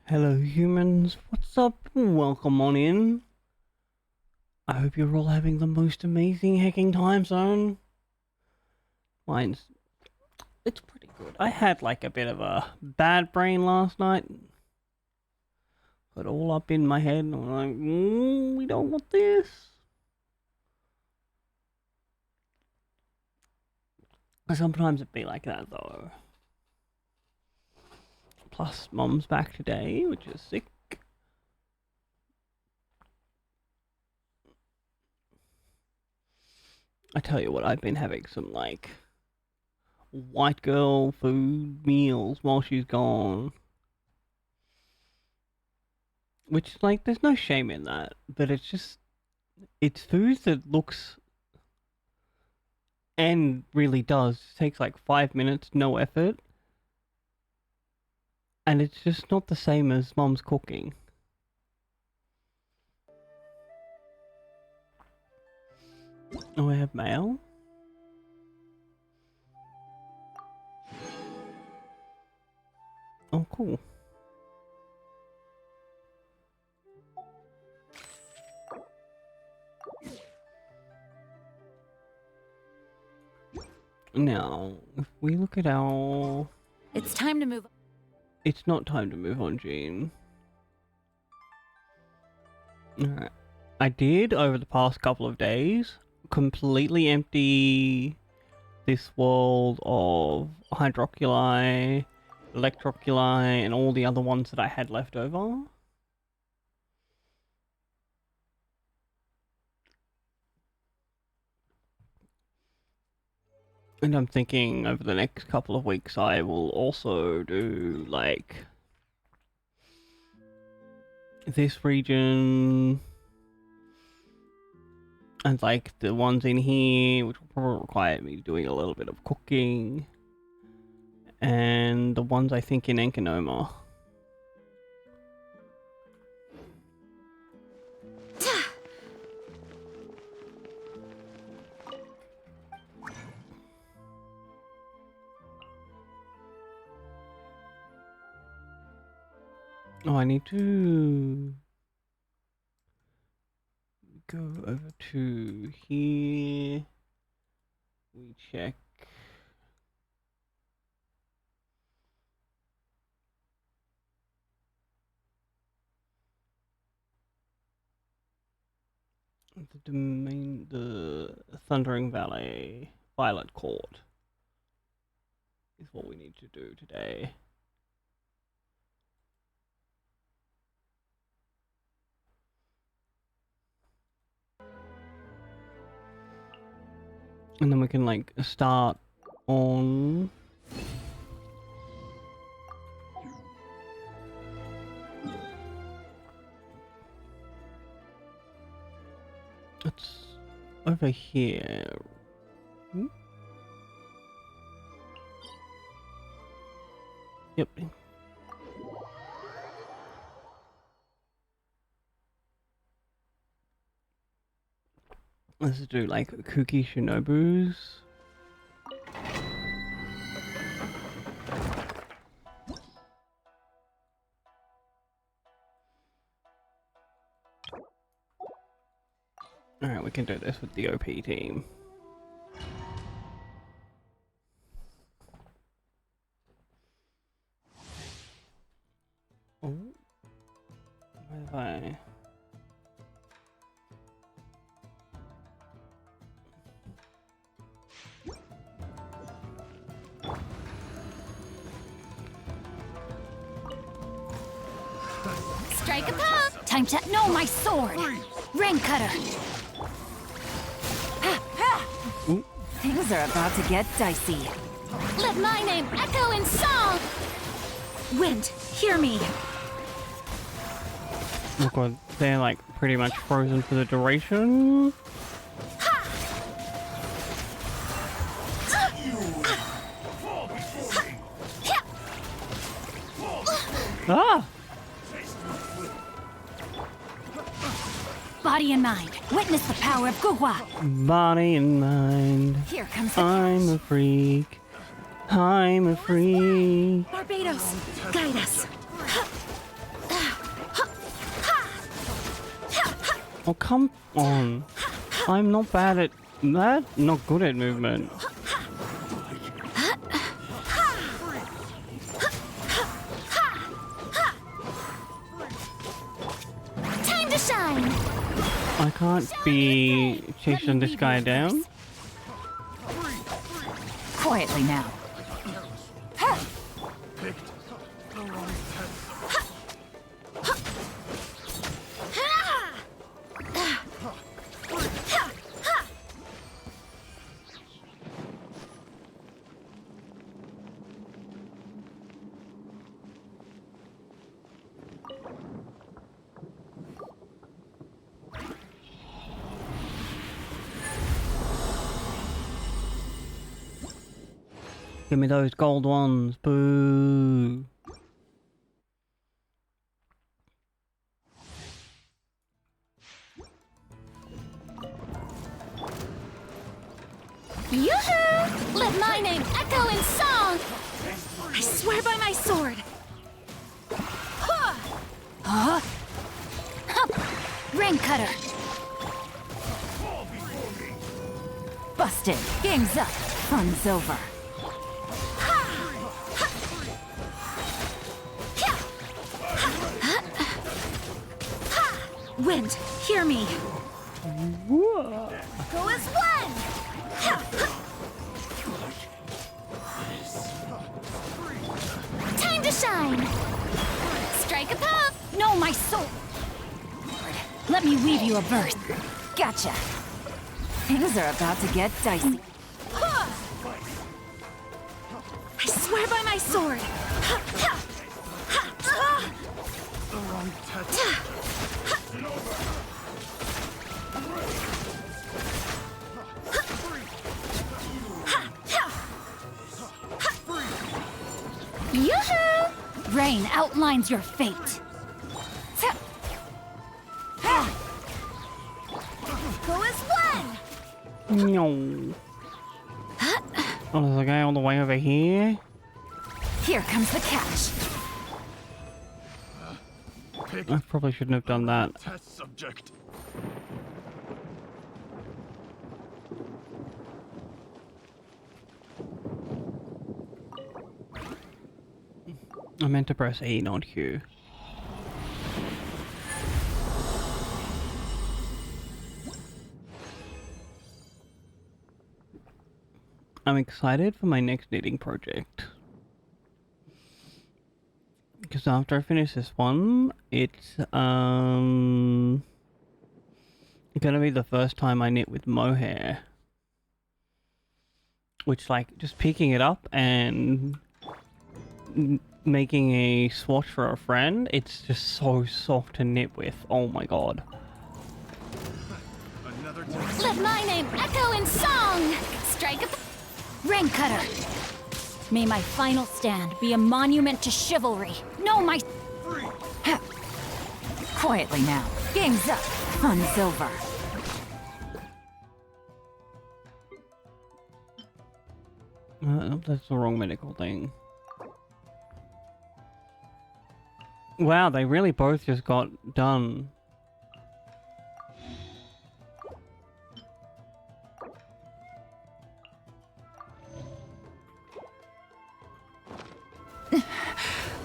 Hello humans, what's up? Welcome on in. I hope you're all having the most amazing hacking time zone. Mine's... it's pretty good. I had like a bit of a bad brain last night. Got all up in my head and I'm like, we don't want this. Sometimes it'd be like that though. Plus, Mom's back today, which is sick. I tell you what, I've been having some like white girl food meals while she's gone. Which, like, there's no shame in that, but it's just, it's food that looks and really does. It takes like 5 minutes, no effort, and it's just not the same as Mom's cooking. Oh, I have mail? Oh, cool. Now, if we look at our... It's time to move. It's not time to move on, Jean. Alright. I did, over the past couple of days, completely empty this world of hydroculi, electroculi, and all the other ones that I had left over. And I'm thinking over the next couple of weeks I will also do, like, this region, and, like, the ones in here, which will probably require me doing a little bit of cooking, and the ones I think in Enkanoma. Oh, I need to go over to here. We check. The domain, the Thundering Valley Violet Court is what we need to do today. And then we can, like, start on... it's over here. Hmm? Yep. Let's do, like, Kuki Shinobus. Alright, we can do this with the OP team. Oh. Where have I... Strike a pop! Time to... No, my sword! Rain cutter! Ooh. Things are about to get dicey. Let my name echo in song! Wind, hear me! Oh god, they're, like, pretty much frozen for the duration. Ah! Body and mind, witness the power of Guhua! Body and mind. Here comes the I'm a freak. I'm a freak. Barbados, guide us! Oh, come on. I'm not bad at that. Not good at movement. Time to shine. I can't be chasing this guy down. Quietly now. Give me those gold ones. Boo. Yoo-hoo! Let my name echo in song! I swear by my sword! Huh? Ring cutter! Busted! Game's up! Fun's over! Wind, hear me! Whoa. Go as one! Time to shine! Strike a pop! No, my soul! Let me weave you a verse. Gotcha! Things are about to get dicey. I swear by my sword! The wrong touch. Yoo-hoo! Rain outlines your fate. Go as one! No. Oh, there's a guy all the way over here. Here comes the catch. I probably shouldn't have done that. Test subject. I meant to press E, not Q. I'm excited for my next knitting project. Because after I finish this one, it's gonna be the first time I knit with mohair. Which, like, just picking it up and making a swatch for a friend, it's just so soft to knit with. Oh my god. Another test. Let my name echo in song! Strike a ring cutter! May my final stand be a monument to chivalry. No, my... Quietly now. Game's up. Fun's over. That's the wrong medical thing. Wow, they really both just got done.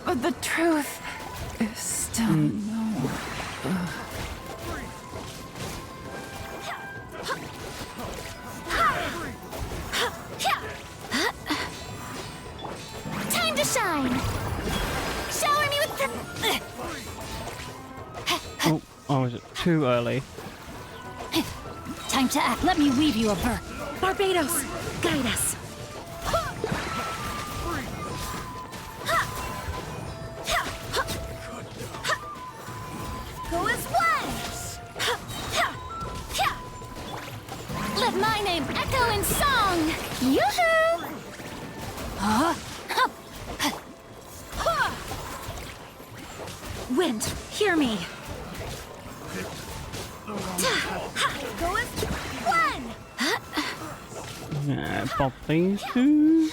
But the truth is still no. Time to shine! Shower me with the... Oh, was it too early? Time to act. Let me weave you a verse. Barbados, guide us. Go as one! Let my name echo in song! Yoo-hoo! Wind, hear me! Go as one! Yeah, pop these two.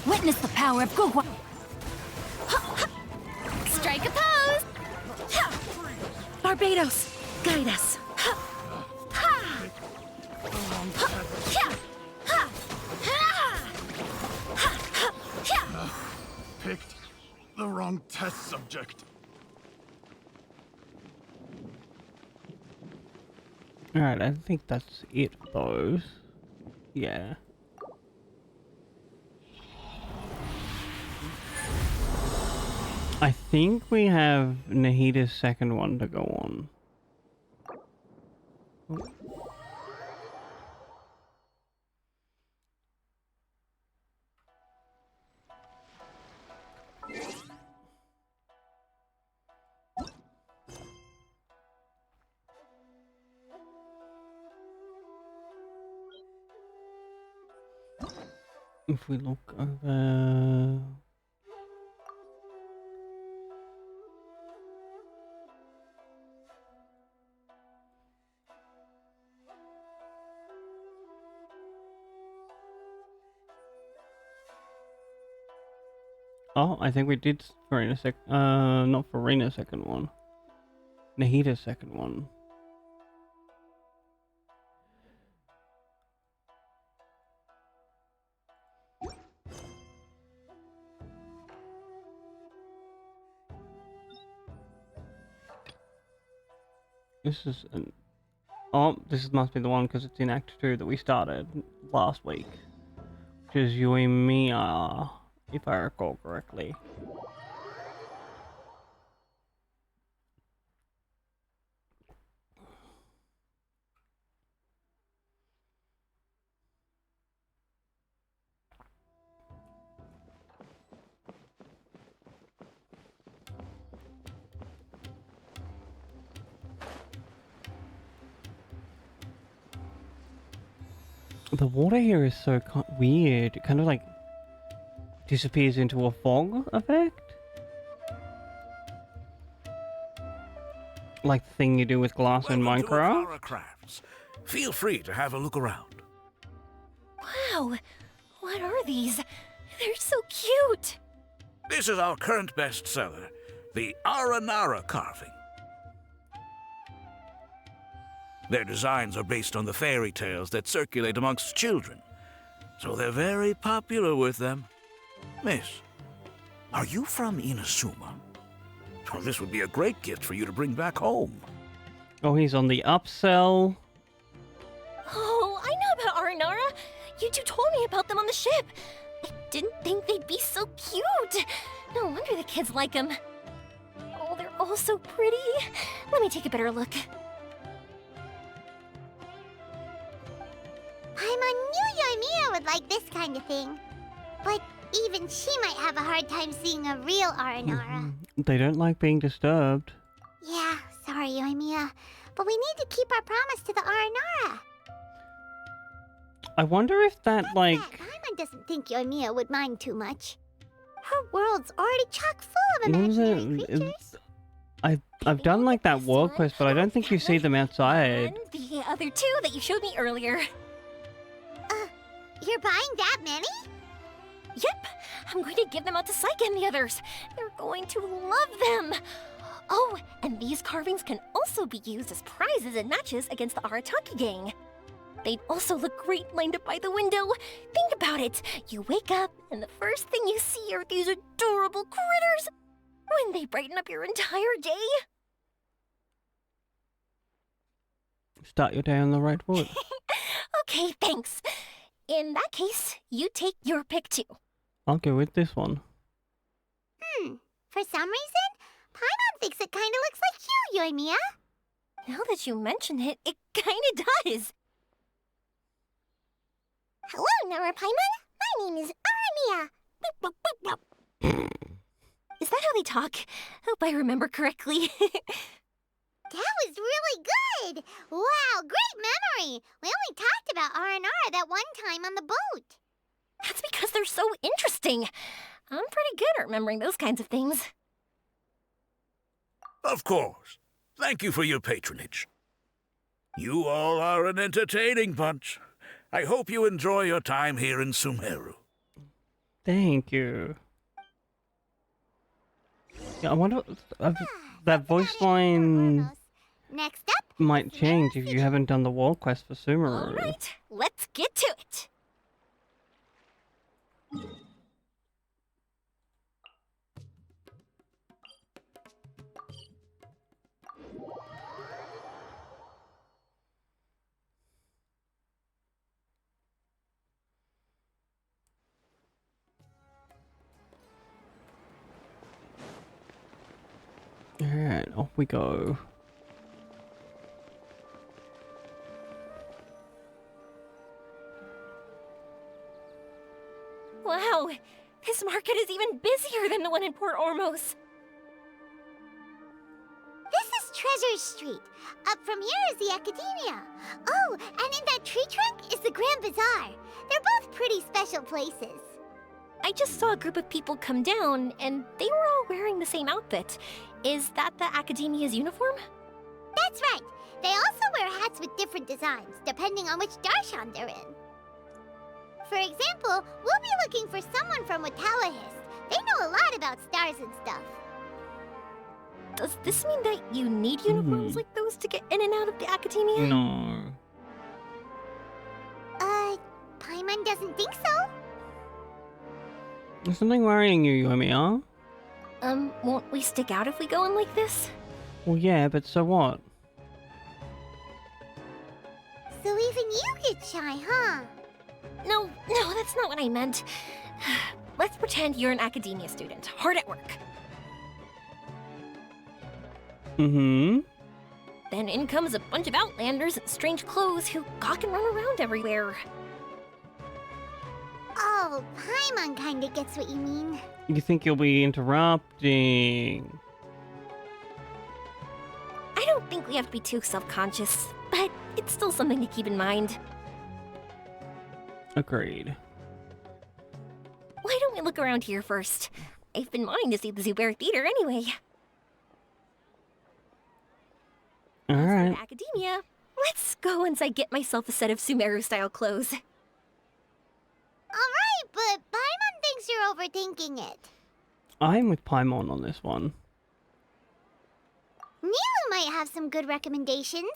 Witness the power of Gugwa. Barbados, guide us. The wrong test. Picked the wrong test subject. Alright, I think that's it for those. Yeah. I think we have Nahida's second one to go on. Oh. If we look over... Oh, I think we did Farina's not Farina's second one. Nahida's second one. This is an... Oh, this must be the one because it's in Act 2 that we started last week. Which is Yoimiya, if I recall correctly. The water here is so weird. It kind of like disappears into a fog effect. Like the thing you do with glass in Welcome to Minecraft. Akara Crafts. Feel free to have a look around. Wow, what are these? They're so cute. This is our current bestseller, the Aranara carving. Their designs are based on the fairy tales that circulate amongst children, so they're very popular with them. Miss, are you from Inazuma? Well, this would be a great gift for you to bring back home. Oh, he's on the upsell. Oh, I know about Aranara. You two told me about them on the ship. I didn't think they'd be so cute. No wonder the kids like them. Oh, they're all so pretty. Let me take a better look. Paimon knew Yoimiya would like this kind of thing. But even she might have a hard time seeing a real Aranara. They don't like being disturbed. Yeah, sorry, Yoimiya. But we need to keep our promise to the Aranara. I wonder if that, like... Paimon doesn't think Yoimiya would mind too much. Her world's already chock full of what was imaginary it? creatures. I've done like that world quest, but I don't think you see them outside. And the other two that you showed me earlier. You're buying that many? Yep, I'm going to give them out to Saika and the others. They're going to love them. Oh, and these carvings can also be used as prizes in matches against the Arataki gang. They'd also look great lined up by the window. Think about it. You wake up, and the first thing you see are these adorable critters. Wouldn't they brighten up your entire day? Start your day on the right foot. Okay, thanks. In that case, you take your pick too. I'll go with this one. For some reason, Paimon thinks it kinda looks like you, Yoimiya. Now that you mention it, it kinda does. Hello, Nara Paimon. My name is Armia. Is that how they talk? Hope I remember correctly. That was really good! Wow, great memory! We only talked about Aranara that one time on the boat. That's because they're so interesting. I'm pretty good at remembering those kinds of things. Of course. Thank you for your patronage. You all are an entertaining bunch. I hope you enjoy your time here in Sumeru. Thank you. Yeah, I wonder... that voice line... Next up, Might change if you haven't done the wall quest for Sumeru. Alright, let's get to it. Alright, off we go. Wow, this market is even busier than the one in Port Ormos. this is Treasure Street. Up from here is the Academia. Oh, and in that tree trunk is the Grand Bazaar. They're both pretty special places. I just saw a group of people come down, and they were all wearing the same outfit. Is that the Academia's uniform? That's right. They also wear hats with different designs, depending on which Darshan they're in. For example, we'll be looking for someone from Watawahist. They know a lot about stars and stuff. Does this mean that you need uniforms like those to get in and out of the Academia? No. Paimon doesn't think so. There's something worrying you, Yoimiya. Won't we stick out if we go in like this? Well, yeah, but so what? So even you get shy, huh? No, that's not what I meant. Let's pretend you're an Academia student, hard at work. Mm-hmm. Then in comes a bunch of Outlanders in strange clothes who gawk and run around everywhere. Oh, Paimon kinda gets what you mean. You think you'll be interrupting? I don't think we have to be too self-conscious, but it's still something to keep in mind. Agreed. Why don't we look around here first? I've been wanting to see the Zubair Theater anyway. As for Alright. the Academia, let's go once I get myself a set of Sumeru-style clothes. Alright, but Paimon thinks you're overthinking it. I'm with Paimon on this one. Nilu might have some good recommendations.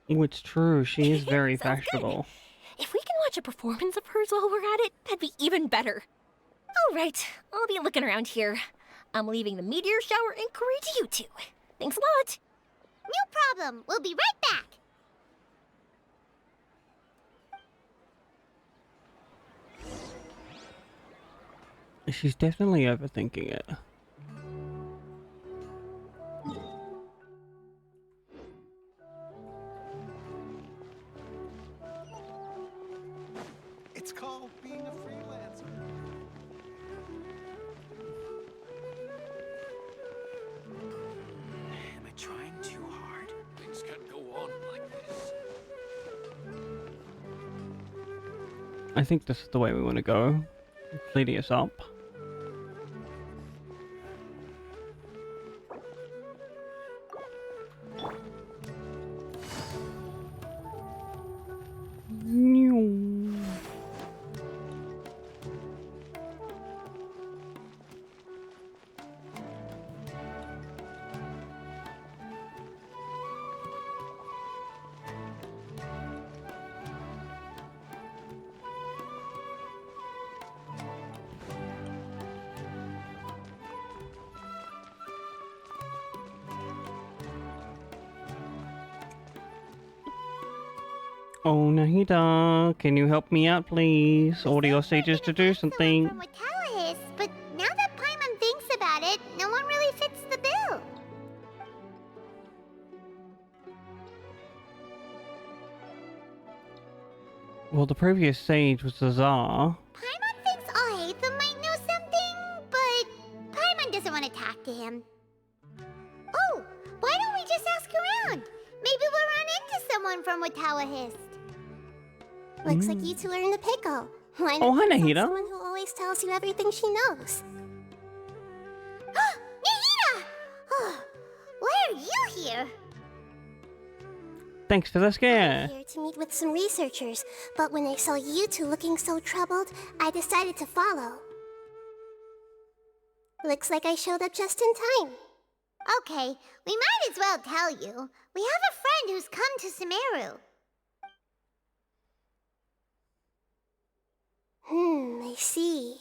It's true, she is very Sounds good. fashionable. If we can watch a performance of hers while we're at it, that'd be even better. Alright, I'll be looking around here. I'm leaving the meteor shower inquiry to you two. Thanks a lot. No problem. We'll be right back. She's definitely overthinking it. It's called being a freelancer. Am I trying too hard? Things can't go on like this. I think this is the way we want to go. Leading us up. Oh, Nahida, can you help me out, please? Audio sages to do something. From Watawahist, but now that Paimon thinks about it, no one really fits the bill. Well, the previous sage was the Czar. Paimon thinks Alhaitham might know something, but Paimon doesn't want to talk to him. Oh, why don't we just ask around? Maybe we'll run into someone from Watawahist. Looks like you two are in a pickle. Why Oh, not hi, consult Nahida. someone who always tells you everything she knows? Nahida! Oh, why are you here? Thanks for the scare. Here to meet with some researchers, but when I saw you two looking so troubled, I decided to follow. Looks like I showed up just in time. Okay, we might as well tell you. We have a friend who's come to Sumeru. I see.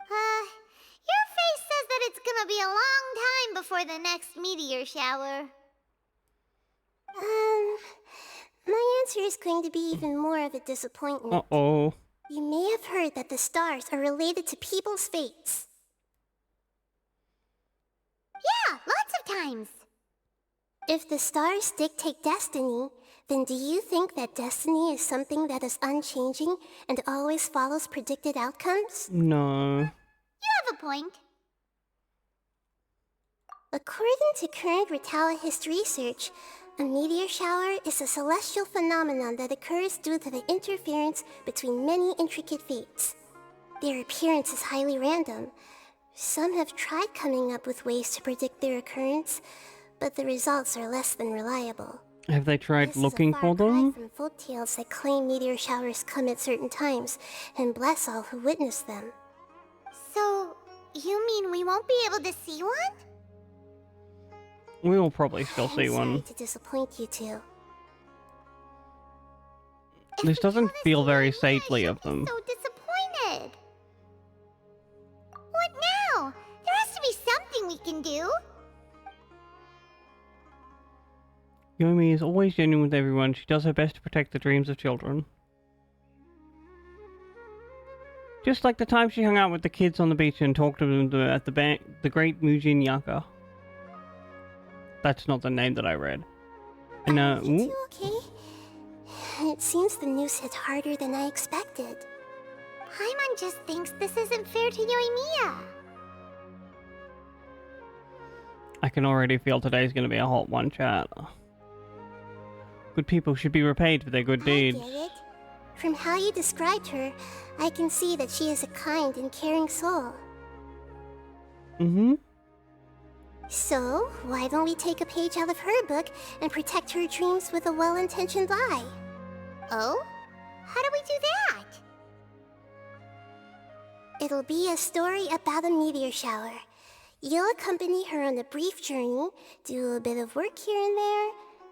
Your face says that it's gonna be a long time before the next meteor shower. My answer is going to be even more of a disappointment. Uh-oh. You may have heard that the stars are related to people's fates. Yeah, lots of times. If the stars dictate destiny, then do you think that destiny is something that is unchanging and always follows predicted outcomes? No. You have a point. According to current Retalahist research, a meteor shower is a celestial phenomenon that occurs due to the interference between many intricate fates. Their appearance is highly random. Some have tried coming up with ways to predict their occurrence, but the results are less than reliable. Have they tried This is a looking far for cry them? from folk tales that claim meteor showers come at certain times and bless all who witness them. So, you mean we won't be able to see one? We will probably still I'm see sorry one. to disappoint you two. This doesn't feel very I safely should of them. be so disappointed. What now? There has to be something we can do. Yomi is always genuine with everyone. She does her best to protect the dreams of children. Just like the time she hung out with the kids on the beach and talked to them at the Great Mujin Yaka. That's not the name that I read. And You ooh, two okay? It seems the news hit harder than I expected. Paimon just thinks this isn't fair to Yoimiya. I can already feel today's gonna be a hot one, chat. Good people should be repaid for their good deeds. I get it. From how you described her, I can see that she is a kind and caring soul. Mm-hmm. So, why don't we take a page out of her book and protect her dreams with a well-intentioned lie? Oh? How do we do that? It'll be a story about a meteor shower. You'll accompany her on a brief journey, do a bit of work here and there,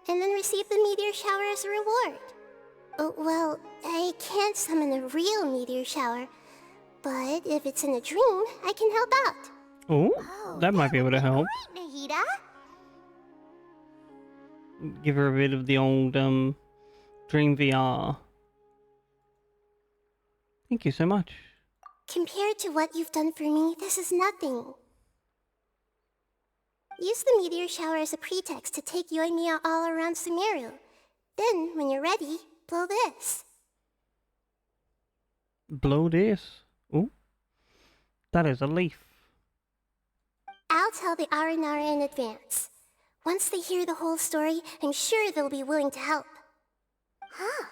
and then receive the meteor shower as a reward. Oh, well, I can't summon a real meteor shower, but if it's in a dream, I can help out. Oh, that might be able to help. Great, Nahida. Give her a bit of the old, Dream VR. Thank you so much. Compared to what you've done for me, this is nothing. Use the meteor shower as a pretext to take Yoimiya all around Sumeru. Then, when you're ready, blow this. Blow this. Oh, that is a leaf. I'll tell the Aranara in advance. Once they hear the whole story, I'm sure they'll be willing to help. Huh.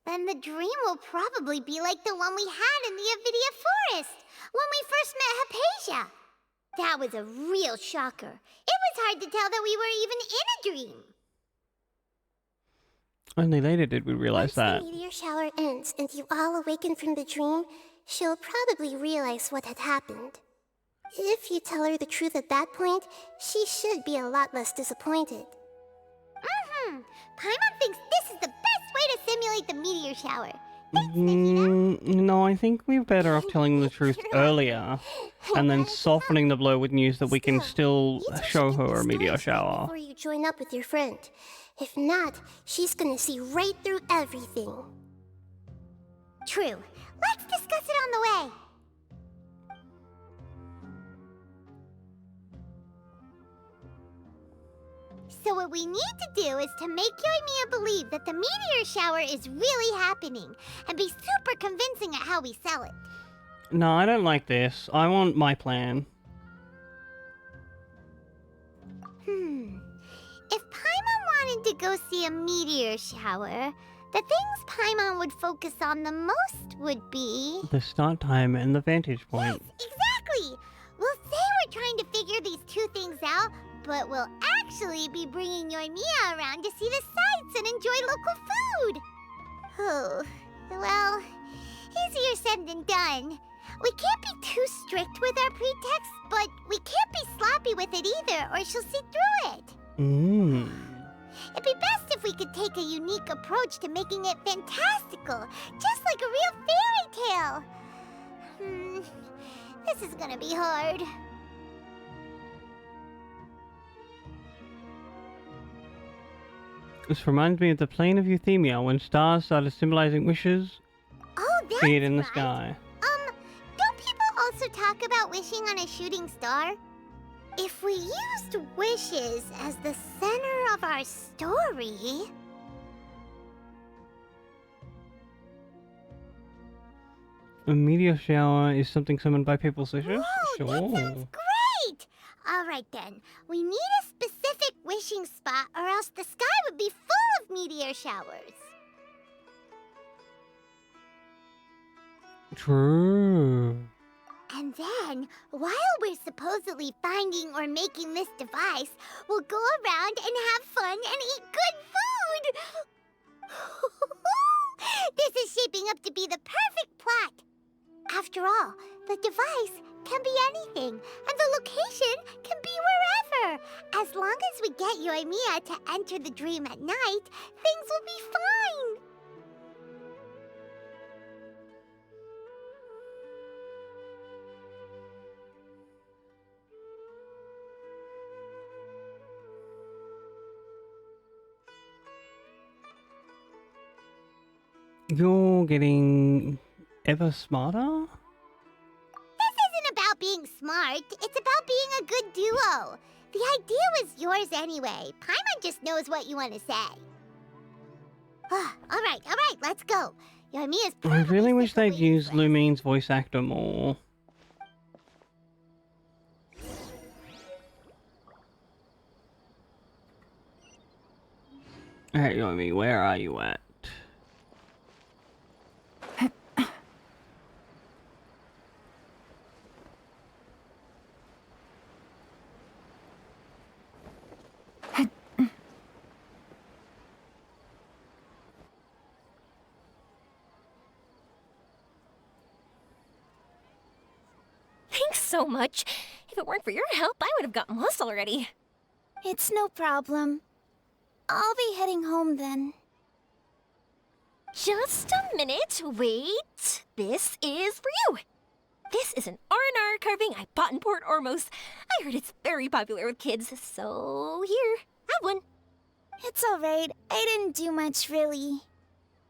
Then the dream will probably be like the one we had in the Avidia Forest, when we first met Hypatia. That was a real shocker. It was hard to tell that we were even in a dream. Only later did we realize that. Once the meteor shower ends and you all awaken from the dream, she'll probably realize what had happened. If you tell her the truth at that point, she should be a lot less disappointed. Paimon thinks this is the best way to simulate the meteor shower. Thanks, Nahida. No, I think we're better off telling the truth earlier, and then softening the blow with news that we can still You two show should get her a the meteor story straight shower. before you join up with your friend. If not, she's gonna see right through everything. True. Let's discuss it on the way. So what we need to do is to make Yoimiya believe that the meteor shower is really happening, and be super convincing at how we sell it. No, I don't like this. I want my plan. If Paimon wanted to go see a meteor shower, the things Paimon would focus on the most would be... The start time and the vantage point. Exactly! We'll say we're trying to figure these two things out, but we'll actually be bringing Yoimiya around to see the sights and enjoy local food. Oh, well, easier said than done. We can't be too strict with our pretext, but we can't be sloppy with it either, or she'll see through it. Mmm. It'd be best if we could take a unique approach to making it fantastical, just like a real fairy tale. This is gonna be hard. This reminds me of the plane of Euthymia when stars started symbolizing wishes. Oh, that's See it in the right. sky. Don't people also talk about wishing on a shooting star? If we used wishes as the center of our story... A meteor shower is something summoned by people's wishes? Whoa, that sounds great! Alright then, we need a specific wishing spot or else the sky would be full of meteor showers. True. And then, while we're supposedly finding or making this device, we'll go around and have fun and eat good food! This is shaping up to be the perfect plot! After all, the device can be anything, and the location can be wherever! As long as we get Yoimiya to enter the dream at night, things will be fine! You're getting ever smarter? This isn't about being smart, it's about being a good duo. The idea was yours anyway. Paimon just knows what you want to say. Alright, let's go. Yoimiya's I probably really wish sick of they'd waiting use for us. Lumine's voice actor more. Hey, Yomi, where are you at? Thanks so much. If it weren't for your help, I would have gotten lost already. It's no problem. I'll be heading home then. Just a minute, wait. This is for you. This is an R&R carving I bought in Port Ormos. I heard it's very popular with kids, so here, have one. It's alright. I didn't do much, really.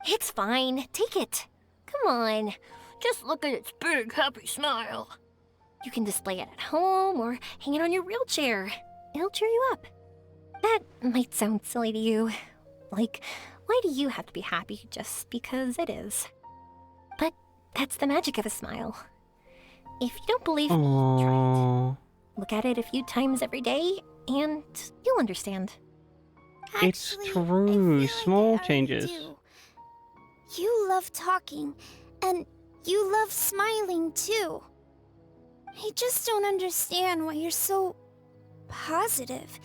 It's fine, take it. Come on, just look at its big, happy smile. You can display it at home or hang it on your wheelchair. It'll cheer you up. That might sound silly to you. Like, why do you have to be happy just because it is? But that's the magic of a smile. If you don't believe me, try it. Aww. Look at it a few times every day, and you'll understand. It's Actually, I true. feel like Small I already changes. do. You love talking, and you love smiling too. I just don't understand why you're so positive.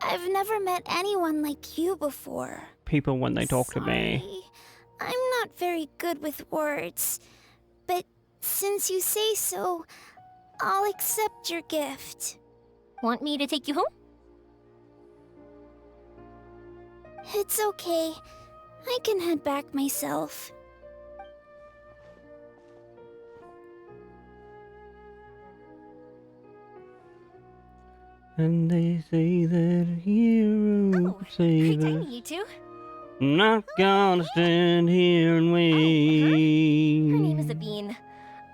I've never met anyone like you before. People when they talk to me. Sorry, I'm not very good with words, but since you say so, I'll accept your gift. Want me to take you home? It's okay. I can head back myself. And they say that a hero Oh, could save great us. timing, you two. Not gonna stand here and wait. Her name is Abine.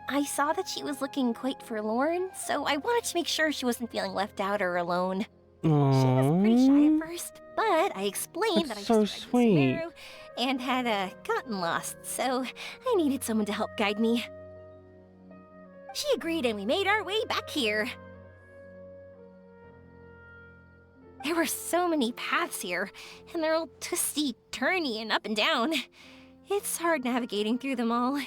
I saw that she was looking quite forlorn, so I wanted to make sure she wasn't feeling left out or alone. She was pretty shy at first, but I explained That's that I so just arrived sweet. in Sumeru and had gotten lost, so I needed someone to help guide me. She agreed and we made our way back here. There were so many paths here, and they're all twisty, turny, and up and down. It's hard navigating through them all.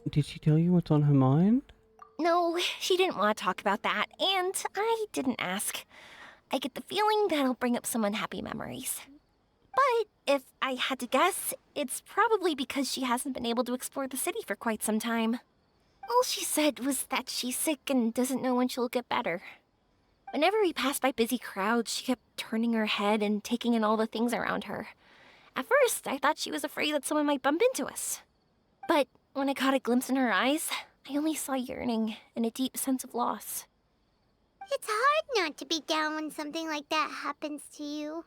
Did she tell you what's on her mind? No, she didn't want to talk about that, and I didn't ask. I get the feeling that'll bring up some unhappy memories. But if I had to guess, it's probably because she hasn't been able to explore the city for quite some time. All she said was that she's sick and doesn't know when she'll get better. Whenever we passed by busy crowds, she kept turning her head and taking in all the things around her. At first, I thought she was afraid that someone might bump into us. But when I caught a glimpse in her eyes, I only saw yearning and a deep sense of loss. It's hard not to be down when something like that happens to you.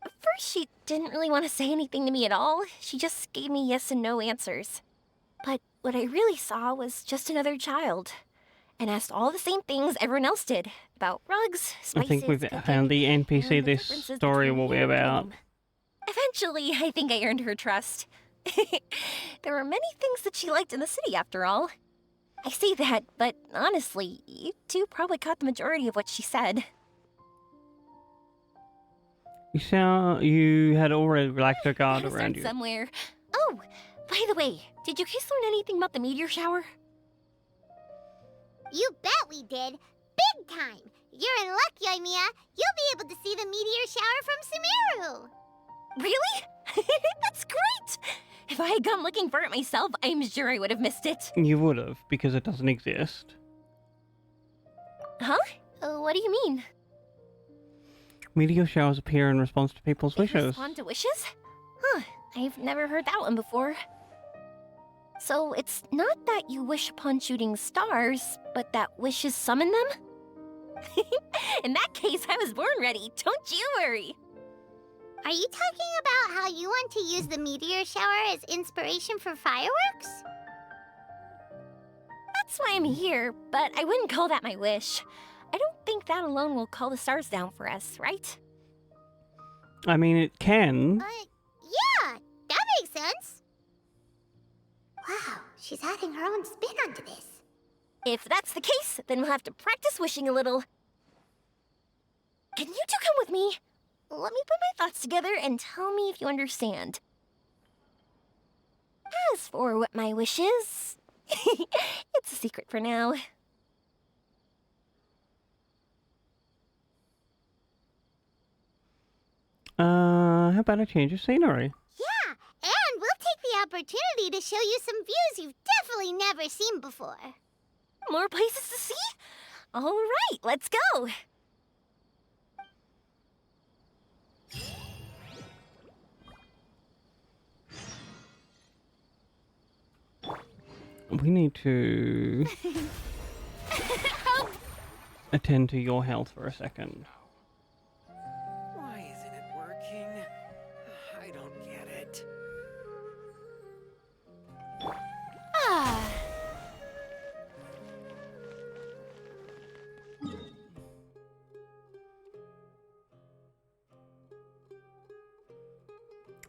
At first, she didn't really want to say anything to me at all. She just gave me yes and no answers. But what I really saw was just another child, and asked all the same things everyone else did about rugs, I spices, think we've cooking, found the and NPC the this differences story between will be here and about. home. Eventually, I think I earned her trust. There were many things that she liked in the city, after all. I say that, but honestly, you two probably caught the majority of what she said. You had already relaxed her guard Gotta around start you. somewhere. Oh, by the way, did you guys learn anything about the meteor shower? You bet we did. Big time. You're in luck, Yoimiya. You'll be able to see the meteor shower from Sumeru. Really? That's great! If I had gone looking for it myself, I'm sure I would have missed it. You would have, because it doesn't exist. Huh? What do you mean? Meteor showers appear in response to people's They wishes. respond to wishes? Huh, I've never heard that one before. So it's not that you wish upon shooting stars, but that wishes summon them? In that case, I was born ready. Don't you worry. Are you talking about how you want to use the meteor shower as inspiration for fireworks? That's why I'm here, but I wouldn't call that my wish. I don't think that alone will call the stars down for us, right? I mean, it can. Yeah, that makes sense. Wow, she's adding her own spin onto this. If that's the case, then we'll have to practice wishing a little. Can you two come with me? Let me put my thoughts together and tell me if you understand. As for what my wish is, it's a secret for now. How about a change of scenery? Yeah, and we'll take the opportunity to show you some views you've definitely never seen before. More places to see? All right, let's go. We need to attend to your health for a second. Why isn't it working? I don't get it. Ah.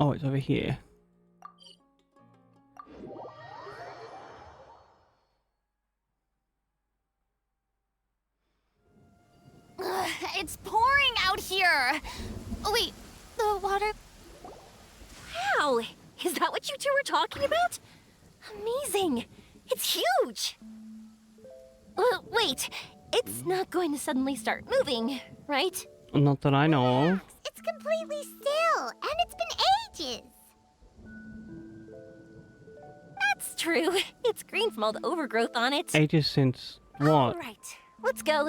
Oh, it's over here. It's pouring out here. Oh, wait, the water. How? Is that what you two were talking about? Amazing. It's huge. Wait, it's not going to suddenly start moving, right? Not that I know of. It's completely still, and it's been ages. That's true. It's green from all the overgrowth on it. Ages since what? All right, let's go.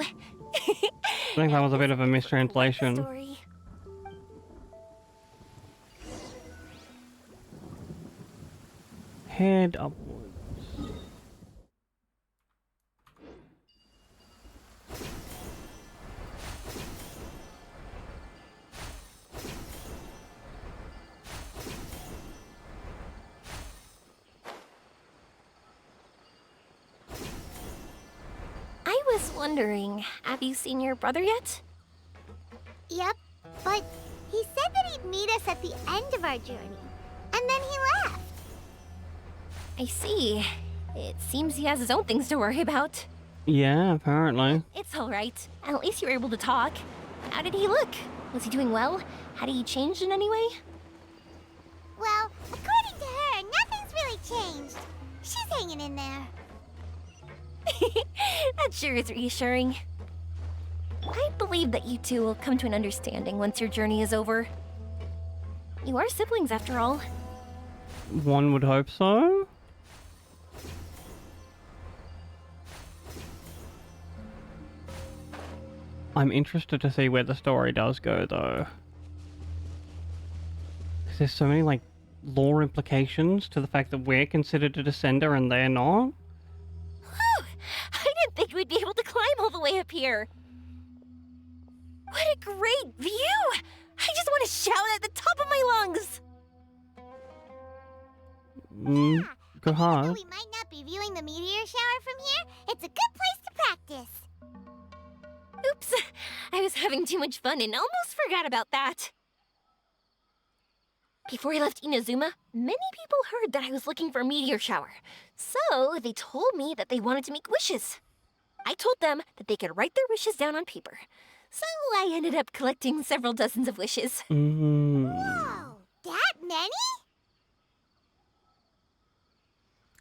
I think that was a bit of a mistranslation. Story. Head upwards. I was wondering, have you seen your brother yet? Yep, but he said that he'd meet us at the end of our journey, and then he left. I see. It seems he has his own things to worry about. Yeah, apparently. It's all right. At least you were able to talk. How did he look? Was he doing well? Had he changed in any way? Well, according to her, nothing's really changed. She's hanging in there. That sure is reassuring. I believe that you two will come to an understanding once your journey is over. You are siblings after all. One would hope so. I'm interested to see where the story does go, though. 'Cause there's so many, like, lore implications to the fact that we're considered a descender and they're not. Whew! I didn't think we'd be able to climb all the way up here. What a great view! I just want to shout at the top of my lungs! Go Though hard. we might not be viewing the meteor shower from here, it's a good place to practice. Oops, I was having too much fun and almost forgot about that. Before I left Inazuma, many people heard that I was looking for a meteor shower. So they told me that they wanted to make wishes. I told them that they could write their wishes down on paper. So I ended up collecting several dozens of wishes. Whoa, that many?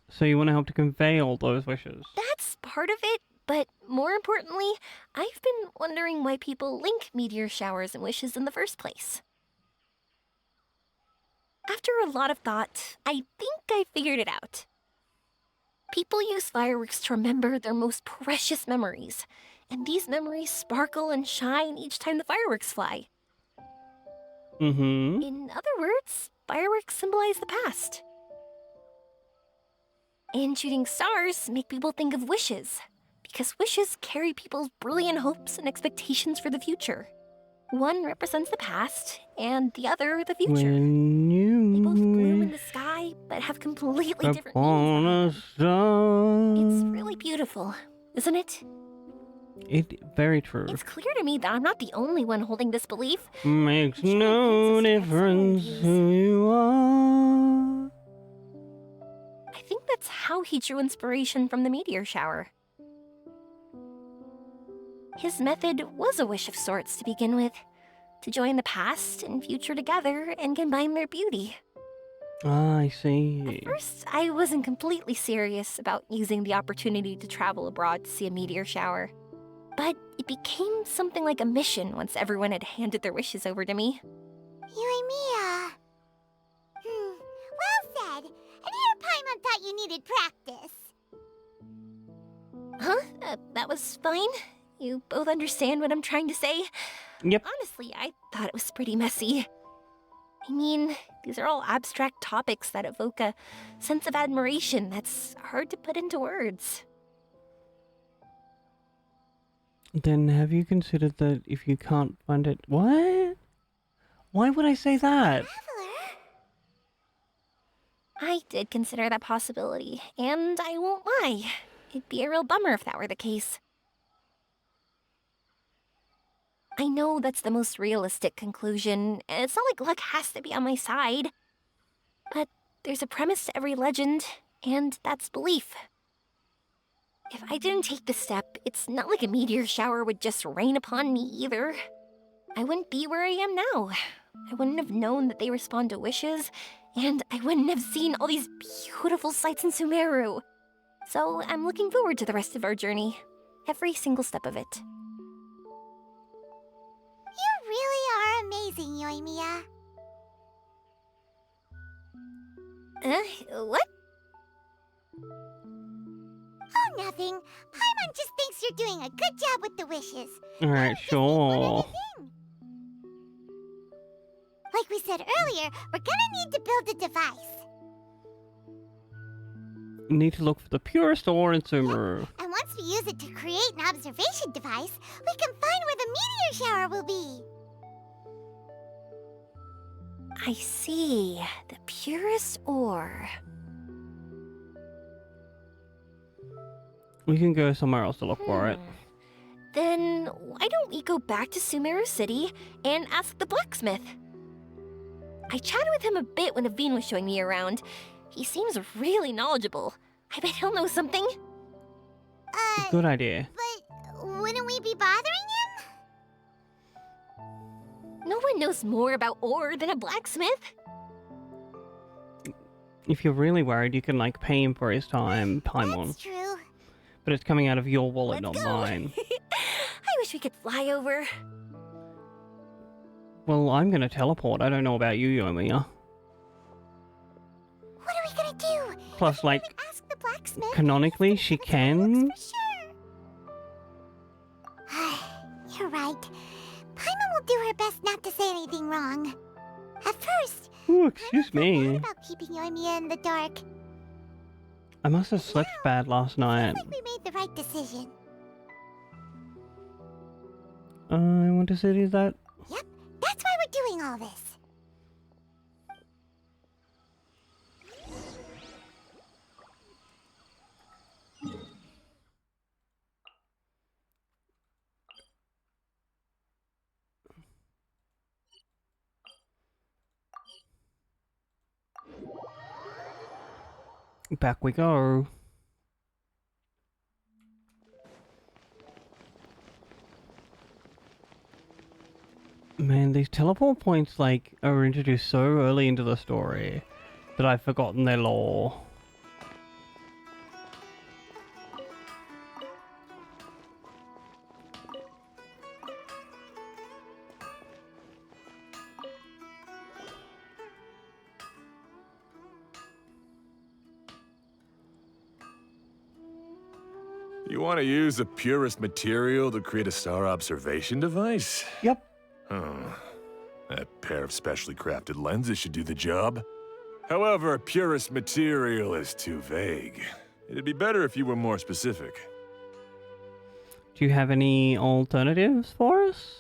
So you want to help to convey all those wishes? That's part of it, but more importantly, I've been wondering why people link meteor showers and wishes in the first place. After a lot of thought, I think I figured it out. People use fireworks to remember their most precious memories, and these memories sparkle and shine each time the fireworks fly. Mm-hmm. In other words, fireworks symbolize the past. And shooting stars make people think of wishes, because wishes carry people's brilliant hopes and expectations for the future. One represents the past, and the other the future. When They you both bloom in the wish sky, but have completely different meanings. upon a star. It's really beautiful, isn't it? Very true. It's clear to me that I'm not the only one holding this belief. Makes Sure, no it's a difference small who you are. I think that's how he drew inspiration from the meteor shower. His method was a wish of sorts to begin with, to join the past and future together and combine their beauty. Ah, I see. At first, I wasn't completely serious about using the opportunity to travel abroad to see a meteor shower. But it became something like a mission once everyone had handed their wishes over to me. Yoimiya. Well said. And here Paimon thought you needed practice. Huh? That was fine? You both understand what I'm trying to say? Yep. Honestly, I thought it was pretty messy. I mean, these are all abstract topics that evoke a sense of admiration that's hard to put into words. Then have you considered that if you can't find it... What? Why would I say that? Traveler? I did consider that possibility, and I won't lie. It'd be a real bummer if that were the case. I know that's the most realistic conclusion, and it's not like luck has to be on my side. But there's a premise to every legend, and that's belief. If I didn't take this step, it's not like a meteor shower would just rain upon me either. I wouldn't be where I am now. I wouldn't have known that they respond to wishes, and I wouldn't have seen all these beautiful sights in Sumeru. So I'm looking forward to the rest of our journey. Every single step of it. You really are amazing, Yoimiya. What? Oh, nothing. Paimon just thinks you're doing a good job with the wishes. Alright, Just need one other sure. thing. Like we said earlier, we're gonna need to build a device. You need to look for the purest ore in Sumeru. And once we use it to create an observation device, we can find where the meteor shower will be. I see. The purest ore. We can go somewhere else to look for it. Then why don't we go back to Sumeru City and ask the blacksmith? I chatted with him a bit when Aveen was showing me around. He seems really knowledgeable. I bet he'll know something. Good idea. But wouldn't we be bothering him? No one knows more about ore than a blacksmith. If you're really worried, you can, like, pay him for his time, Paimon. That's true. But it's coming out of your wallet, Let's not go. mine. I wish we could fly over. Well, I'm gonna teleport. I don't know about you, Yomiya. What are we gonna do? Plus, like, Ask the blacksmith. canonically, she can. For sure. You're right. Paimon will do her best not to say anything wrong. At first, Ooh, excuse I me. thought about keeping Yoimiya in the dark. I must have slept bad last night. I think we made the right decision. I want to say that. Yep, that's why we're doing all this. Back we go. Man, these teleport points, like, are introduced so early into the story that I've forgotten their lore. You want to use the purest material to create a star observation device? Yep. That pair of specially crafted lenses should do the job. However, purest material is too vague. It'd be better if you were more specific. Do you have any alternatives for us?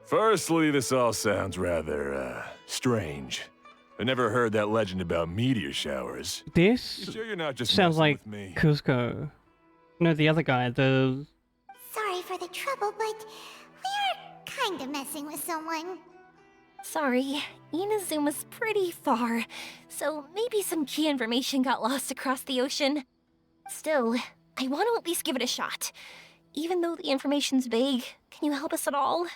Firstly, this all sounds rather, strange. I never heard that legend about meteor showers. This You sure you're not just sounds messing like with me? Cusco. No, the other guy, the... Sorry for the trouble, but we are kind of messing with someone. Sorry, Inazuma's pretty far, so maybe some key information got lost across the ocean. Still, I want to at least give it a shot. Even though the information's vague, can you help us at all?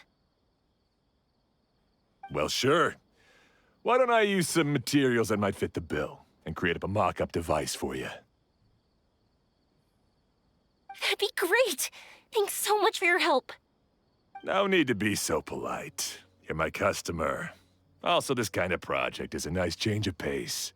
Well, sure. Why don't I use some materials that might fit the bill and create up a mock-up device for you? That'd be great! Thanks so much for your help. No need to be so polite. You're my customer. Also, this kind of project is a nice change of pace.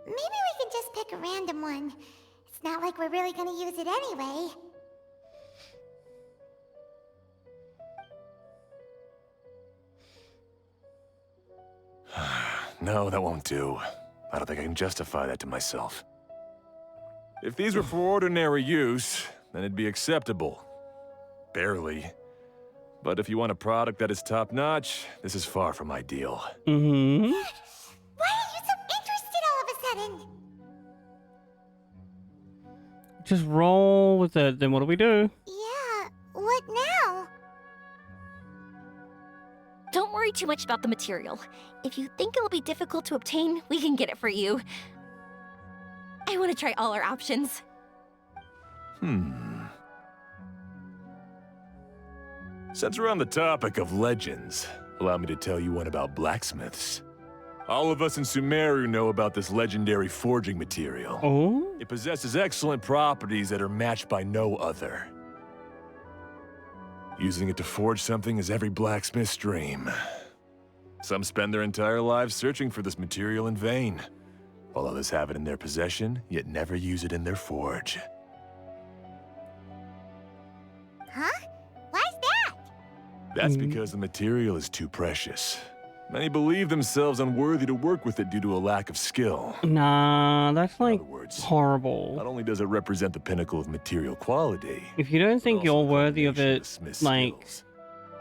Maybe we can just pick a random one. It's not like we're really gonna use it anyway. No, that won't do. I don't think I can justify that to myself. If these were for ordinary use, then it'd be acceptable. Barely. But if you want a product that is top-notch, this is far from ideal. Mm-hmm. Why are you so interested all of a sudden? Just roll with it, then what do we do? Yeah, what now? Don't worry too much about the material. If you think it'll be difficult to obtain, we can get it for you. I want to try all our options. Since we're on the topic of legends, allow me to tell you one about blacksmiths. All of us in Sumeru know about this legendary forging material. Oh? It possesses excellent properties that are matched by no other. Using it to forge something is every blacksmith's dream. Some spend their entire lives searching for this material in vain, while others have it in their possession, yet never use it in their forge. Huh? Why's that? That's because the material is too precious. Many believe themselves unworthy to work with it due to a lack of skill. Nah, that's In like other words, horrible. not only does it represent the pinnacle of material quality, If you don't but think also you're the worthy of culmination it, smith's like, skills.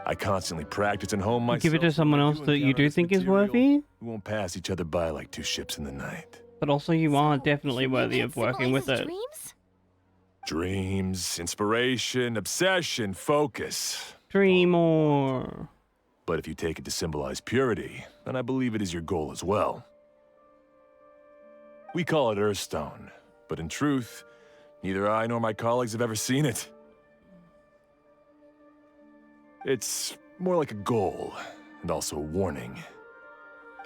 I constantly practice and hone myself. give it to so someone when I else do that you encounter do this think is material, worthy. we won't pass each other by like two ships in the night. But also you are definitely You worthy think of it working with symbolizes it. Dreams? Dreams, inspiration, obsession, focus. Dream more. But if you take it to symbolize purity, then I believe it is your goal as well. We call it Earthstone, but in truth, neither I nor my colleagues have ever seen it. It's more like a goal, and also a warning.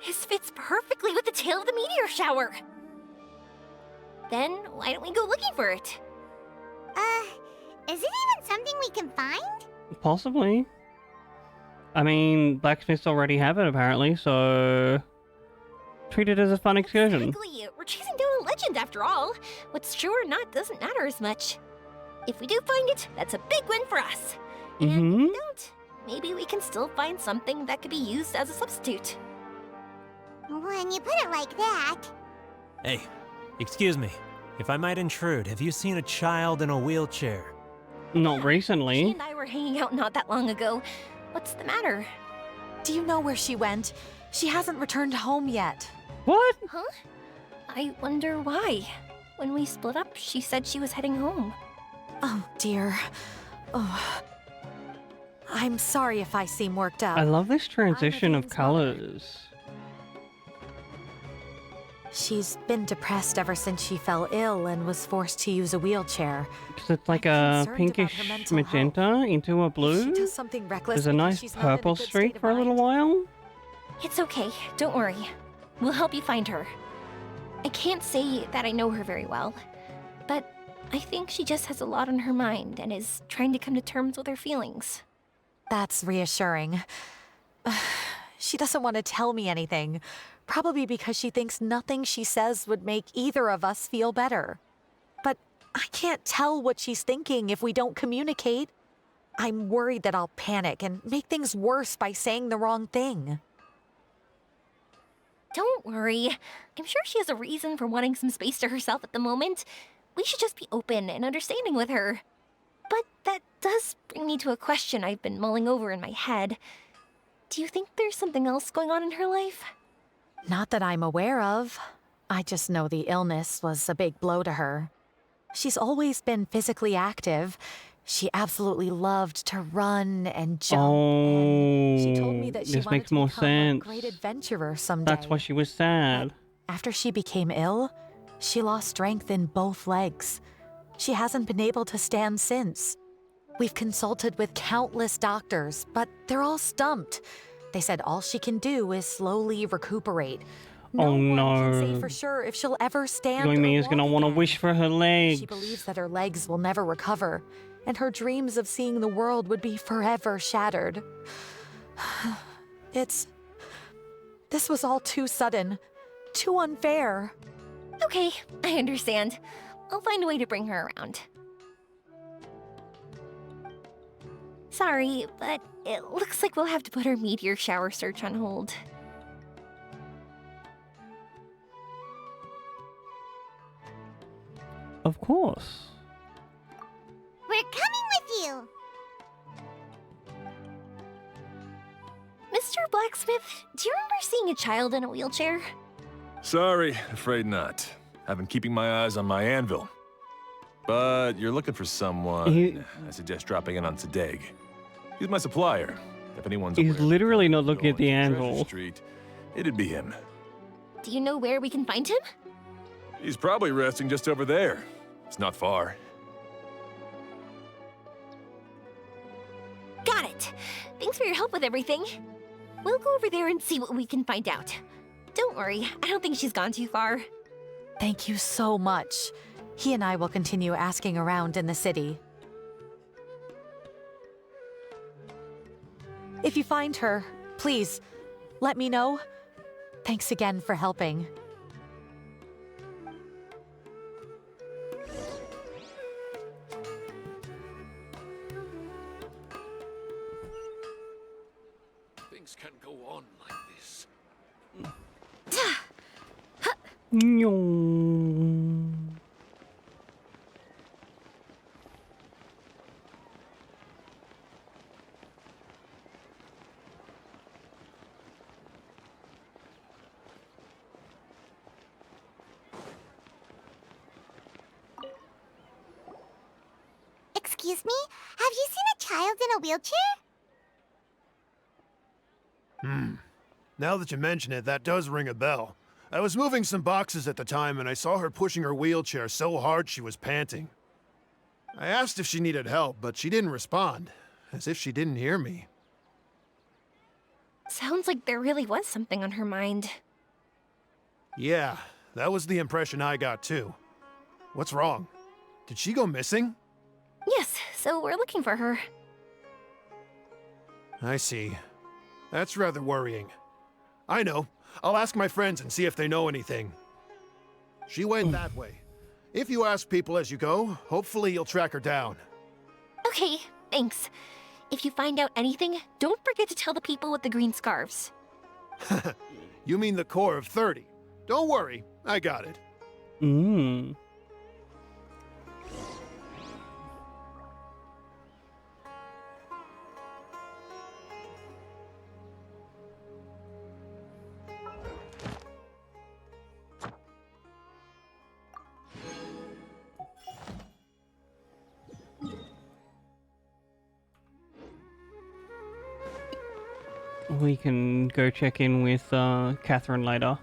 This fits perfectly with the tale of the meteor shower. Then why don't we go looking for it? Is it even something we can find? Possibly. I mean, blacksmiths already have it apparently, so treat it as a fun excursion. Exactly. We're chasing down a legend after all. What's true or not doesn't matter as much. If we do find it, that's a big win for us. And if we don't, maybe we can still find something that could be used as a substitute. When you put it like that. Hey, excuse me. If I might intrude, have you seen a child in a wheelchair? Not She recently. and I were hanging out not that long ago. What's the matter? Do you know where she went? She hasn't returned home yet. What? Huh? I wonder why. When we split up, she said she was heading home. Oh, dear. Oh. I'm sorry if I seem worked up. I love this transition of Vivian's mother. colors. She's been depressed ever since she fell ill and was forced to use a wheelchair. Because it's like I'm a concerned about pinkish her mental magenta into a If blue. she does something reckless, There's a because nice she's not in a purple good state streak of for a little mind. while. It's okay. Don't worry. We'll help you find her. I can't say that I know her very well, but I think she just has a lot on her mind and is trying to come to terms with her feelings. That's reassuring. She doesn't want to tell me anything, probably because she thinks nothing she says would make either of us feel better. But I can't tell what she's thinking if we don't communicate. I'm worried that I'll panic and make things worse by saying the wrong thing. Don't worry. I'm sure she has a reason for wanting some space to herself at the moment. We should just be open and understanding with her. But that does bring me to a question I've been mulling over in my head. Do you think there's something else going on in her life? Not that I'm aware of. I just know the illness was a big blow to her. She's always been physically active. She absolutely loved to run and jump. And she told me that she This wanted makes to more become a sense. great adventurer someday. That's why she was sad. After she became ill, she lost strength in both legs. She hasn't been able to stand since. We've consulted with countless doctors, but they're all stumped. They said all she can do is slowly recuperate. Oh, one can say no. for sure if she'll ever stand Yoimi or is gonna walk want to again. wish for her legs. She believes that her legs will never recover, and her dreams of seeing the world would be forever shattered. This was all too sudden, too unfair. Okay, I understand. I'll find a way to bring her around. Sorry, but it looks like we'll have to put our meteor shower search on hold. Of course. We're coming with you. Mr. Blacksmith, do you remember seeing a child in a wheelchair? Sorry, afraid not. I've been keeping my eyes on my anvil. But you're looking for someone. I suggest dropping in on Sadeg. He's my supplier. If anyone's He's aware of literally not going looking at the to Treasure anvil. Street, it'd be him. Do you know where we can find him? He's probably resting just over there. It's not far. Got it. Thanks for your help with everything. We'll go over there and see what we can find out. Don't worry, I don't think she's gone too far. Thank you so much. He and I will continue asking around in the city. If you find her, please, let me know. Thanks again for helping. Things can't go on like this. Nyong. Excuse me? Have you seen a child in a wheelchair? Now that you mention it, that does ring a bell. I was moving some boxes at the time and I saw her pushing her wheelchair so hard she was panting. I asked if she needed help, but she didn't respond, as if she didn't hear me. Sounds like there really was something on her mind. Yeah, that was the impression I got too. What's wrong? Did she go missing? Yes, so we're looking for her. I see. That's rather worrying. I know. I'll ask my friends and see if they know anything. She went that way. If you ask people as you go, hopefully you'll track her down. Okay, thanks. If you find out anything, don't forget to tell the people with the green scarves. You mean the core of 30. Don't worry, I got it. Mmm. We can go check in with Catherine later.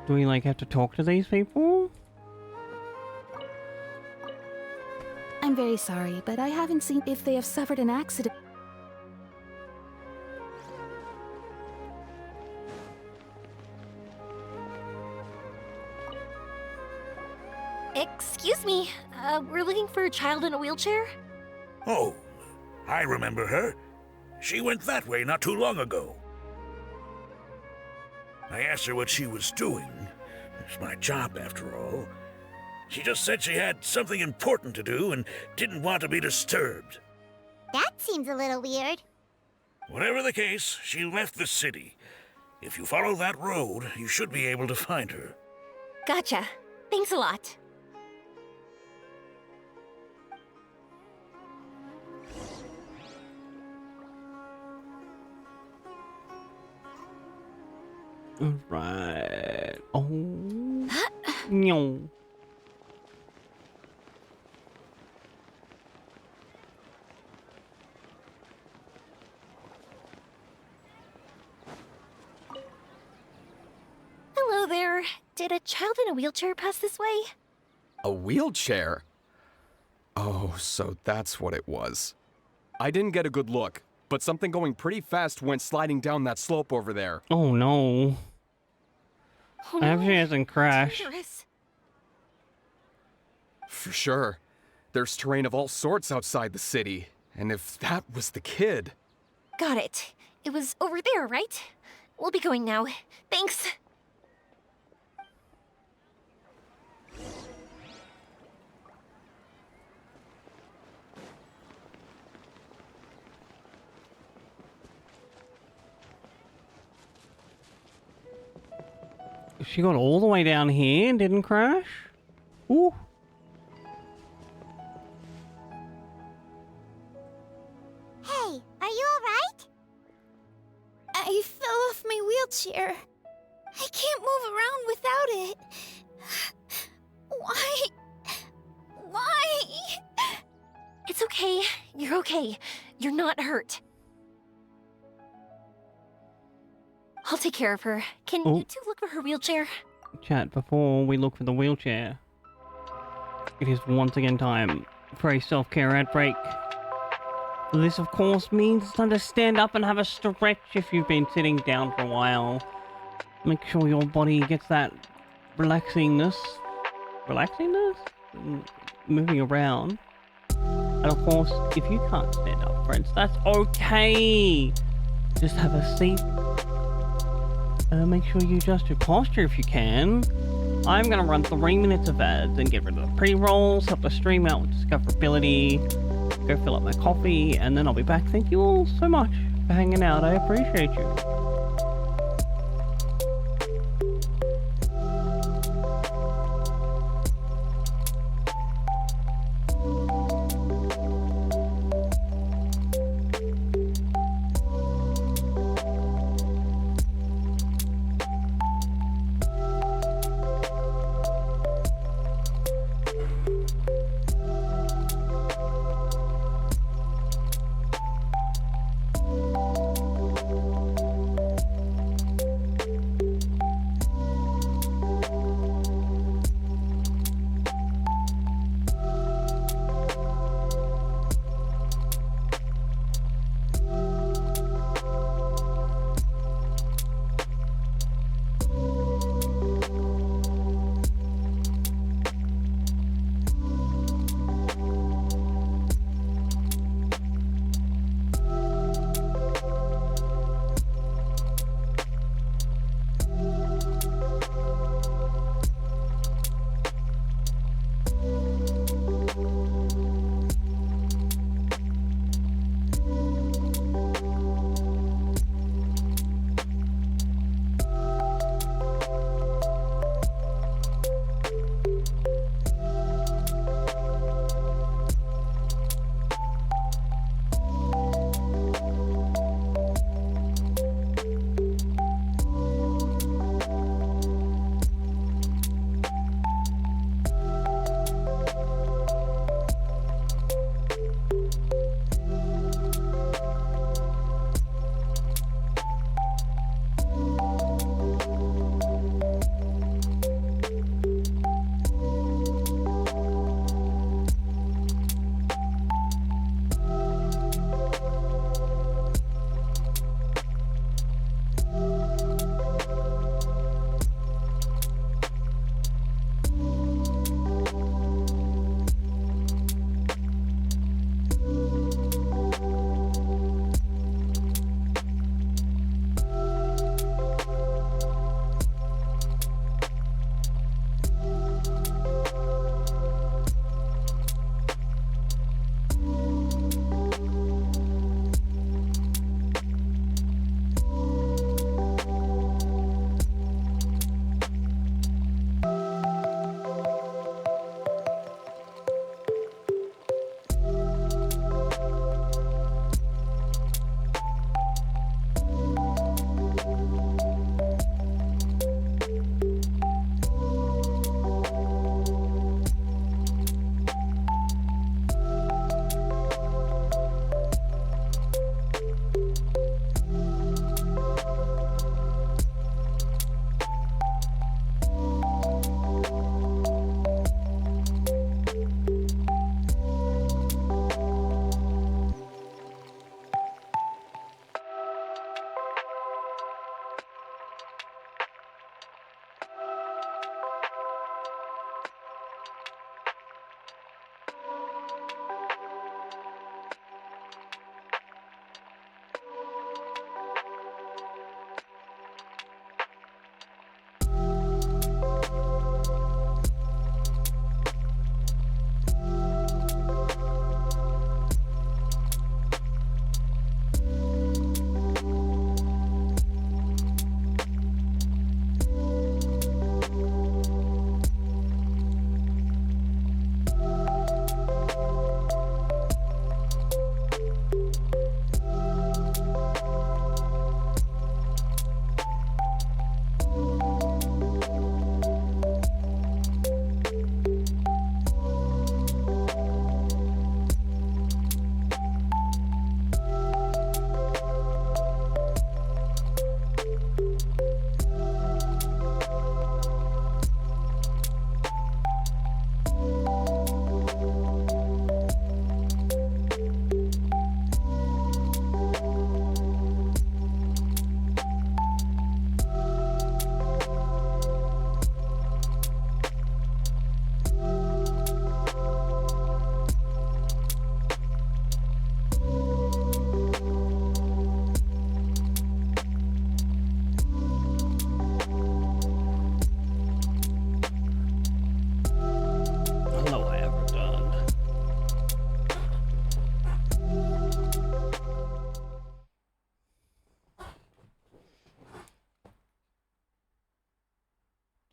Do we like have to talk to these people? I'm very sorry, but I haven't seen if they have suffered an accident. Excuse me, we're looking for a child in a wheelchair? Oh, I remember her. She went that way not too long ago. I asked her what she was doing. It's my job, after all. She just said she had something important to do and didn't want to be disturbed. That seems a little weird. Whatever the case, she left the city. If you follow that road, you should be able to find her. Gotcha. Thanks a lot. Right. Oh. No. Hello there. Did a child in a wheelchair pass this way? A wheelchair? Oh, so that's what it was. I didn't get a good look, but something going pretty fast went sliding down that slope over there. Oh no. Oh, I hope she no. hasn't crashed. Dangerous. For sure. There's terrain of all sorts outside the city, and if that was the kid... Got it. It was over there, right? We'll be going now. Thanks. She got all the way down here and didn't crash? Ooh. Hey, are you alright? I fell off my wheelchair. I can't move around without it. Why? Why? It's okay. You're okay. You're not hurt. I'll take care of her. Can Oh. you two look for her wheelchair? Chat, before we look for the wheelchair, it is once again time for a self-care ad break. This, of course, means it's time to stand up and have a stretch if you've been sitting down for a while. Make sure your body gets that relaxingness. Relaxingness? Moving around. And of course, if you can't stand up, friends, that's okay. Just have a seat. Make sure you adjust your posture if you can. I'm gonna run 3 minutes of ads and get rid of the pre-rolls, help the stream out with discoverability, go fill up my coffee, and then I'll be back. Thank you all so much for hanging out. I appreciate you.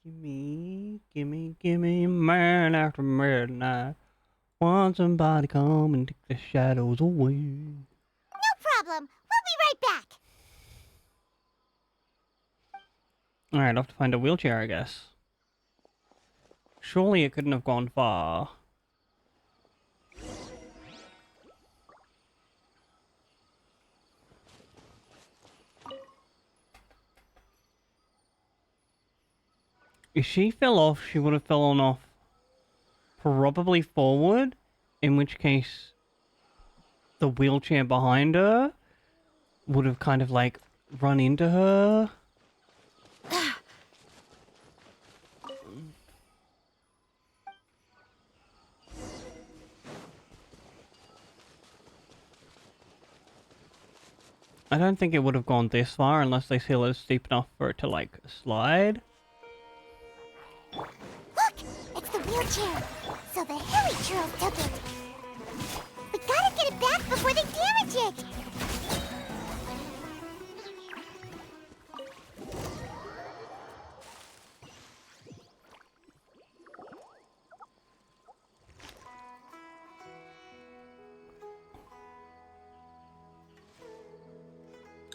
Gimme, man after midnight. Want somebody come and take the shadows away. No problem. We'll be right back. Alright, I'll have to find a wheelchair, I guess. Surely it couldn't have gone far. If she fell off, she would have fallen off probably forward, in which case the wheelchair behind her would have kind of like run into her. I don't think it would have gone this far unless this hill is steep enough for it to like slide. Look! It's the wheelchair. So the hilly churls took it. We gotta get it back before they damage it.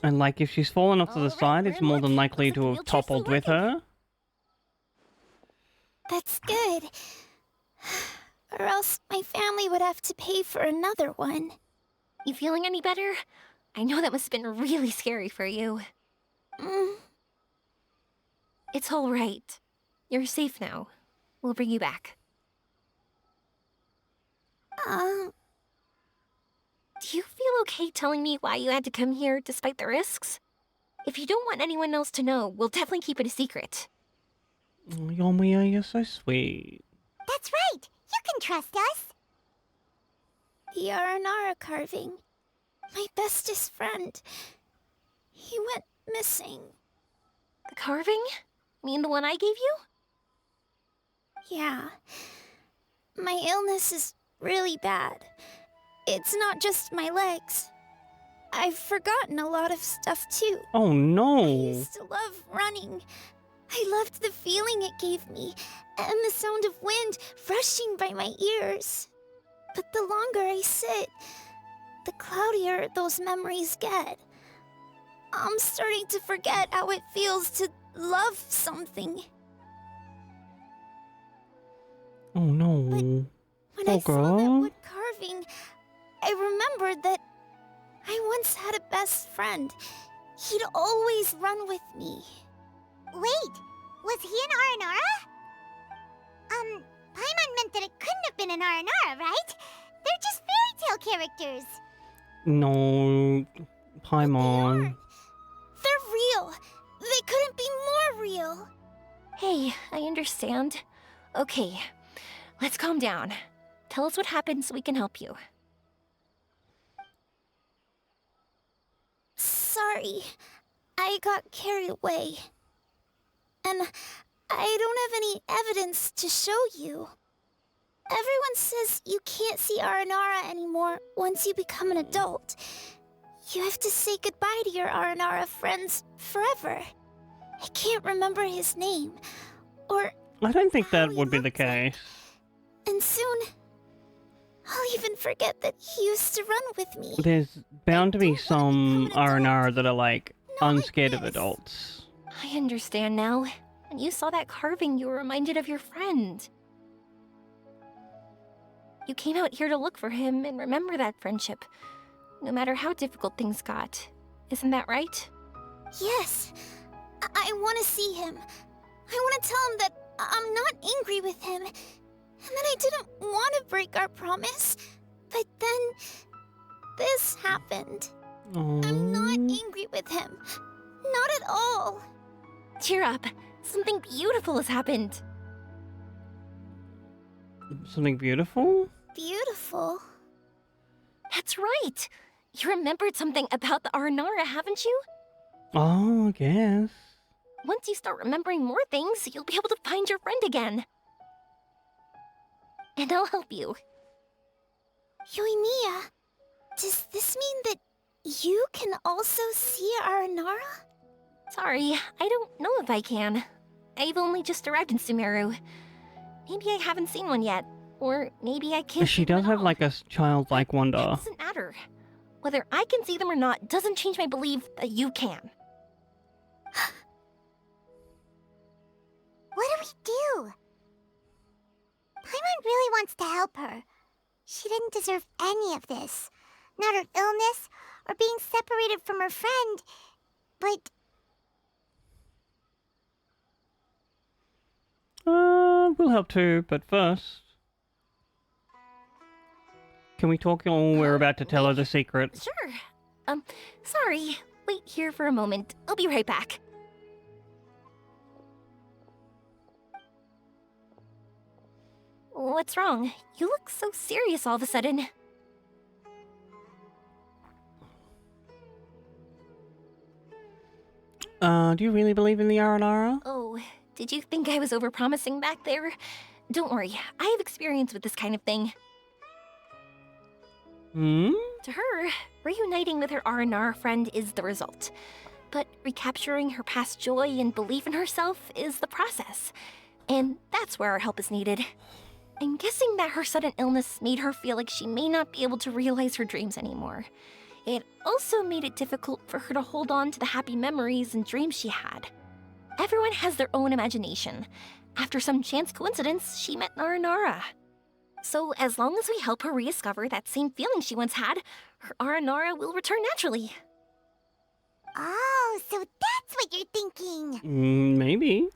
And like if she's fallen off to the Alright, side, it's more than likely to have toppled with her. That's good. Or else my family would have to pay for another one. You feeling any better? I know that must have been really scary for you. It's all right. You're safe now. We'll bring you back. Do you feel okay telling me why you had to come here despite the risks? If you don't want anyone else to know, we'll definitely keep it a secret. Oh, Yomiya, you're so sweet. That's right. You can trust us. The Aranara carving. My bestest friend. He went missing. The carving? Mean the one I gave you? Yeah. My illness is really bad. It's not just my legs. I've forgotten a lot of stuff too. Oh I no! used to love running. I loved the feeling it gave me, and the sound of wind rushing by my ears. But the longer I sit, the cloudier those memories get. I'm starting to forget how it feels to love something. Oh no. When I saw that wood carving, I remembered that I once had a best friend. He'd always run with me. Wait, was he an Aranara? Paimon meant that it couldn't have been an Aranara, right? They're just fairy tale characters. No. Paimon. They're real. They couldn't be more real. Hey, I understand. Okay, let's calm down. Tell us what happened so we can help you. Sorry, I got carried away. And I don't have any evidence to show you. Everyone says you can't see Aranara anymore once you become an adult. You have to say goodbye to your Aranara friends forever. I can't remember his name, or I don't think how that he would be the looked like. case. And soon, I'll even forget that he used to run with me. There's bound to be some become an R&R adult. that are like Not like unscared of this. adults. I understand now. When you saw that carving, you were reminded of your friend. You came out here to look for him and remember that friendship, no matter how difficult things got. Isn't that right? Yes, I want to see him. I want to tell him that I'm not angry with him, and that I didn't want to break our promise. But then, this happened. I'm not Aww. angry with him. Not at all. Cheer up. Something beautiful has happened. Something beautiful? Beautiful. That's right. You remembered something about the Aranara, haven't you? Oh, I guess. Once you start remembering more things, you'll be able to find your friend again. And I'll help you. Yoimiya, does this mean that you can also see Aranara? Sorry, I don't know if I can. I've only just arrived in Sumeru. Maybe I haven't seen one yet. Or maybe I can't She see them does at have all. like a childlike That wonder. doesn't matter. Whether I can see them or not doesn't change my belief that you can. What do we do? Paimon really wants to help her. She didn't deserve any of this. Not her illness, or being separated from her friend, but... We'll help too, but first... Can we talk or we're about to tell her the secret? Sure. Sorry. Wait here for a moment. I'll be right back. What's wrong? You look so serious all of a sudden. Do you really believe in the Aranara? Oh, did you think I was overpromising back there? Don't worry, I have experience with this kind of thing. Hmm? To her, reuniting with her Aranara friend is the result. But recapturing her past joy and belief in herself is the process. And that's where our help is needed. I'm guessing that her sudden illness made her feel like she may not be able to realize her dreams anymore. It also made it difficult for her to hold on to the happy memories and dreams she had. Everyone has their own imagination. After some chance coincidence, she met Aranara. So as long as we help her rediscover that same feeling she once had, her Aranara will return naturally. Oh, so that's what you're thinking. Maybe.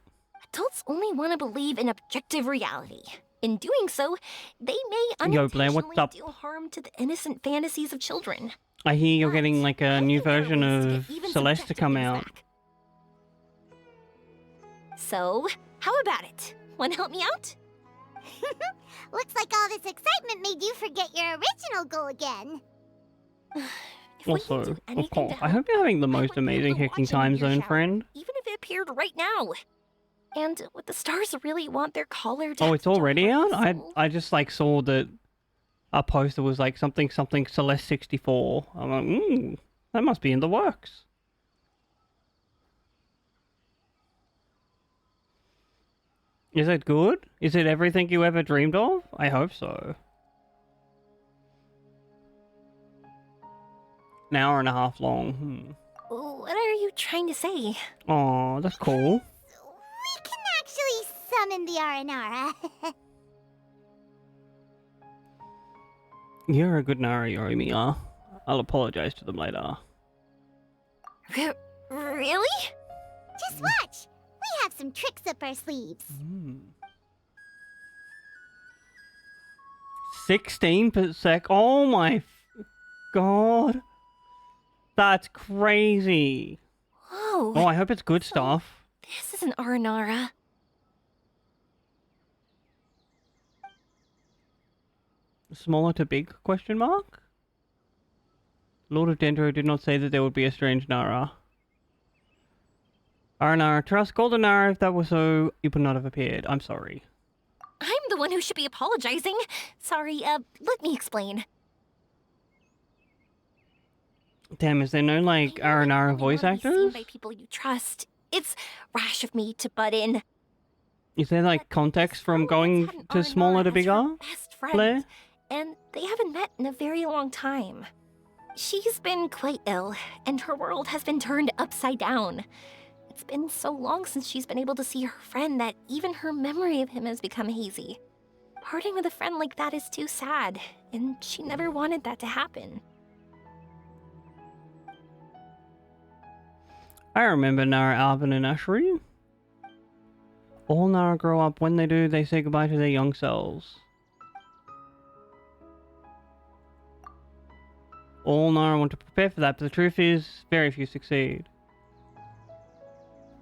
Adults only want to believe in objective reality. In doing so, they may Yo, Blair, unintentionally what's up? do harm to the innocent fantasies of children. I hear you're getting like a new think there are version ways to of get even Celeste to subjective come things out. back. So, how about it? Want to help me out? Looks like all this excitement made you forget your original goal again. If we can Also, do of anything to course, I help, hope you're having the I most might be able amazing to hacking watch a time meteor zone, shower, friend. even if it appeared right now. And would the stars really want their caller to Oh, have it's such a already out? heartless soul? I just like saw that a poster was like something Celeste 64. I'm like, that must be in the works. Is it good? Is it everything you ever dreamed of? I hope so. An hour and a half long. What are you trying to say? Oh, that's cool. We can actually summon the Aranara. You're a good Nari, Mia. I'll apologize to them later. Really? Just watch. We have some tricks up our sleeves. 16 per sec. Oh my god. That's crazy. Whoa. Oh, I hope it's good stuff. This is an Aranara. Smaller to big, question mark? Lord of Dendro did not say that there would be a strange Nara. Aranara, trust Golden Nara, if that were so, it would not have appeared. I'm sorry. I'm the one who should be apologizing. Sorry, let me explain. Damn, is there no, like, Aranara voice Be seen actors? by people you trust. It's rash of me to butt in. Is there, like, context from going to smaller to bigger? Best friend, Blair? and they haven't met in a very long time. She's been quite ill, and her world has been turned upside down. It's been so long since she's been able to see her friend that even her memory of him has become hazy. Parting with a friend like that is too sad, and she never wanted that to happen. I remember Nara, Alvin, and Ashri. All Nara grow up. When they do, they say goodbye to their young selves. All Nara want to prepare for that, but the truth is, very few succeed.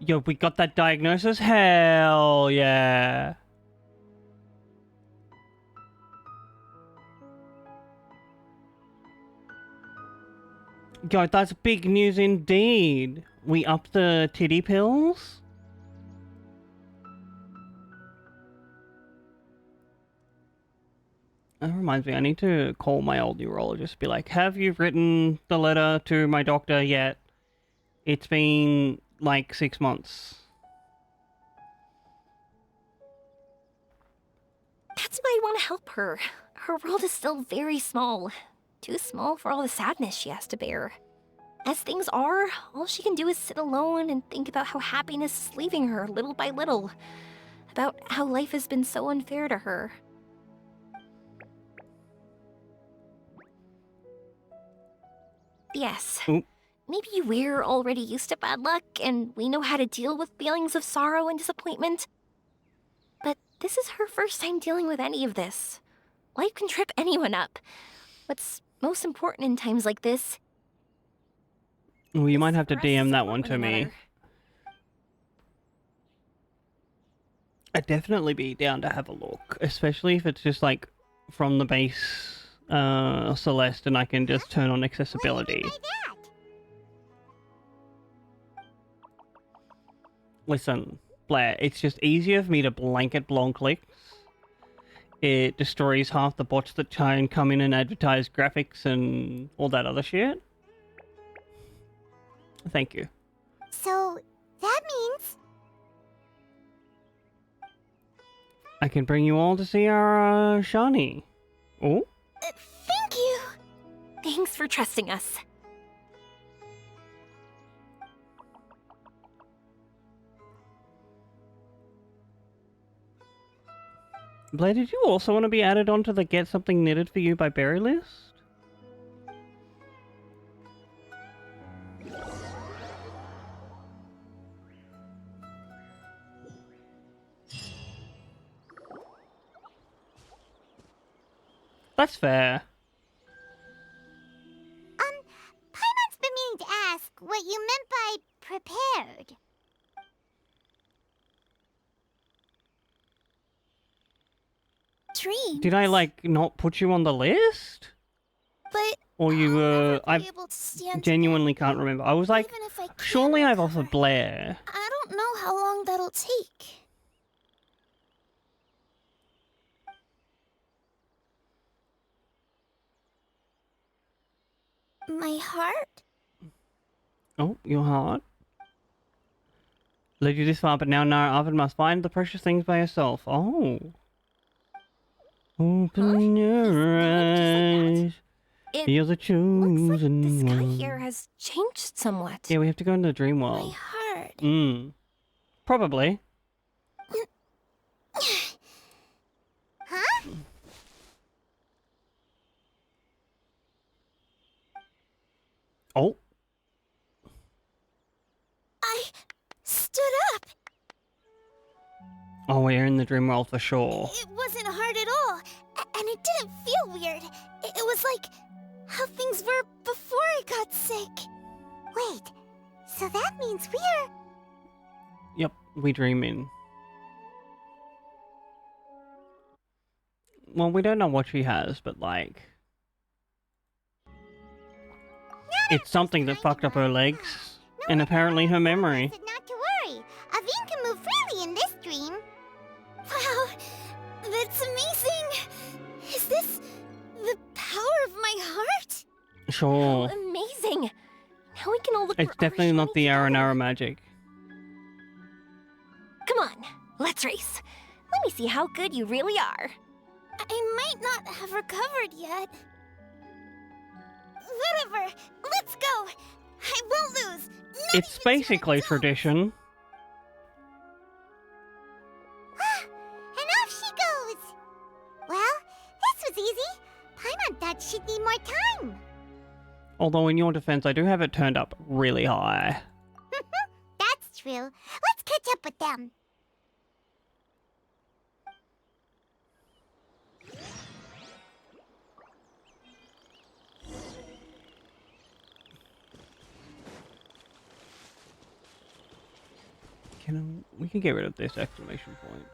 Yo, we got that diagnosis? Hell yeah. Yo, that's big news indeed. We up the titty pills? That reminds me, I need to call my old neurologist, be like, have you written the letter to my doctor yet? It's been like 6 months. That's why I want to help her. Her world is still very small. Too small for all the sadness she has to bear. As things are, all she can do is sit alone and think about how happiness is leaving her little by little. About how life has been so unfair to her. Yes. Oop. Maybe we're already used to bad luck and we know how to deal with feelings of sorrow and disappointment. But this is her first time dealing with any of this. Life can trip anyone up. What's most important in times like this? Well, you might have to for us to DM that support one to me. another. I'd definitely be down to have a look, especially if it's just like from the base Celeste and I can just turn on accessibility. Listen, Blair, it's just easier for me to blanket blonde clicks. It destroys half the bots that try and come in and advertise graphics and all that other shit. Thank you. So, that means... I can bring you all to see our Shani. Oh? Thank you! Thanks for trusting us. Blair, did you also want to be added onto the Get Something Knitted for You by Berry list? That's fair. Paimon's been meaning to ask what you meant by prepared. Dreams. Did I, like, not put you on the list? But Or you, I'll never be I able to stand genuinely can't remember. I was like, even if I can surely I've recover. offered Blair. I don't know how long that'll take. My heart? Oh, your heart. Led you this far, but now Nara Arvid must find the precious things by herself. Oh. Open your eyes. You're the Looks like chosen the sky one. here has changed somewhat. Yeah, we have to go into the dream My world. heart. Probably. Huh? Oh. I stood up. Oh, we're in the dream world for sure. It wasn't hard at all. And it didn't feel weird. It was like how things were before I got sick. Wait, so that means we're... Yep, we dream in. Well, we don't know what she has, but like... It's something that fucked up her legs, and apparently her memory. Said not to worry. Aveen can move freely in this dream. Wow, that's amazing. Is this the power of my heart? Sure. Amazing! Now we can all look It's for our definitely not shiny the together. Aranara magic. Come on, let's race. Let me see how good you really are. I might not have recovered yet. Whatever, let's go. I won't lose. Not It's even to an basically adult. tradition. And off she goes. Well, this was easy. Paimon thought she'd need more time. Although in your defense, I do have it turned up really high. That's true. Let's catch up with them. We can get rid of this exclamation point.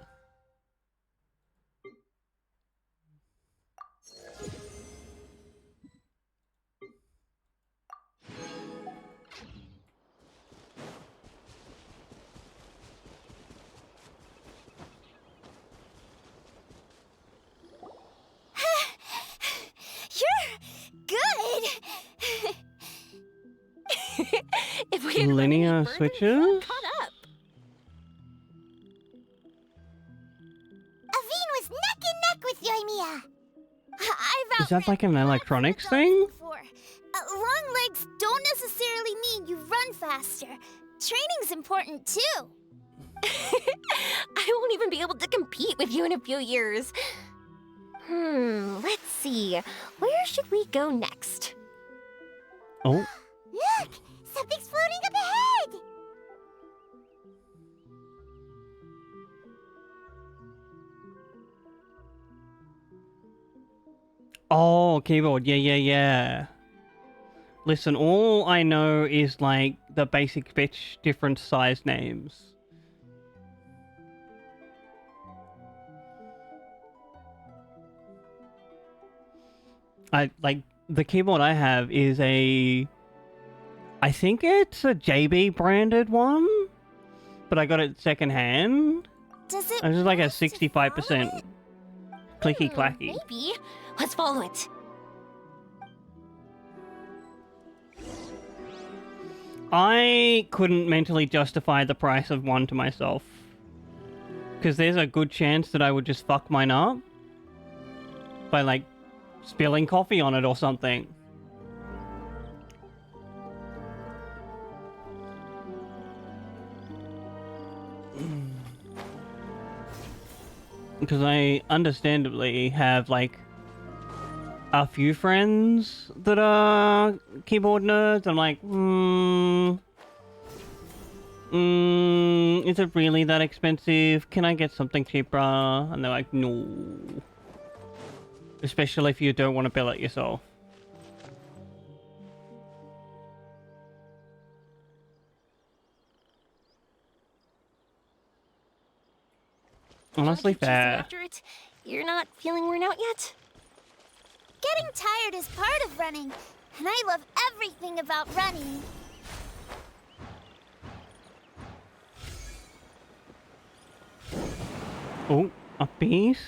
You're good. If we had Linear run any further, switches? we'd have caught up. Aveen was neck and neck with you, Amiya. I've Is that like an outran electronics dogs thing? before. Long legs don't necessarily mean you run faster. Training's important too. I won't even be able to compete with you in a few years. Let's see. Where should we go next? Oh, Look! Something's floating up ahead! oh, keyboard. Yeah. Listen, all I know is like the basic bitch different size names. I like the keyboard I have is I think it's a JB branded one, but I got it secondhand. Does it? It was like a want us to 65% follow it? clicky clacky. Maybe. Let's follow it. I couldn't mentally justify the price of one to myself. Because there's a good chance that I would just fuck mine up by, like, spilling coffee on it or something. Because I understandably have, like, a few friends that are keyboard nerds. I'm like, is it really that expensive? Can I get something cheaper? And they're like, no. Especially if you don't want to bill it yourself. Honestly, Wanna keep chasing fair. after it? You're not feeling worn out yet? Getting tired is part of running, and I love everything about running. Oh, a piece?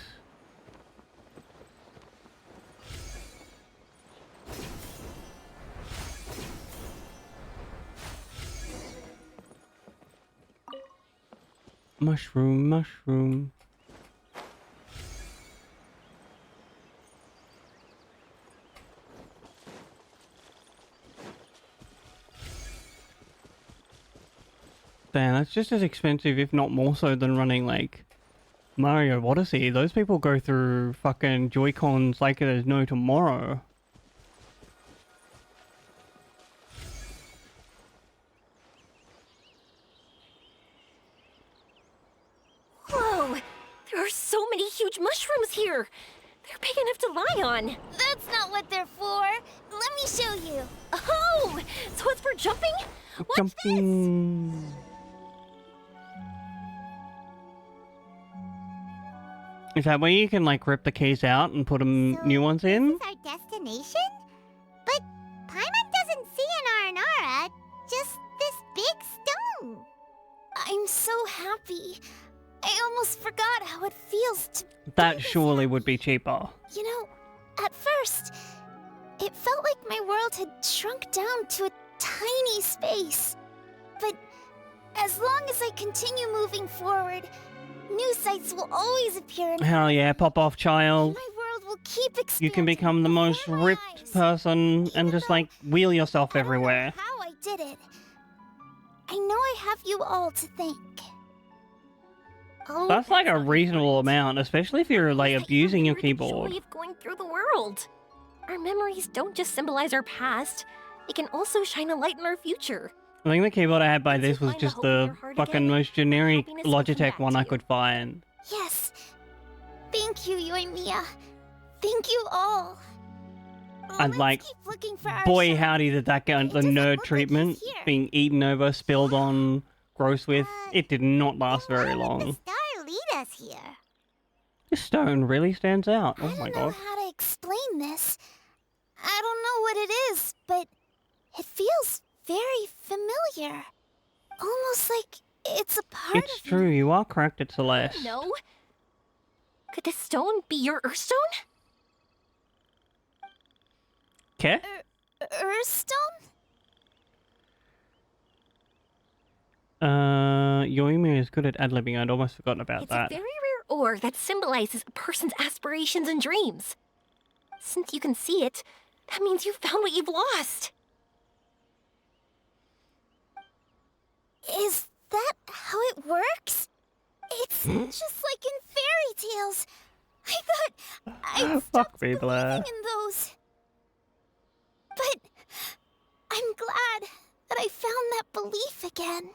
Mushroom. Damn, that's just as expensive, if not more so, than running, like, Mario Odyssey. Those people go through fucking Joy-Cons like there's no tomorrow. Whoa! There are so many huge mushrooms here! They're big enough to lie on! That's not what they're for. Let me show you. Oh! So it's for jumping? Watch Jumping. Is that where you can, like, rip the keys out and put them So new ones This in? is our destination? But Paimon doesn't see an Aranara, just this big stone. I'm so happy. I almost forgot how it feels to. That surely would be cheaper. You know, at first, it felt like my world had shrunk down to a tiny space. But as long as I continue moving forward, new sights will always appear in Hell yeah, pop off, child. my world will keep expanding. You can become the most before my ripped eyes. person and just, like, wheel yourself I don't know everywhere. how I did it. I know I have you all to thank. Oh, That's like a not reasonable important. amount, especially if you're, like, It's that abusing your remember the keyboard. joy of going through the world. Our memories don't just symbolize our past; they can also shine a light in our future. I think the keyboard I had by Once you this was find the just hope in the your heart fucking again, most generic happiness will come Logitech back one to I you. could find. Yes. Thank you, Yoimiya. Thank you all. And, Let's like, keep looking for our Boy, shine. howdy did that get It the doesn't nerd look like treatment. he's here. Being eaten over, spilled on, gross with. It did not last very Why would long. the star lead us here? This stone really stands out. I Oh don't my know god. how to explain this. I don't know what it is, but it feels very familiar. Almost like it's a part It's of true, me. you are correct, it's Celeste. No. Could this stone be your Earthstone? Okay? Earthstone? Yoimi is good at ad-libbing. I'd almost forgotten about It's that. a very rare ore that symbolizes a person's aspirations and dreams. Since you can see it, that means you've found what you've lost. Is that how it works? It's just like in fairy tales. I thought I'd Fuck stopped me, Blair. believing in those. But I'm glad that I found that belief again.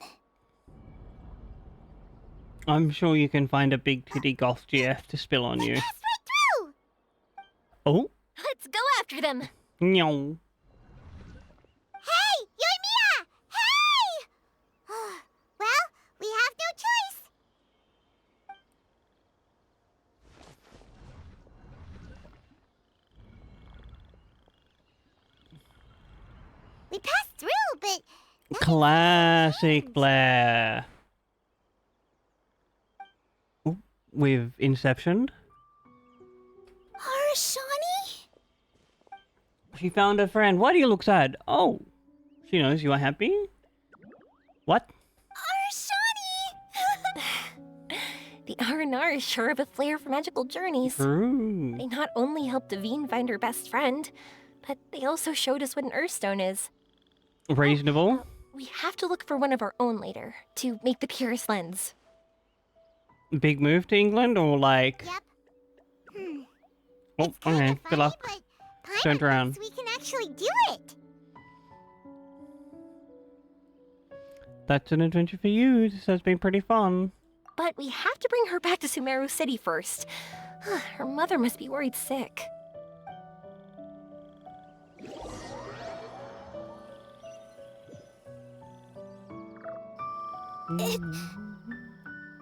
I'm sure you can find a big titty goth GF to spill on you. Passed right through! Oh, Let's go after them. no. Hey, Yoimiya! Hey! Well, we have no choice. We passed through, but Classic Blair. Oh, with Inception. Arashani? She found a friend. Why do you look sad? Oh, she knows you are happy. What? Arashani! The R&R is sure of a flair for magical journeys. True. They not only helped Devine find her best friend, but they also showed us what an Earthstone is. Reasonable. We have to look for one of our own later, to make the purest lens. Big move to England or like... yep. Oh, It's kinda okay. Good funny, luck. but Turned Paimon around. thinks we can actually do it. That's an adventure for you. This has been pretty fun. But we have to bring her back to Sumeru City first. Her mother must be worried sick.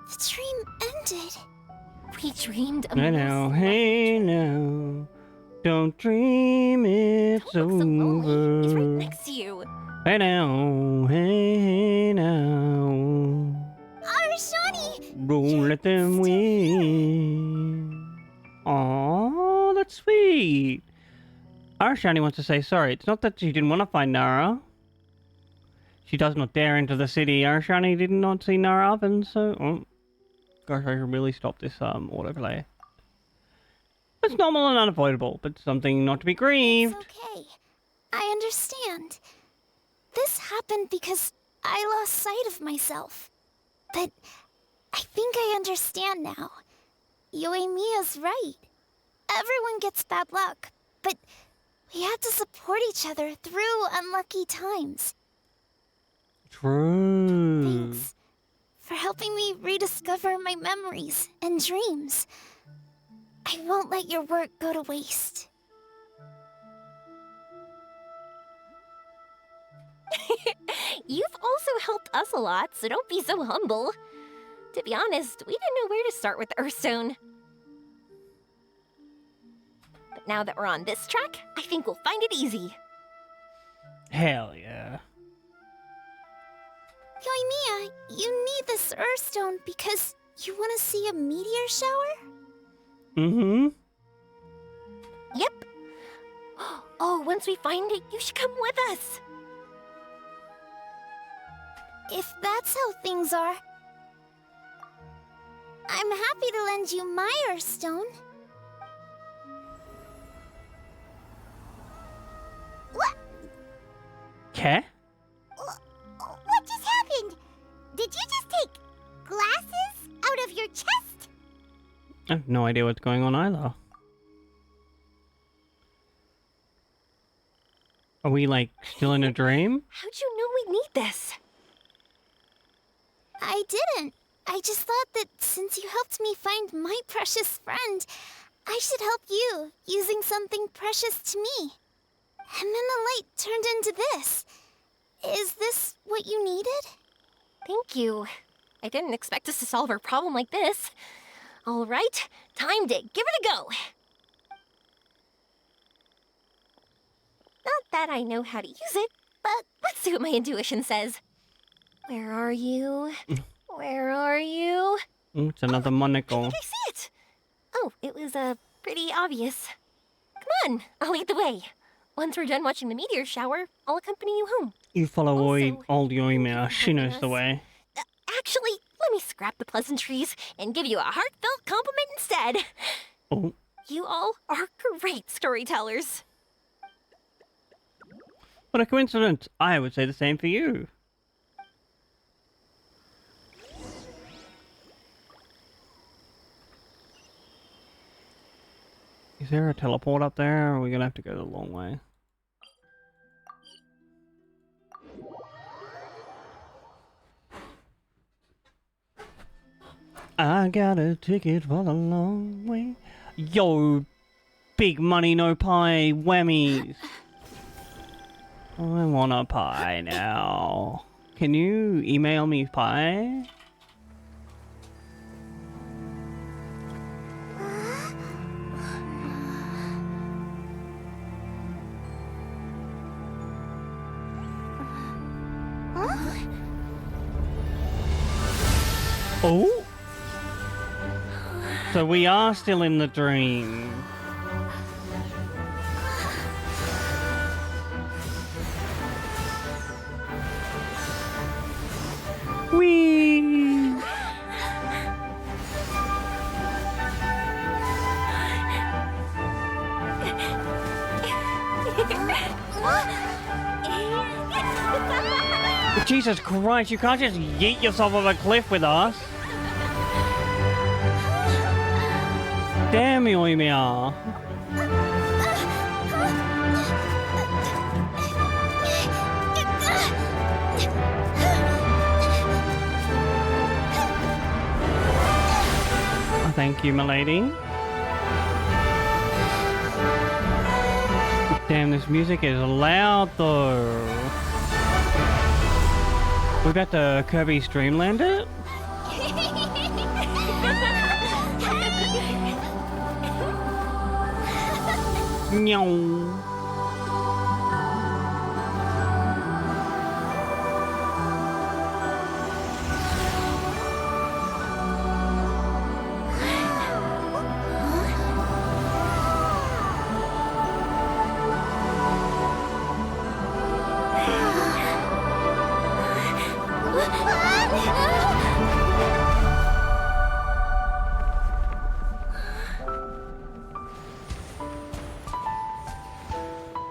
The dream ended. We dreamed a I know, hey now. Don't dream it's Don't look so lonely. He's right over. next to you. Hey now, hey now. Arashani! Don't let them win. Aww, that's sweet. Arashani wants to say sorry. It's not that she didn't want to find Nara. She does not dare enter the city. Arashani did not see Nara oven, so... Oh. Gosh, I should really stop this autoplay. It's normal and unavoidable, but something not to be grieved. It's okay. I understand. This happened because I lost sight of myself. But I think I understand now. Yoimiya's right. Everyone gets bad luck, but we have to support each other through unlucky times. True. Thanks for helping me rediscover my memories and dreams. I won't let your work go to waste. You've also helped us a lot, so don't be so humble. To be honest, we didn't know where to start with the Earthstone. But now that we're on this track, I think we'll find it easy. Hell yeah. Yoimiya, you need this Earthstone because you want to see a meteor shower? Mm-hmm. Yep. Oh, once we find it, you should come with us. If that's how things are, I'm happy to lend you my Earthstone. What? Okay. What just happened? Did you just take glasses out of your chest? I have no idea what's going on either. Are we, like, still in a dream? How'd you know we'd need this? I didn't. I just thought that since you helped me find my precious friend, I should help you using something precious to me. And then the light turned into this. Is this what you needed? Thank you. I didn't expect us to solve our problem like this. All right, time to give it a go. Not that I know how to use it, but let's see what my intuition says. Where are you? Where are you? Ooh, it's another I monocle. think I see it. Oh, it was pretty obvious. Come on, I'll lead the way. Once we're done watching the meteor shower, I'll accompany you home. You follow Also, old Yoimiya. thank you for She knows helping the us. way. Actually, let me scrap the pleasantries and give you a heartfelt compliment instead. Oh. You all are great storytellers. What a coincidence. I would say the same for you. Is there a teleport up there, or are we gonna have to go the long way? I got a ticket for the long way. Yo, big money, no pie, whammies. I want a pie now. Can you email me pie? Oh? So we are still in the dream. Whee! Jesus Christ, you can't just yeet yourself off a cliff with us. Damn you, Ymir. Thank you, milady. Damn, this music is loud though. We about to Kirby Streamland it? Meow.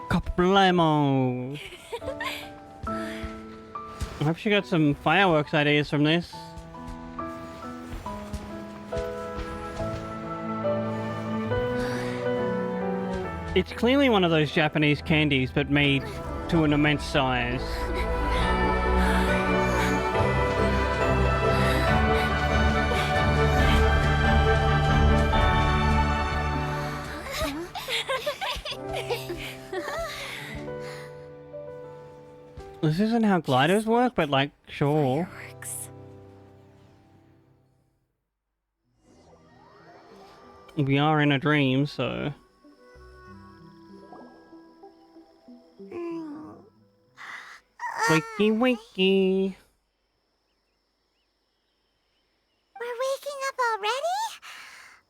Kaplamo. I hope she got some fireworks ideas from this. It's clearly one of those Japanese candies, but made to an immense size. This isn't how gliders work, but like, sure. Fireworks. We are in a dream, so... Wakey, wakey. We're waking up already?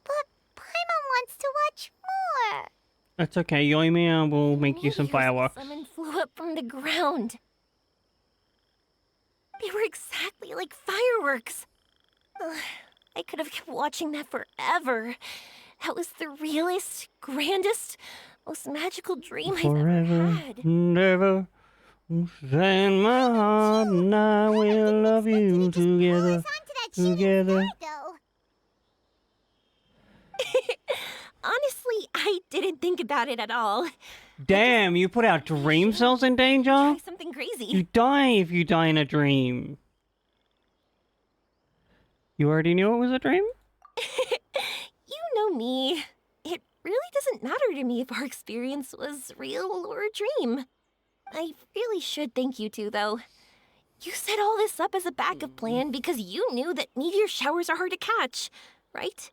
But Paimon wants to watch more. That's okay, Yoimiya will make you some fireworks. Someone flew up from the ground. They were exactly like fireworks. Ugh, I could have kept watching that forever. That was the realest, grandest, most magical dream I've ever had. Never. Send my heart and I will love you together. Together. Honestly, I didn't think about it at all. Damn, you put our dream cells in danger? Try something crazy. You die if you die in a dream. You already knew it was a dream? You know me. It really doesn't matter to me if our experience was real or a dream. I really should thank you two, though. You set all this up as a backup plan because you knew that meteor showers are hard to catch, right?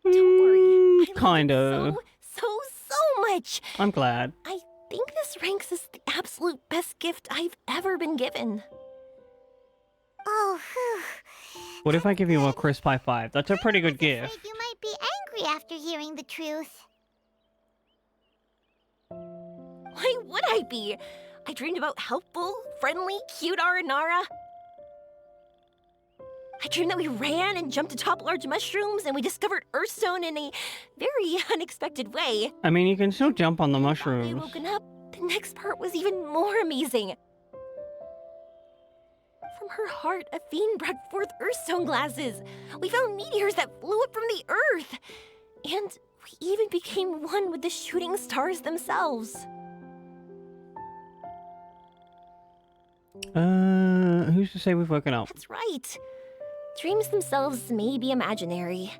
Don't worry. I Kind of. So much. I'm glad. I think this ranks as the absolute best gift I've ever been given. Oh, whew. What if I give you a crisp high five? That's a pretty good gift. You might be angry after hearing the truth. Why would I be? I dreamed about helpful, friendly, cute Aranara. I dreamed that we ran and jumped atop large mushrooms and we discovered Earthstone in a very unexpected way. I mean, you can still jump on the We mushrooms. woken up. The next part was even more amazing. From her heart, a fiend brought forth Earthstone glasses. We found meteors that flew up from the Earth. And we even became one with the shooting stars themselves. Who's to say we've woken up? That's right. Dreams themselves may be imaginary,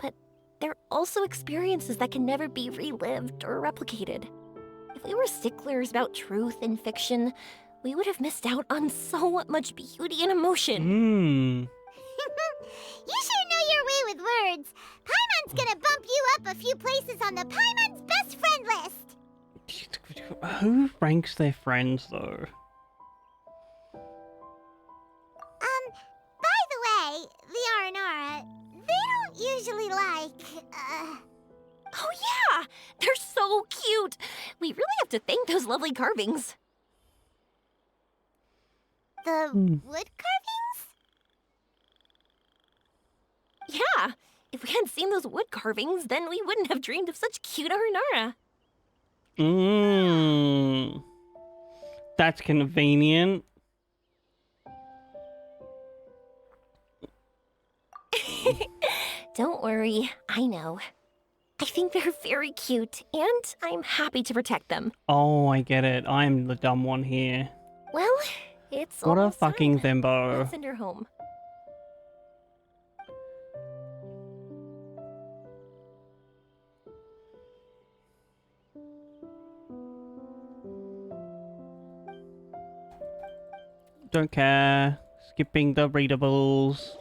but they're also experiences that can never be relived or replicated. If we were sticklers about truth in fiction, we would have missed out on so much beauty and emotion. You sure know your way with words. Paimon's gonna bump you up a few places on the Paimon's best friend list. Who ranks their friends, though? By the way, the Aranara, they don't usually Oh yeah! They're so cute! We really have to thank those lovely carvings. the wood carvings? Yeah! If we hadn't seen those wood carvings, then we wouldn't have dreamed of such cute Aranara. That's convenient. Don't worry, I know. I think they're very cute, and I'm happy to protect them. Oh, I get it. I'm the dumb one here. Well, it's What a almost fucking time. thimbo. Let's send her home. Don't care. Skipping the readables.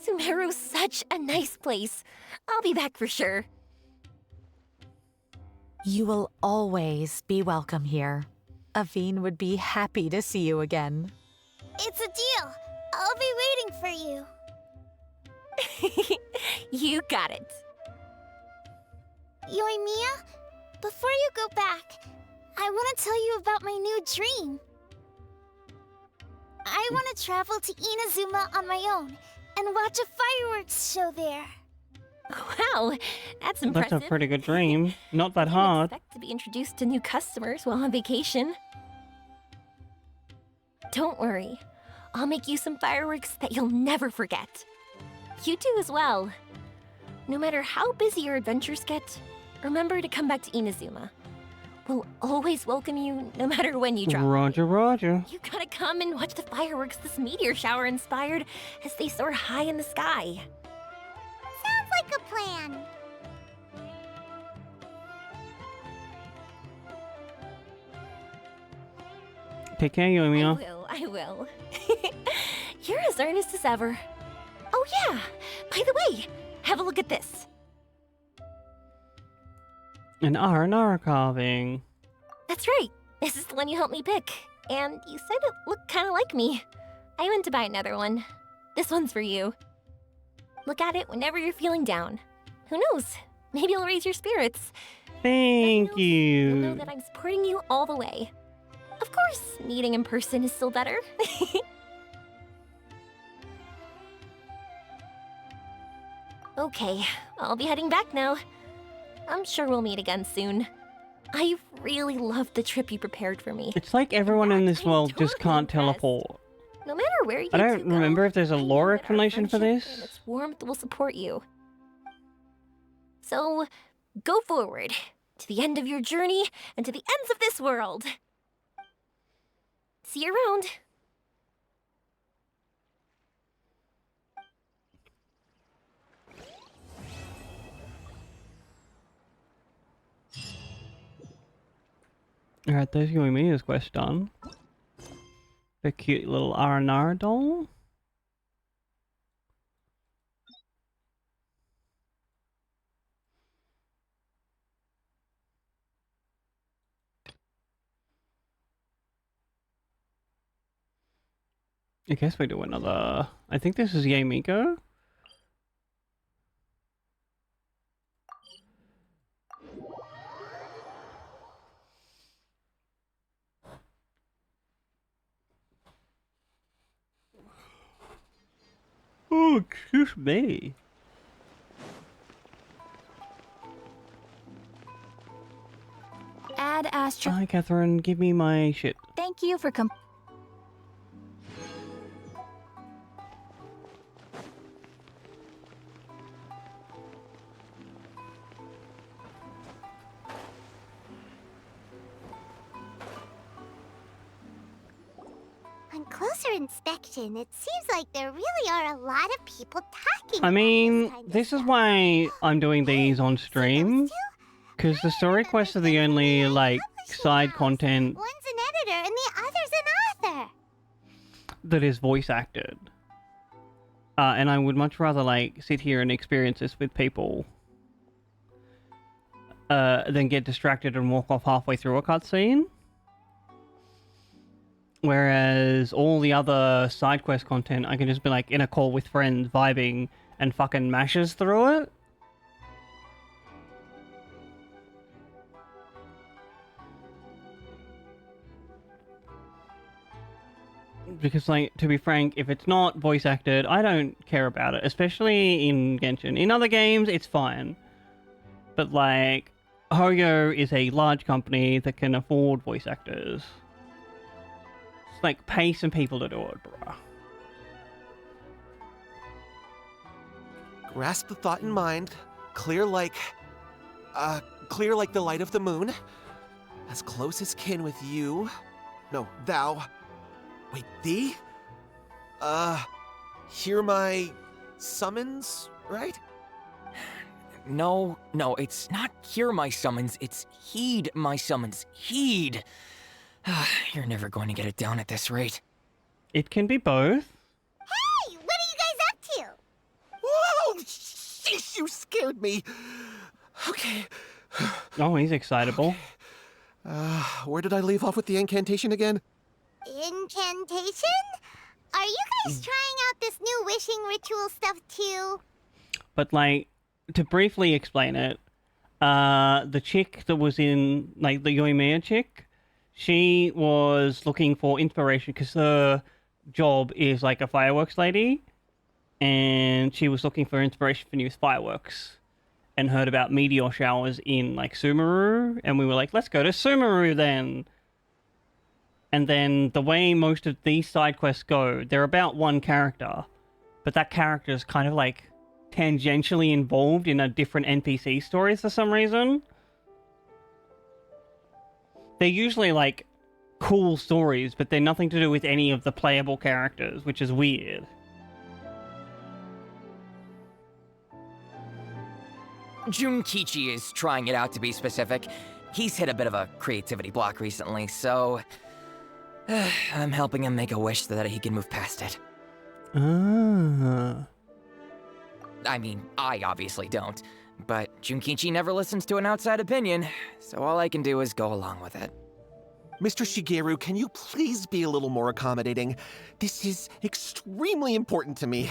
Sumeru's such a nice place. I'll be back for sure. You will always be welcome here. Aveen would be happy to see you again. It's a deal. I'll be waiting for you. You got it. Yoimiya, before you go back, I want to tell you about my new dream. I want to travel to Inazuma on my own and watch a fireworks show there. Wow, that's impressive. That's a pretty good dream. Not that Didn't hard. expect to be introduced to new customers while on vacation. Don't worry. I'll make you some fireworks that you'll never forget. You do as well. No matter how busy your adventures get, remember to come back to Inazuma. We'll always welcome you, no matter when you drop. Roger, roger. You gotta come and watch the fireworks this meteor shower inspired as they soar high in the sky. Sounds like a plan. Take care, Yoimiya. I will. You're as earnest as ever. Oh yeah, by the way, have a look at this. An R&R carving. That's right. This is the one you helped me pick. And you said it looked kind of like me. I went to buy another one. This one's for you. Look at it whenever you're feeling down. Who knows? Maybe it'll raise your spirits. Thank You'll know you. that I'm supporting you all the way. Of course, meeting in person is still better. Okay, I'll be heading back now. I'm sure we'll meet again soon. I really loved the trip you prepared for me. It's like everyone in this I'm world just totally can't impressed. teleport. No matter where you I don't go, remember if there's a I know lore that our explanation for friendship and this. its warmth will support you. So, go forward to the end of your journey and to the ends of this world. See you around. Alright, there's Yoimiya's quest done. The cute little R&R doll. I guess we do another... I think this is Yamiko. Oh, excuse me. Ad Astra. Hi, Catherine. Give me my shit. Thank you for On closer inspection, it seems like there really are a lot of people talking I about mean, this kind of this is stuff. why I'm doing these on stream. Because the story quests are the only, like, side content One's an editor and the other's an author. that is voice acted. And I would much rather, like, sit here and experience this with people than get distracted and walk off halfway through a cutscene. Whereas all the other side quest content, I can just be, like, in a call with friends, vibing, and fucking mashes through it. Because, like, to be frank, if it's not voice acted, I don't care about it. Especially in Genshin. In other games, it's fine. But, like, Hoyo is a large company that can afford voice actors. It's like, pay some people to do it, bruh. Grasp the thought in mind, clear like the light of the moon. As close as kin with you. No, thou. Wait, thee? Hear my summons, right? No, it's not hear my summons, it's heed my summons. Heed! You're never going to get it down at this rate. It can be both. Hey, what are you guys up to? Whoa! Sheesh, you scared me. Okay. Oh, he's excitable. Where did I leave off with the incantation again? Incantation? Are you guys trying out this new wishing ritual stuff too? But, like, to briefly explain it, the chick that was in, like, the Yoimiya chick, she was looking for inspiration because her job is, like, a fireworks lady, and she was looking for inspiration for new fireworks, and heard about meteor showers in, like, Sumeru, and we were like, let's go to Sumeru then! And then the way most of these side quests go, they're about one character, but that character is kind of, like, tangentially involved in a different NPC stories for some reason. They're usually, like, cool stories, but they're nothing to do with any of the playable characters, which is weird. Junkichi is trying it out, to be specific. He's hit a bit of a creativity block recently, so I'm helping him make a wish so that he can move past it. Ah. I mean, I obviously don't, but Junkichi never listens to an outside opinion, so all I can do is go along with it. Mr. Shigeru, can you please be a little more accommodating? This is extremely important to me.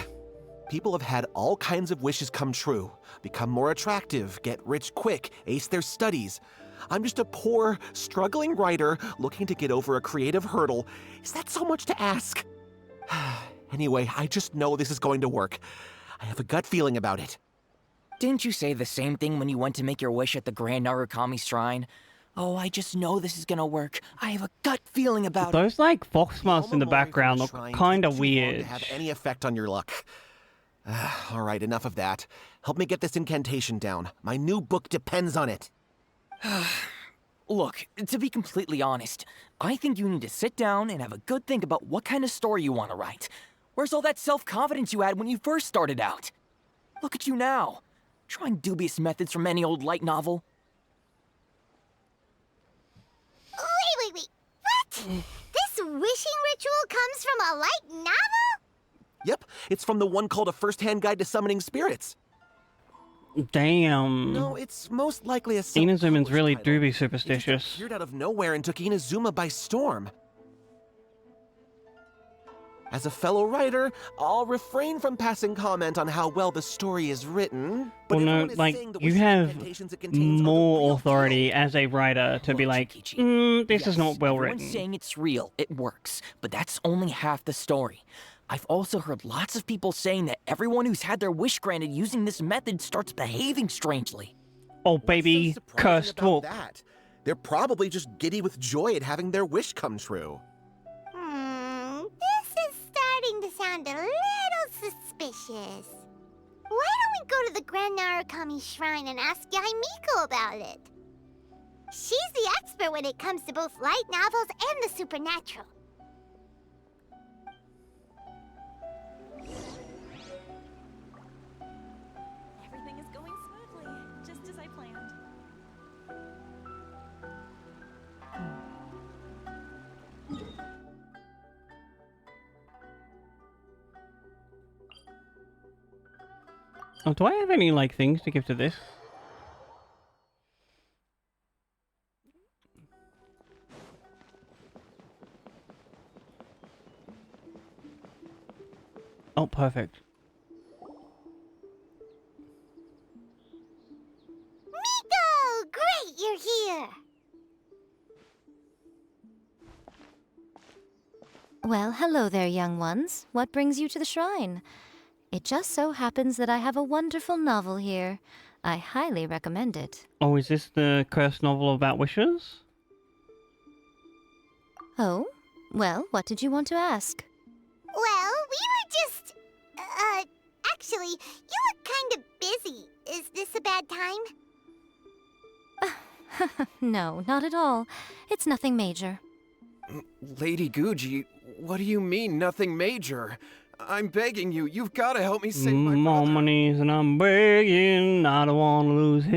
People have had all kinds of wishes come true. Become more attractive, get rich quick, ace their studies. I'm just a poor, struggling writer looking to get over a creative hurdle. Is that so much to ask? Anyway, I just know this is going to work. I have a gut feeling about it. Didn't you say the same thing when you went to make your wish at the Grand Narukami Shrine? Oh, I just know this is gonna work. I have a gut feeling about it. Those, like, fox masks in the background look kind of To weird. have any effect on your luck. All right, enough of that. Help me get this incantation down. My new book depends on it. Look, to be completely honest, I think you need to sit down and have a good think about what kind of story you want to write. Where's all that self-confidence you had when you first started out? Look at you now, trying dubious methods from any old light novel. Wait. What? This wishing ritual comes from a light novel? Yep, it's from the one called A First-Hand Guide to Summoning Spirits. Damn. No, it's most likely a Inazumans really do be It superstitious. just appeared out of nowhere and took Inazuma by storm. As a fellow writer, I'll refrain from passing comment on how well the story is written. But Well, no, everyone is like, saying the you wishing have incantations it contains are the more real authority deal. as a writer to be like, this Yes, is not well everyone's written. saying it's real, it works, but that's only half the story. I've also heard lots of people saying that everyone who's had their wish granted using this method starts behaving strangely. Oh, What's baby, so surprising cursed about walk. that? They're probably just giddy with joy at having their wish come true. This is starting to sound a little suspicious. Why don't we go to the Grand Narukami Shrine and ask Yaimiko about it? She's the expert when it comes to both light novels and the supernatural. Everything is going smoothly, just as I planned. Oh, do I have any, like, things to give to this? Oh, perfect. Miko! Great, you're here! Well, hello there, young ones. What brings you to the shrine? It just so happens that I have a wonderful novel here. I highly recommend it. Oh, is this the cursed novel about wishes? Oh? Well, what did you want to ask? Well, we were just... actually, you look kind of busy. Is this a bad time? No, not at all. It's nothing major. Lady Guji, what do you mean, nothing major? I'm begging you, you've got to help me save my I'm brother. on my knees and I'm begging, I don't want to lose him.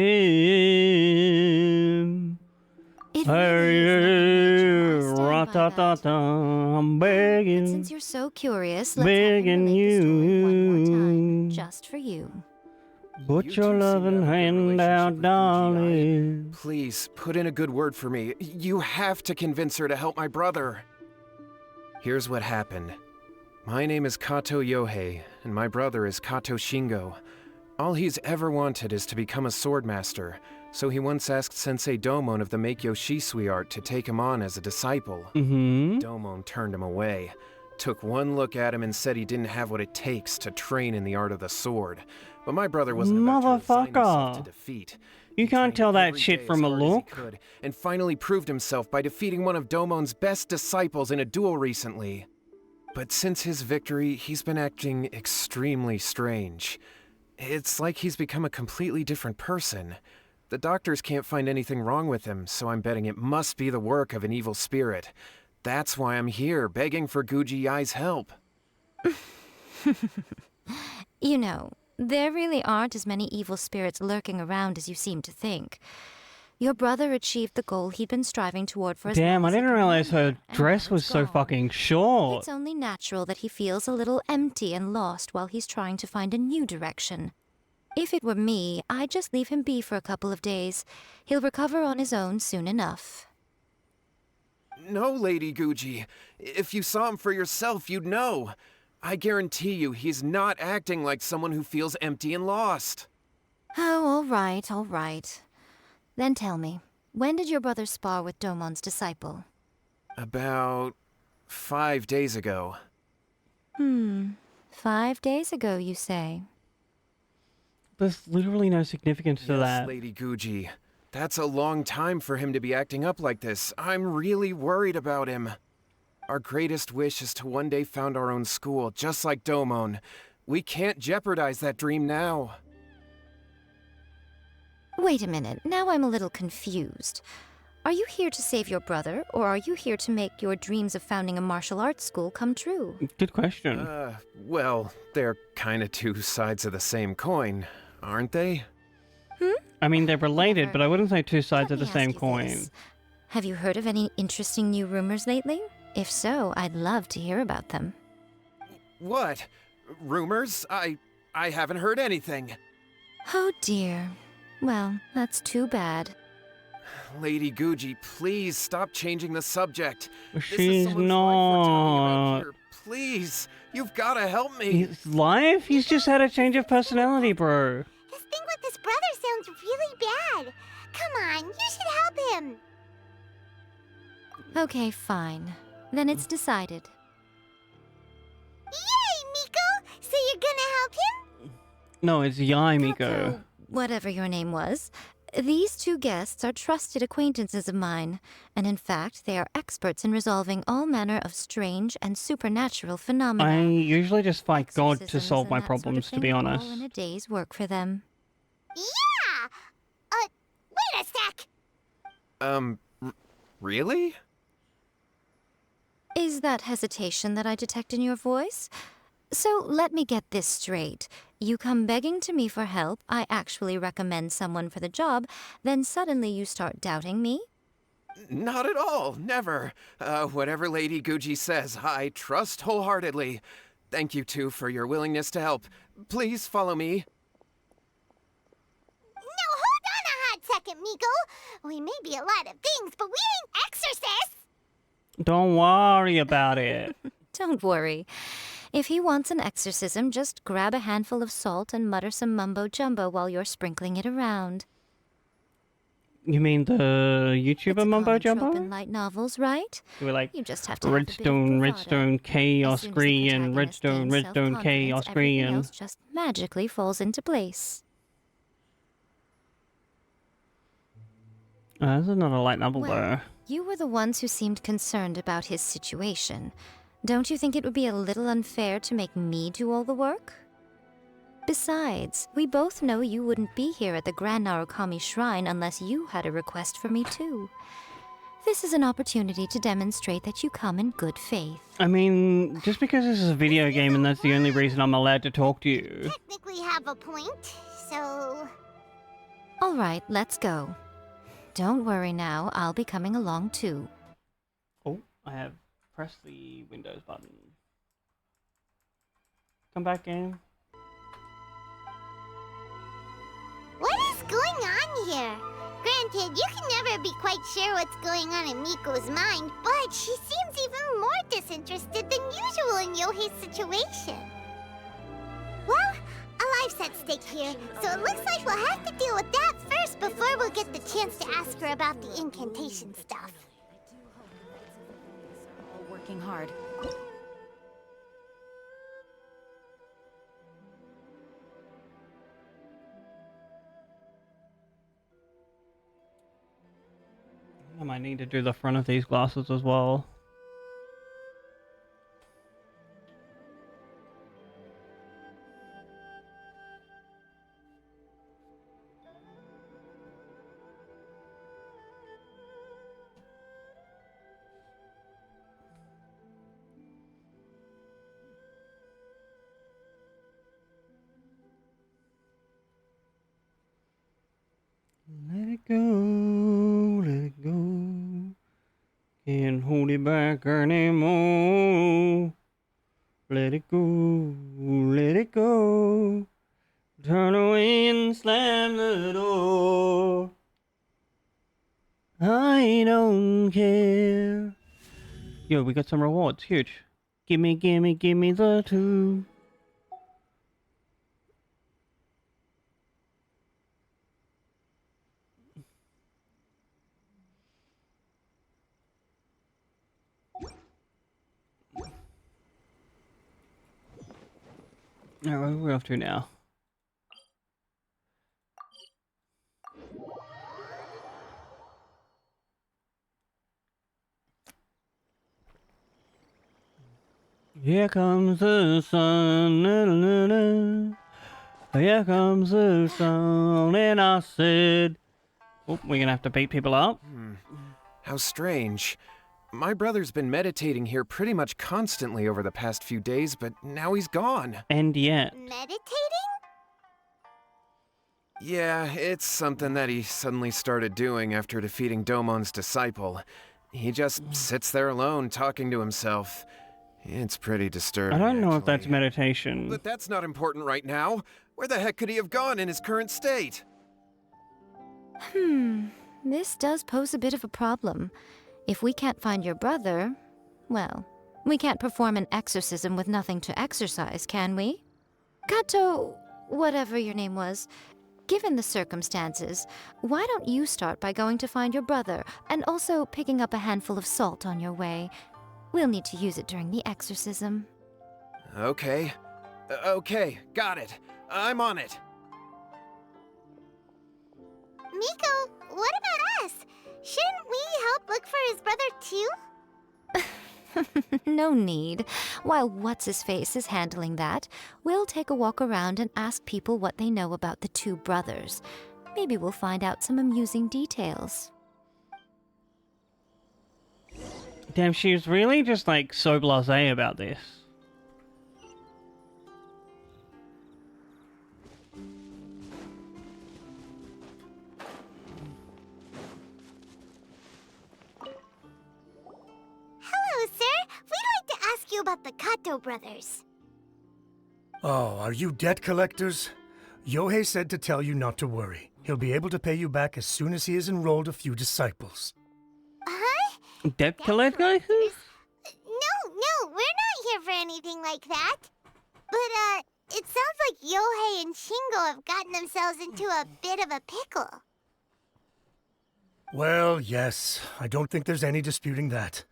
It Hey, really is nothing major. I'll stand by that. ra-ta-ta-ta, I'm But begging, since you're so curious, let's have him begging relate the story one more time, you. just for you. Put You your two seem to loving have a good hand relationship out, with Guji. darling. Please, put in a good word for me. You have to convince her to help my brother. Here's what happened. My name is Kato Yohei, and my brother is Kato Shingo. All he's ever wanted is to become a swordmaster, so he once asked Sensei Domon of the Meikyo Shisui art to take him on as a disciple. Domon turned him away, took one look at him and said he didn't have what it takes to train in the art of the sword. But my brother wasn't about to resign himself to defeat. You can't tell that Every shit day from as a hard as he look. could, and finally proved himself by defeating one of Domon's best disciples in a duel recently. But since his victory, he's been acting extremely strange. It's like he's become a completely different person. The doctors can't find anything wrong with him, so I'm betting it must be the work of an evil spirit. That's why I'm here, begging for Guji Yai's help. You know, there really aren't as many evil spirits lurking around as you seem to think. Your brother achieved the goal he'd been striving toward for as Damn, long I as he didn't could realize her remember, and dress now was it's so gone. fucking short. It's only natural that he feels a little empty and lost while he's trying to find a new direction. If it were me, I'd just leave him be for a couple of days. He'll recover on his own soon enough. No, Lady Guji. If you saw him for yourself, you'd know. I guarantee you, he's not acting like someone who feels empty and lost. Oh, all right, all right. Then tell me, when did your brother spar with Domon's disciple? About 5 days ago. 5 days ago, you say? There's literally no significance to Yes, that. Lady Guji. That's a long time for him to be acting up like this. I'm really worried about him. Our greatest wish is to one day found our own school, just like Domon. We can't jeopardize that dream now. Wait a minute, now I'm a little confused. Are you here to save your brother, or are you here to make your dreams of founding a martial arts school come true? Good question. Well, they're kinda two sides of the same coin, aren't they? I mean, they're related, but I wouldn't say two sides of the me same ask you coin. this. Have you heard of any interesting new rumors lately? If so, I'd love to hear about them. What? Rumors? I haven't heard anything. Oh dear. Well, that's too bad. Lady Guji, please stop changing the subject. This is She's someone's life we're talking about not. here. Please, you've got to help me. His life? He's just had a change of personality, bro. This thing with his brother sounds really bad. Come on, you should help him. Okay, fine. Then it's decided. Yay! No, it's Yai Miko. Kato, whatever your name was. These two guests are trusted acquaintances of mine, and in fact, they are experts in resolving all manner of strange and supernatural phenomena. I usually just fight God to Exorcisms solve and my that sort of problems, to be thing, honest. all in a day's work for them. Yeah! Wait a sec! Really? Is that hesitation that I detect in your voice? So let me get this straight. You come begging to me for help, I actually recommend someone for the job, then suddenly you start doubting me? Not at all, never. Whatever Lady Guji says, I trust wholeheartedly. Thank you two for your willingness to help. Please follow me. No, hold on a hot second, Miko. We may be a lot of things, but we ain't exorcists! Don't worry about it. Don't worry. If he wants an exorcism, just grab a handful of salt and mutter some mumbo-jumbo while you're sprinkling it around. You mean the YouTuber mumbo jumbo? In light novels, right? We're like You just have to have a bit of redstone, bravado. redstone, chaos As soon as the Korean, protagonist redstone, gains redstone, self-confidence, chaos everything Korean. else just magically falls into place. That's another light novel though. Well, you were the ones who seemed concerned about his situation. Don't you think it would be a little unfair to make me do all the work? Besides, we both know you wouldn't be here at the Grand Narukami Shrine unless you had a request for me too. This is an opportunity to demonstrate that you come in good faith. I mean, just because this is a video game and that's the only reason I'm allowed to talk to you. Technically have a point, so... All right, let's go. Don't worry now, I'll be coming along too. Oh, I have pressed the Windows button. Come back in. What is going on here? Granted, you can never be quite sure what's going on in Miko's mind, but she seems even more disinterested than usual in Yohei's situation. Well, a life's at stake here, so it looks like we'll have to deal with that first before we'll get the chance to ask her about the incantation stuff. Working hard. I might need to do the front of these glasses as well. Let it go, let it go. Can't hold it back anymore. Let it go, let it go. Turn away and slam the door. I don't care. Yo, we got some rewards, huge. Gimme, gimme, gimme the two. Alright, where are we off to now? Here comes the sun, na, na, na, na. Here comes the sun, and I said, oh, we're gonna have to beat people up. How strange. My brother's been meditating here pretty much constantly over the past few days, but now he's gone. And yet. Meditating? Yeah, it's something that he suddenly started doing after defeating Domon's disciple. He just sits there alone, talking to himself. It's pretty disturbing. I don't know if actually. that's meditation. But that's not important right now. Where the heck could he have gone in his current state? This does pose a bit of a problem. If we can't find your brother, well, we can't perform an exorcism with nothing to exorcise, can we? Kato, whatever your name was, given the circumstances, why don't you start by going to find your brother and also picking up a handful of salt on your way? We'll need to use it during the exorcism. Okay. Okay, got it. I'm on it. Miko, what about us? Shouldn't we help look for his brother too? No need. While What's-His-Face is handling that, we'll take a walk around and ask people what they know about the two brothers. Maybe we'll find out some amusing details. Damn, she was really just like so blasé about this. Hello, sir. We'd like to ask you about the Kato brothers. Oh, are you debt collectors? Yohei said to tell you not to worry. He'll be able to pay you back as soon as he has enrolled a few disciples. Huh? Debt collectors? No, we're not here for anything like that. But, it sounds like Yohei and Shingo have gotten themselves into a bit of a pickle. Well, yes. I don't think there's any disputing that.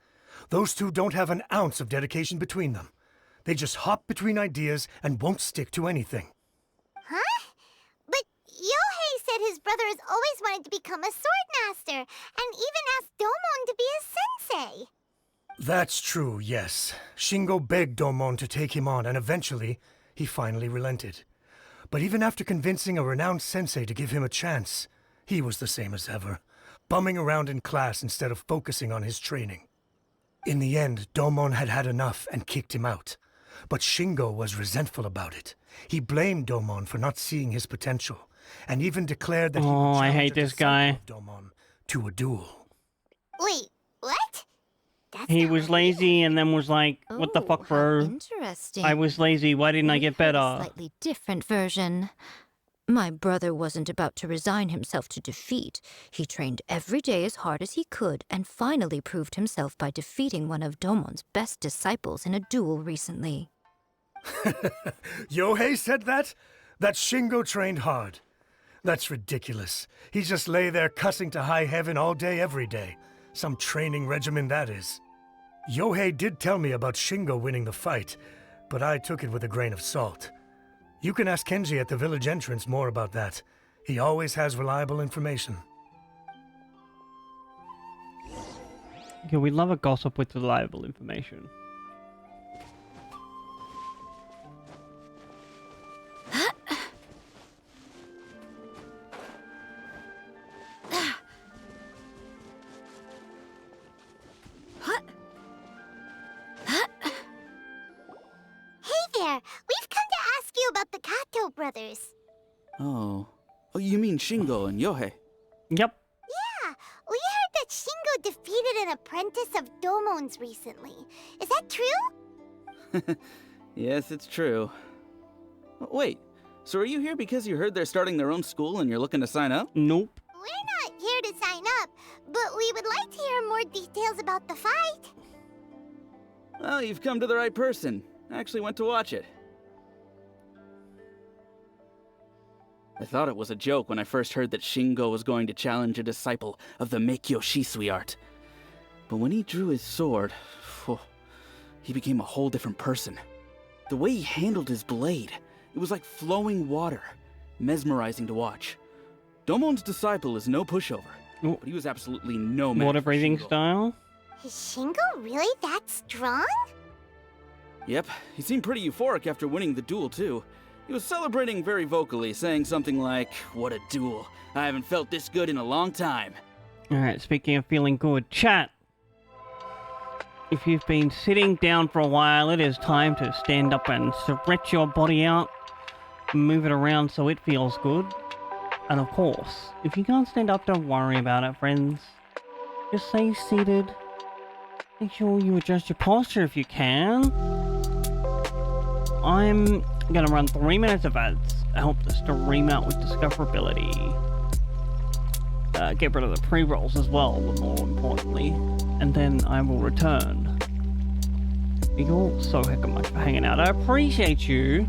Those two don't have an ounce of dedication between them. They just hop between ideas and won't stick to anything. Huh? But Yohei said his brother has always wanted to become a sword master, and even asked Domon to be his sensei. That's true, yes. Shingo begged Domon to take him on, and eventually, he finally relented. But even after convincing a renowned sensei to give him a chance, he was the same as ever, bumming around in class instead of focusing on his training. In the end, Domon had had enough and kicked him out. But Shingo was resentful about it. He blamed Domon for not seeing his potential, and even declared that he would Oh, I challenge hate a this disciple guy. of Domon to a duel. Wait, what? He was lazy and then was like, what the fuck, bro? Interesting. I was lazy, why didn't I get better? Slightly different version. My brother wasn't about to resign himself to defeat. He trained every day as hard as he could and finally proved himself by defeating one of Domon's best disciples in a duel recently. Yohei said that? That Shingo trained hard. That's ridiculous. He just lay there cussing to high heaven all day, every day. Some training regimen, that is. Yohei did tell me about Shingo winning the fight, but I took it with a grain of salt. You can ask Kenji at the village entrance more about that. He always has reliable information. Yeah, we love a gossip with reliable information. Hey there, we've come to ask you about the Kato brothers. Oh, you mean Shingo and Yohei? Yep. Yeah, we heard that Shingo defeated an apprentice of Domon's recently. Is that true? Yes, it's true. Wait, so are you here because you heard they're starting their own school and you're looking to sign up? Nope. We're not here to sign up, but we would like to hear more details about the fight. Well, you've come to the right person. I actually went to watch it. I thought it was a joke when I first heard that Shingo was going to challenge a disciple of the Meikyo Shisui art. But when he drew his sword, he became a whole different person. The way he handled his blade, it was like flowing water, mesmerizing to watch. Domon's disciple is no pushover, but he was absolutely no match Water for breathing Shingo. style? Is Shingo really that strong? Yep, he seemed pretty euphoric after winning the duel, too. He was celebrating very vocally, saying something like, "What a duel. I haven't felt this good in a long time." Alright, speaking of feeling good, chat. If you've been sitting down for a while, it is time to stand up and stretch your body out. Move it around so it feels good. And of course, if you can't stand up, don't worry about it, friends. Just stay seated. Make sure you adjust your posture if you can. I'm gonna run 3 minutes of ads. Help the stream out with discoverability. Get rid of the pre-rolls as well, but more importantly. And then I will return. Thank you all so heckin' much for hanging out. I appreciate you.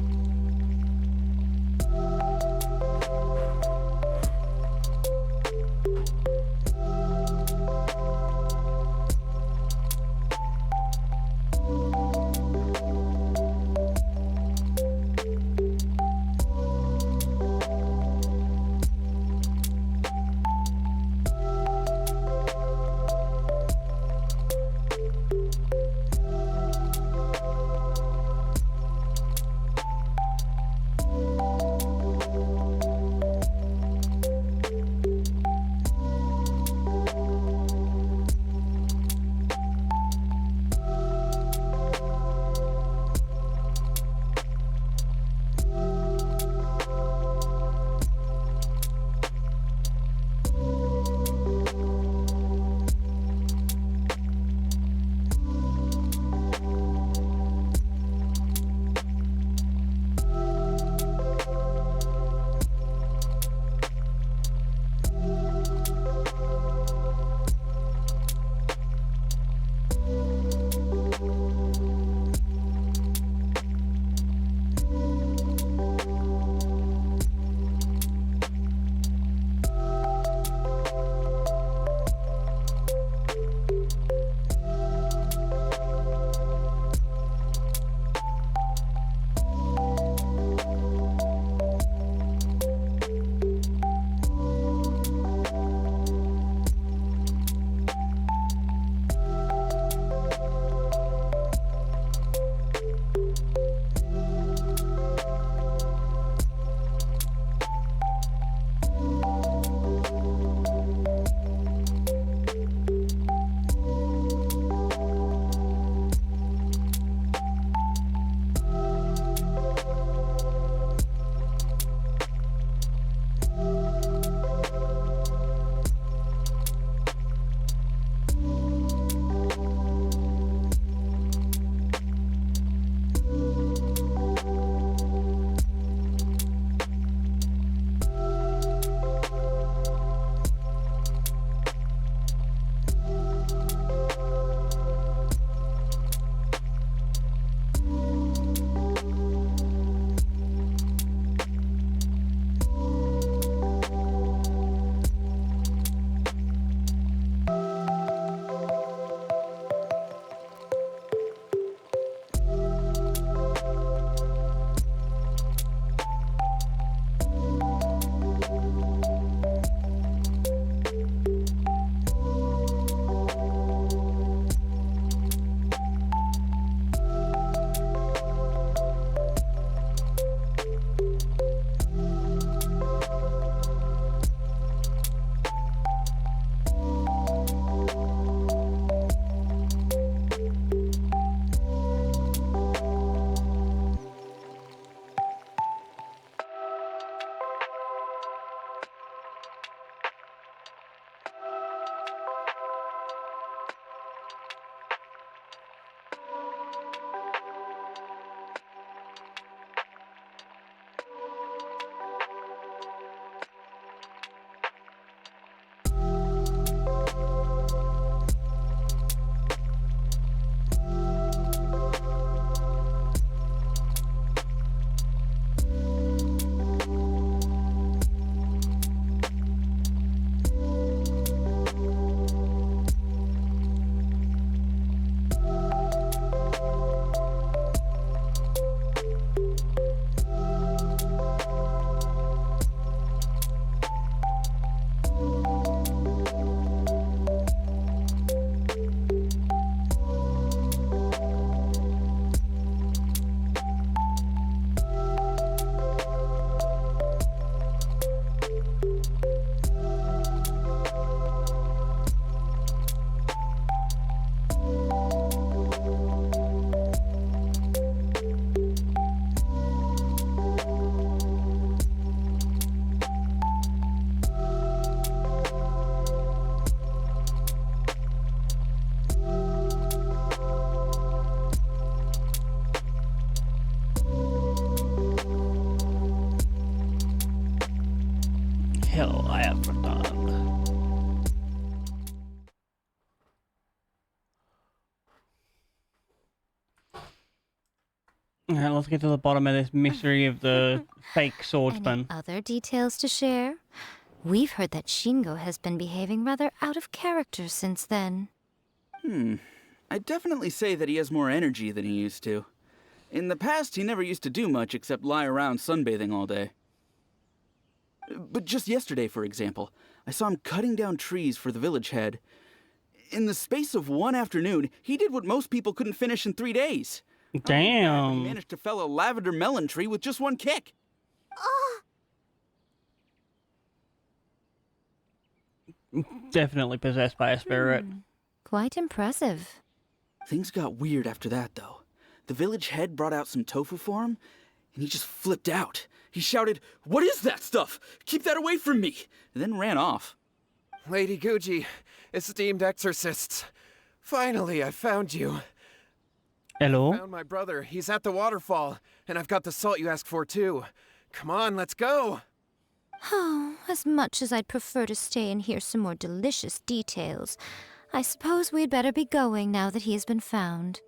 has returned. Alright, let's get to the bottom of this mystery of the fake swordsman. Any other details to share? We've heard that Shingo has been behaving rather out of character since then. I'd definitely say that he has more energy than he used to. In the past, he never used to do much except lie around sunbathing all day. But just yesterday, for example, I saw him cutting down trees for the village head. In the space of one afternoon, he did what most people couldn't finish in 3 days. Damn. He managed to fell a lavender melon tree with just one kick. Definitely possessed by a spirit. Quite impressive. Things got weird after that, though. The village head brought out some tofu for him, and he just flipped out. He shouted, "What is that stuff? Keep that away from me!" and then ran off. Lady Guji, esteemed exorcists. Finally, I found you. Hello? I found my brother. He's at the waterfall, and I've got the salt you asked for, too. Come on, let's go. Oh, as much as I'd prefer to stay and hear some more delicious details, I suppose we'd better be going now that he has been found.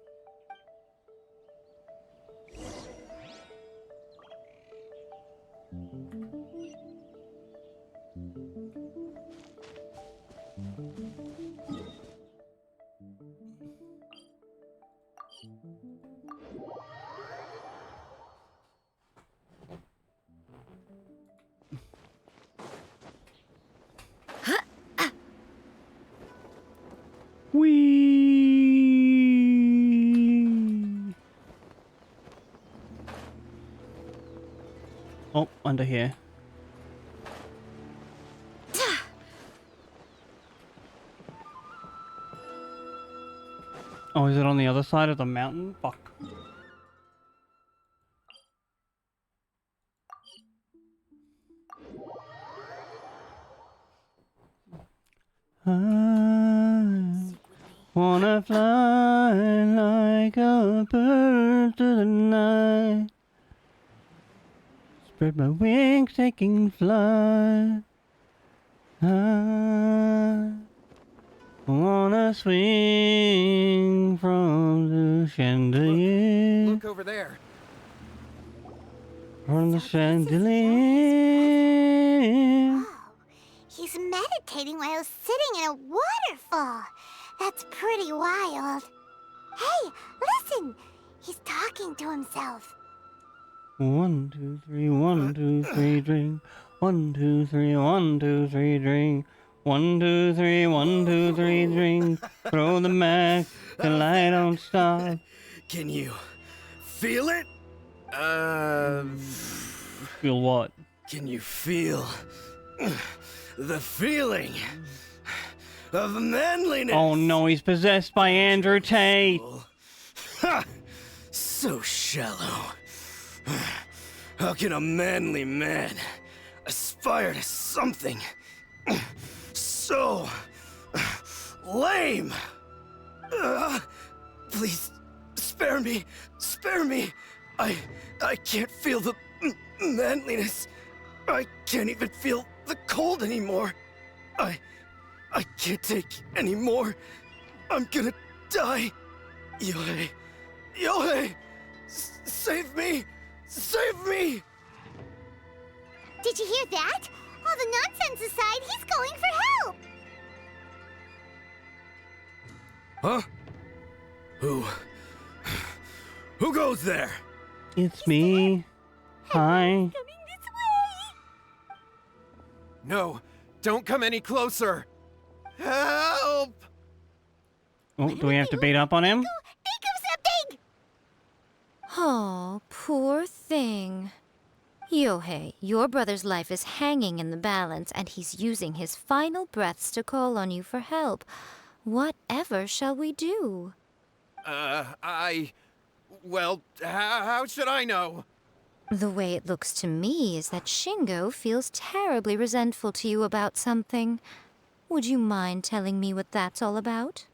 Whee! Oh, under here. Oh, is it on the other side of the mountain? Fuck. I wanna fly like a bird to the night. Spread my wings, taking flight. I wanna swing from the chandelier. Look over there. From the chandelier. He's meditating while sitting in a waterfall. That's pretty wild. Hey, listen! He's talking to himself. 1, 2, 3, 1, 2, 3, drink. 1, 2, 3, 1, 2, 3, drink. 1, 2, 3, 1, 2, 3, drink. Throw the Mac till I don't stop. Can you feel it? Feel what? Can you feel the feeling of manliness? Oh no, he's possessed by Andrew Tate. Ha! So shallow. How can a manly man aspire to something so lame? Please, spare me. Spare me. I can't feel the manliness. I can't even feel the cold anymore. I can't take any more. I'm gonna die. Yohei. Yohei! Save me! Save me! Did you hear that? All the nonsense aside, he's going for help! Huh? Who goes there? It's me. Hi. No, don't come any closer. Help! Oh, do we have to beat up on him? Oh, poor thing. Yohei, your brother's life is hanging in the balance, and he's using his final breaths to call on you for help. Whatever shall we do? Well, how should I know? The way it looks to me is that Shingo feels terribly resentful to you about something. Would you mind telling me what that's all about?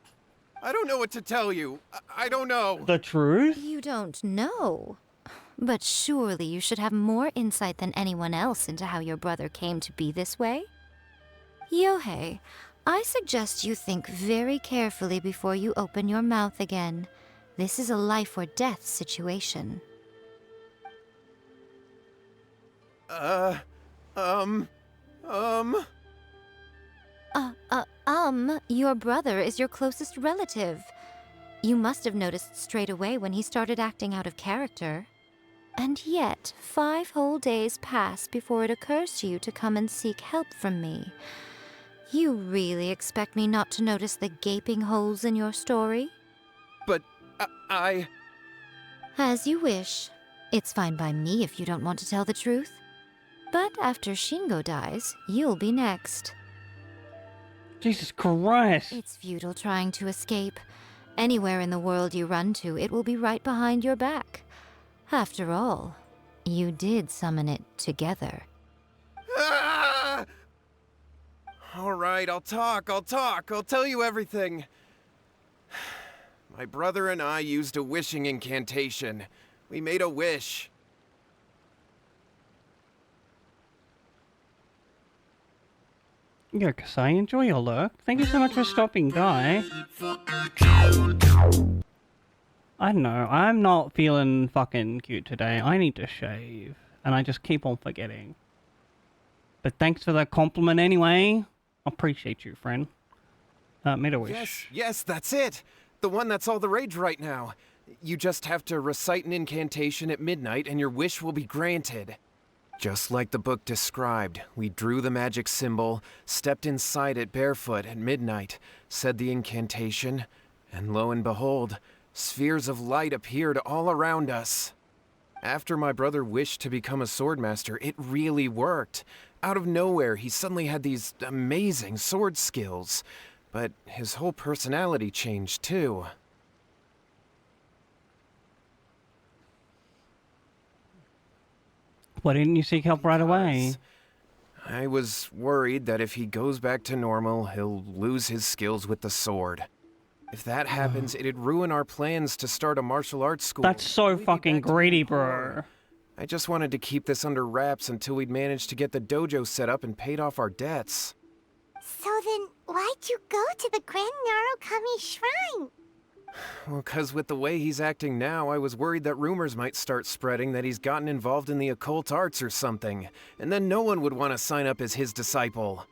I don't know what to tell you. I don't know. The truth? You don't know. But surely you should have more insight than anyone else into how your brother came to be this way? Yohei, I suggest you think very carefully before you open your mouth again. This is a life or death situation. Your brother is your closest relative. You must have noticed straight away when he started acting out of character. And yet, 5 whole days pass before it occurs to you to come and seek help from me. You really expect me not to notice the gaping holes in your story? But I... As you wish. It's fine by me if you don't want to tell the truth. But after Shingo dies, you'll be next. Jesus Christ. It's futile trying to escape. Anywhere in the world you run to, it will be right behind your back. After all, you did summon it together. Ah! All right, I'll talk. I'll tell you everything. My brother and I used a wishing incantation. We made a wish. Yeah, Kasai, enjoy your lurk. Thank you so much for stopping by. I don't know, I'm not feeling fucking cute today. I need to shave. And I just keep on forgetting. But thanks for the compliment anyway. Appreciate you, friend. Made a wish. Yes, that's it. The one that's all the rage right now. You just have to recite an incantation at midnight and your wish will be granted. Just like the book described, we drew the magic symbol, stepped inside it barefoot at midnight, said the incantation, and lo and behold, spheres of light appeared all around us. After my brother wished to become a swordmaster, it really worked. Out of nowhere, he suddenly had these amazing sword skills. But his whole personality changed too. Why didn't you seek help right away? I was worried that if he goes back to normal, he'll lose his skills with the sword. If that happens, it'd ruin our plans to start a martial arts school. That's so fucking greedy, bro. I just wanted to keep this under wraps until we'd managed to get the dojo set up and paid off our debts. So then, why'd you go to the Grand Narukami Shrine? Well, 'cause with the way he's acting now, I was worried that rumors might start spreading that he's gotten involved in the occult arts or something, and then no one would want to sign up as his disciple.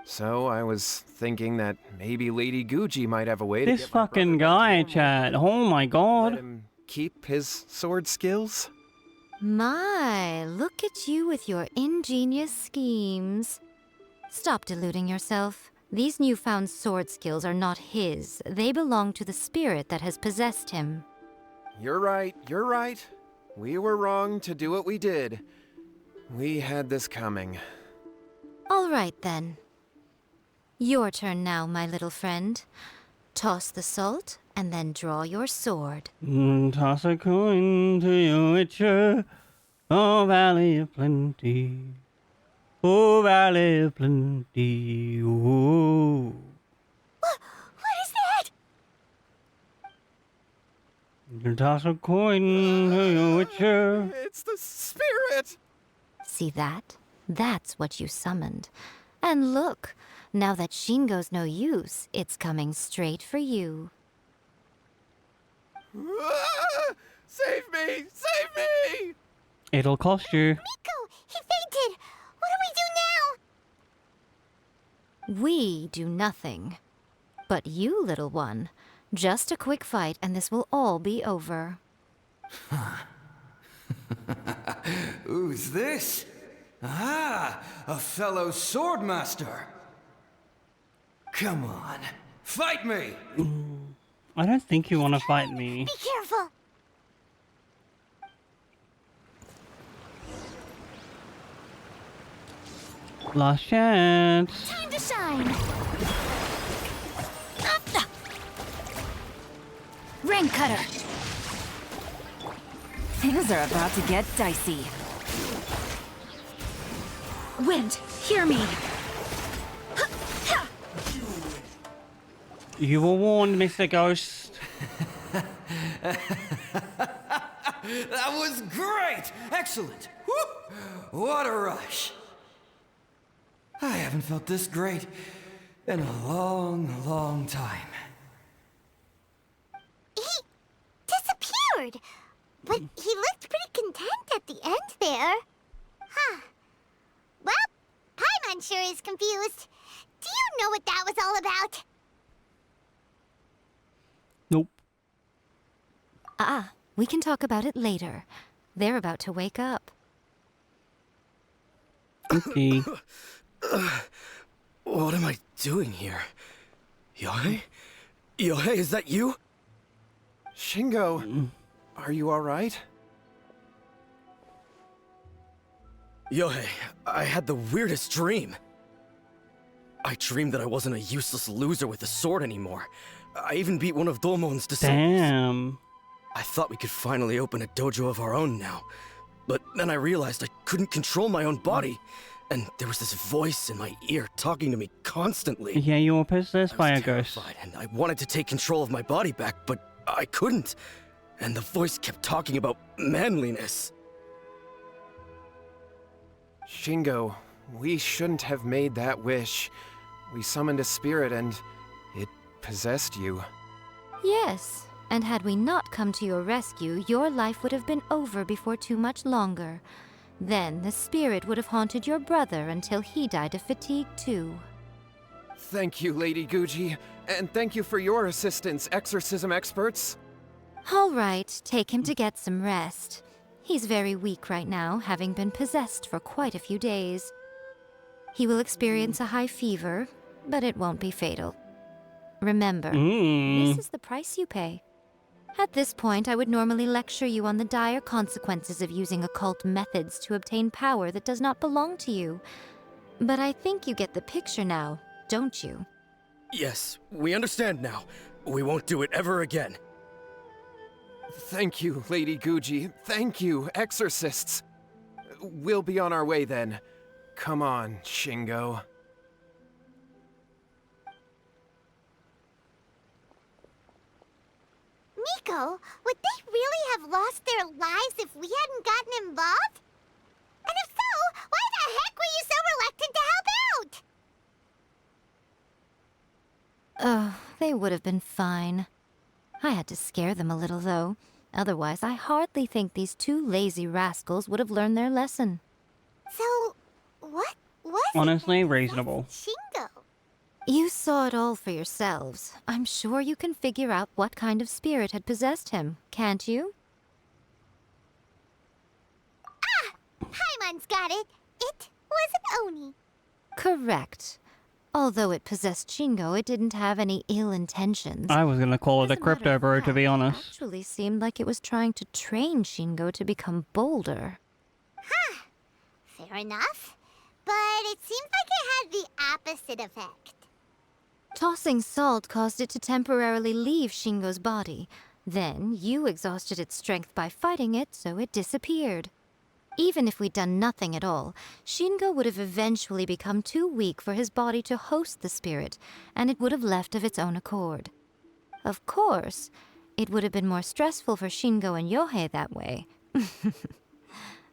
So I was thinking that maybe Lady Guji might have a way to This get my fucking guy, Chad. Oh my god. let him keep his sword skills. My, look at you with your ingenious schemes. Stop deluding yourself. These newfound sword skills are not his. They belong to the spirit that has possessed him. You're right. We were wrong to do what we did. We had this coming. All right, then. Your turn now, my little friend. Toss the salt, and then draw your sword. Toss a coin to your witcher, oh valley of plenty. Oh valley of plenty, oh. What is that? Toss a coin to your witcher. It's the spirit! See that? That's what you summoned. And look, now that Shingo's no use, it's coming straight for you. Save me! Save me! It'll cost you. Miko, he fainted! What do we do now? We do nothing. But you, little one, just a quick fight and this will all be over. Who's this? Ah, a fellow swordmaster. Come on, fight me! I don't think you want to fight me. Be careful! Last chance. Time to shine! Ring cutter! Things are about to get dicey. Wind, hear me! You were warned, Mr. Ghost. That was great! Excellent! Woo! What a rush! I haven't felt this great in a long, long time. He disappeared! But he looked pretty content at the end there. Huh. Well, Paimon sure is confused. Do you know what that was all about? Nope. We can talk about it later. They're about to wake up. Okay. What am I doing here? Yohei? Yohei, is that you? Shingo, are you alright? Yohei, I had the weirdest dream. I dreamed that I wasn't a useless loser with a sword anymore. I even beat one of Domon's disciples. Damn. I thought we could finally open a dojo of our own now. But then I realized I couldn't control my own body. And there was this voice in my ear talking to me constantly. Yeah, you were possessed by a ghost. And I wanted to take control of my body back, but I couldn't. And the voice kept talking about manliness. Shingo, we shouldn't have made that wish. We summoned a spirit and it possessed you. Yes, and had we not come to your rescue, your life would have been over before too much longer. Then the spirit would have haunted your brother until he died of fatigue too. Thank you, Lady Guji, and thank you for your assistance, exorcism experts. All right, take him to get some rest. He's very weak right now, having been possessed for quite a few days. He will experience a high fever, but it won't be fatal. Remember, this is the price you pay. At this point, I would normally lecture you on the dire consequences of using occult methods to obtain power that does not belong to you. But I think you get the picture now, don't you? Yes, we understand now. We won't do it ever again. Thank you, Lady Guji. Thank you, exorcists. We'll be on our way then. Come on, Shingo. Miko, would they really have lost their lives if we hadn't gotten involved? And if so, why the heck were you so reluctant to help out? Oh, they would have been fine. I had to scare them a little, though. Otherwise, I hardly think these two lazy rascals would have learned their lesson. So, what was Honestly, reasonable. Shingo? You saw it all for yourselves. I'm sure you can figure out what kind of spirit had possessed him, can't you? Paimon's got it. It was an Oni. Correct. Although it possessed Shingo, it didn't have any ill intentions. I was gonna call it a crypto brew, to be honest. Actually seemed like it was trying to train Shingo to become bolder. Fair enough. But it seems like it had the opposite effect. Tossing salt caused it to temporarily leave Shingo's body. Then you exhausted its strength by fighting it, so it disappeared. Even if we'd done nothing at all, Shingo would have eventually become too weak for his body to host the spirit, and it would have left of its own accord. Of course, it would have been more stressful for Shingo and Yohei that way.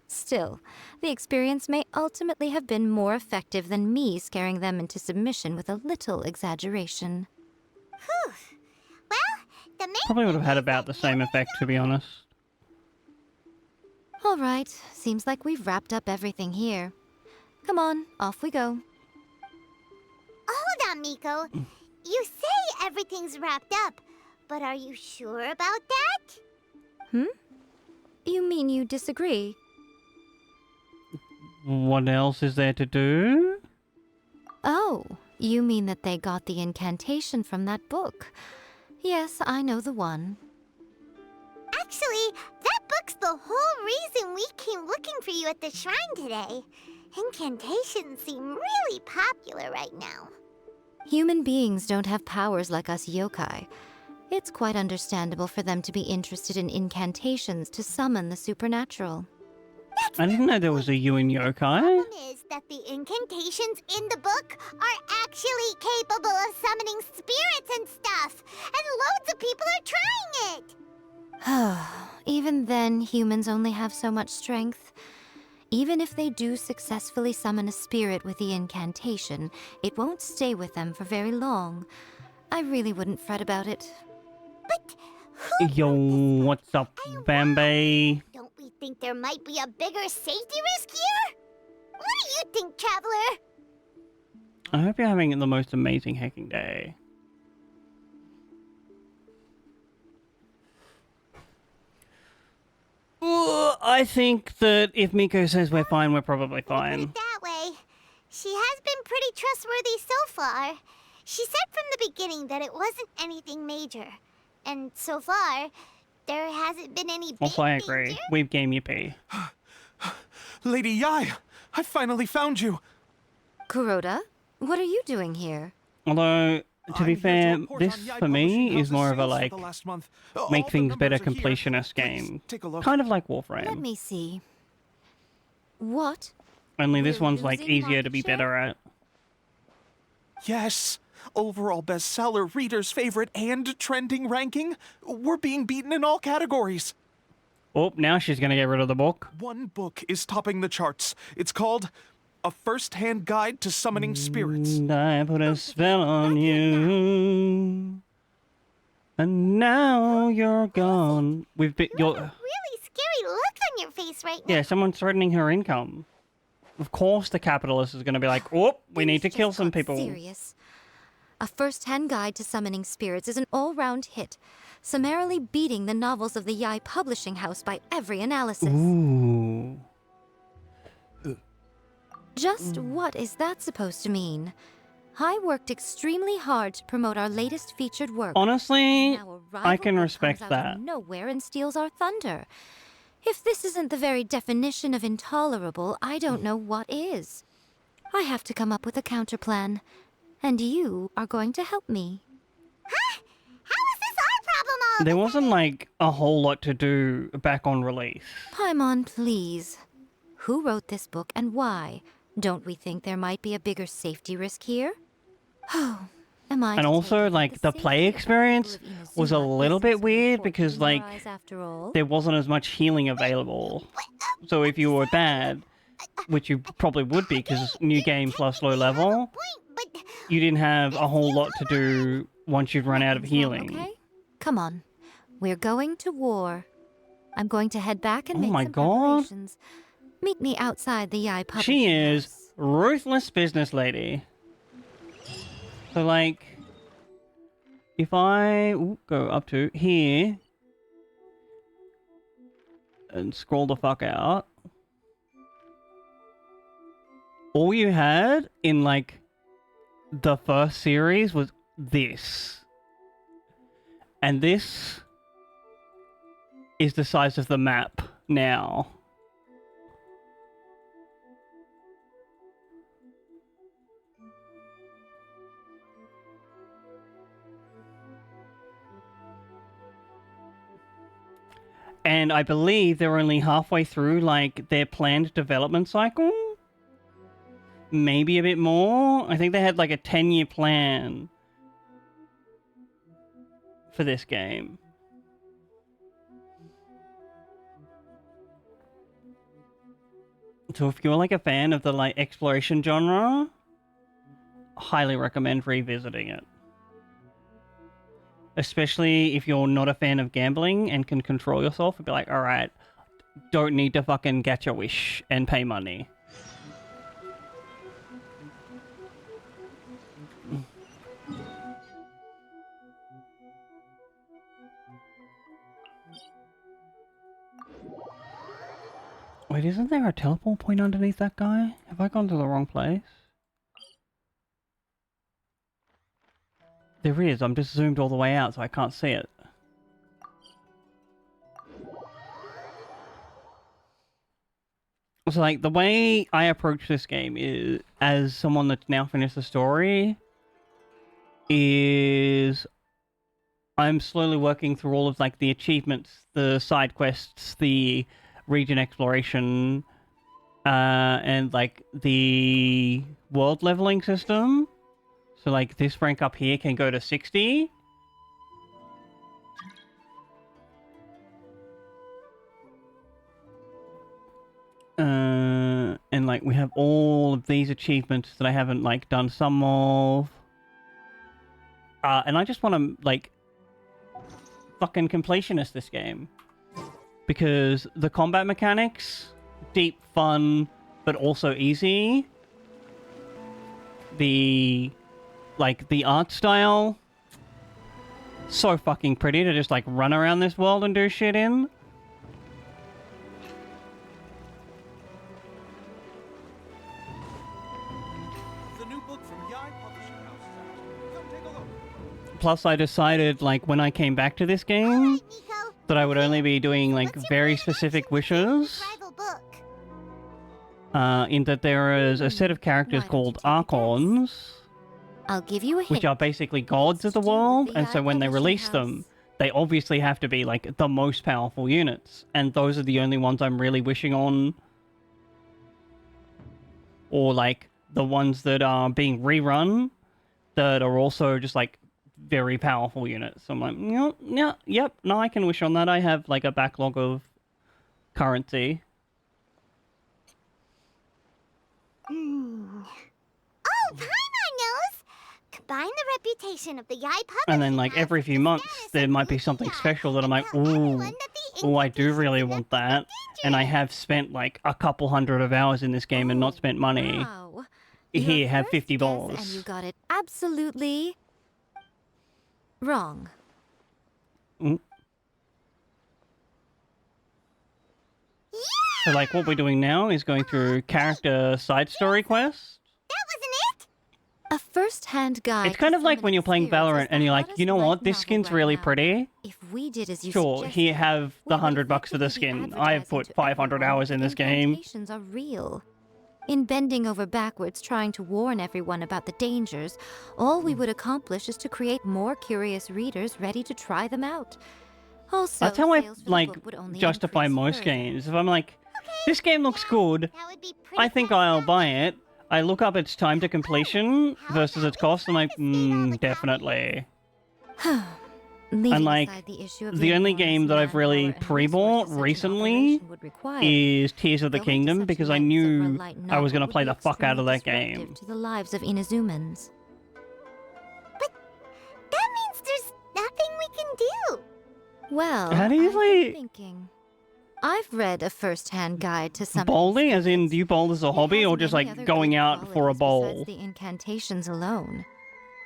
Still, the experience may ultimately have been more effective than me scaring them into submission with a little exaggeration. Whew. Well, the main Probably would have had about the same effect, to be honest. All right, seems like we've wrapped up everything here. Come on, off we go. Hold on, Miko. You say everything's wrapped up, but are you sure about that? You mean you disagree? What else is there to do? Oh, you mean that they got the incantation from that book. Yes, I know the one. Actually, that book's the whole reason we came looking for you at the shrine today. Incantations seem really popular right now. Human beings don't have powers like us yokai. It's quite understandable for them to be interested in incantations to summon the supernatural. I didn't know there was a you in yokai. The problem is that the incantations in the book are actually capable of summoning spirits and stuff, and loads of people are trying it. Even then, humans only have so much strength. Even if they do successfully summon a spirit with the incantation, it won't stay with them for very long. I really wouldn't fret about it. Yo, what's up, Bambi? Don't we think there might be a bigger safety risk here? What do you think, Traveler? I hope you're having the most amazing hacking day. I think that if Miko says we're fine, we're probably fine. That way. She has been pretty trustworthy so far. She said from the beginning that it wasn't anything major. And so far, there hasn't been any big Also, I agree. We've game UP. Lady Yai, I finally found you. Kuroda, what are you doing here? Although, to be fair, this for me is more of a like make things better completionist game. Kind of like Let Warframe. me see. What? Only this We're one's like losing easier to market be share? better at. Yes, overall bestseller, reader's favorite, and trending ranking. We're being beaten in all categories. Oh, now she's gonna get rid of the book. One book is topping the charts. It's called A First-Hand Guide to Summoning Spirits. And I put a spell on you. And now you're gone. We've been you're Really scary look on your face right now. yeah, someone's threatening her income. Of course the capitalist is gonna be like, oh, we need to kill some people. Serious. A first-hand guide to summoning spirits is an all-round hit, summarily beating the novels of the Yai publishing house by every analysis. Ooh. Just what is that supposed to mean? I worked extremely hard to promote our latest featured work. Honestly, Now a I rival can book respect comes out of that. nowhere and steals our thunder. If this isn't the very definition of intolerable, I don't know what is. I have to come up with a counterplan, and you are going to help me. There wasn't like a whole lot to do back on release. Paimon, please. Who wrote this book and why? Don't we think there might be a bigger safety risk here? Oh, am I And to also, like, the play experience was a little bit weird because, like, after all? there wasn't as much healing available. So if you were bad, which you probably would be because new game plus low level, you didn't have a whole lot to do once you'd run out of healing. Okay, come on. We're going to war. I'm going to head back and Oh make my some God. preparations. Meet me outside the Yai publishing She is ruthless business lady. So like, if I go up to here and scroll the fuck out, all you had in like the first series was this. And this is the size of the map now. And I believe they're only halfway through, like, their planned development cycle? Maybe a bit more? I think they had, like, a 10-year plan for this game. So if you're, like, a fan of the, like, exploration genre, highly recommend revisiting it. Especially if you're not a fan of gambling and can control yourself and be like, alright, don't need to fucking get your wish and pay money. Wait, isn't there a teleport point underneath that guy? Have I gone to the wrong place? There is, I'm just zoomed all the way out so I can't see it. So like, the way I approach this game is, as someone that's now finished the story, is I'm slowly working through all of like the achievements, the side quests, the region exploration, and like the world leveling system. So like this rank up here can go to 60. And like we have all of these achievements that I haven't like done some of. And I just want to like fucking completionist this game. Because the combat mechanics, deep, fun, but also easy. The art style, so fucking pretty to just like run around this world and do shit in. The new book from Yai Publishing House. Come take a look. Plus I decided like when I came back to this game that I would only be doing like very specific wishes. In that there is a set of characters called Archons. I'll give you a hint. Which are basically gods of the world, and so when they release them, they obviously have to be like the most powerful units, and those are the only ones I'm really wishing on. Or like the ones that are being rerun that are also just like very powerful units. So I'm like, yep, no, I can wish on that. I have like a backlog of currency. Oh, Paimon knows! Combine the reputation of the Yai Publishing And then like every few months there might be something special that I'm like, ooh, I do really want that. And I have spent like a couple hundred of hours in this game and not spent money. Wow. Here, have $50. And you got it absolutely wrong. So like what we're doing now is going through character side story quests. A first-hand guide. It's kind of like when you're playing Valorant and you're like, you know what, this skin's really pretty. If we did as you Sure, here, have the $100 for the skin. I've put 500 hours in this game. Incantations are real. In bending over backwards trying to warn everyone about the dangers, all we would accomplish is to create more curious readers ready to try them out. Also, That's how I sales for the like book would only justify increase most further. games. If I'm like, this game looks good, I think I'll buy it. I look up its time to completion versus its cost, and I'm like, definitely. And like, the only game that I've really pre-bought recently is Tears of the Kingdom, because I knew I was going to play the fuck out of that game. To the lives of Inazumans. That means there's nothing we can do. Well, How do you I've been play thinking. I've read a first-hand guide to some bowling? As in, do you bowl as a hobby, or just like going out for a bowl? the incantations alone.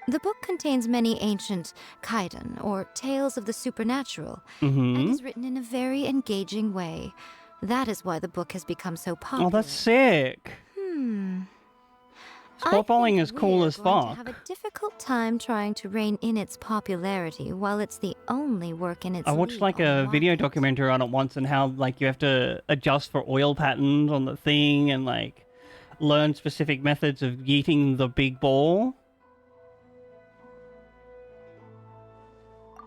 The book contains many ancient kaiden, or tales of the supernatural, and is written in a very engaging way. That is why the book has become so popular. Oh, that's sick. Sport bowling is cool as Going to fuck. have a difficult time trying to rein in its popularity while it's the only work in its I watched like a video documentary on it once, and how like you have to adjust for oil patterns on the thing and like learn specific methods of yeeting the big ball.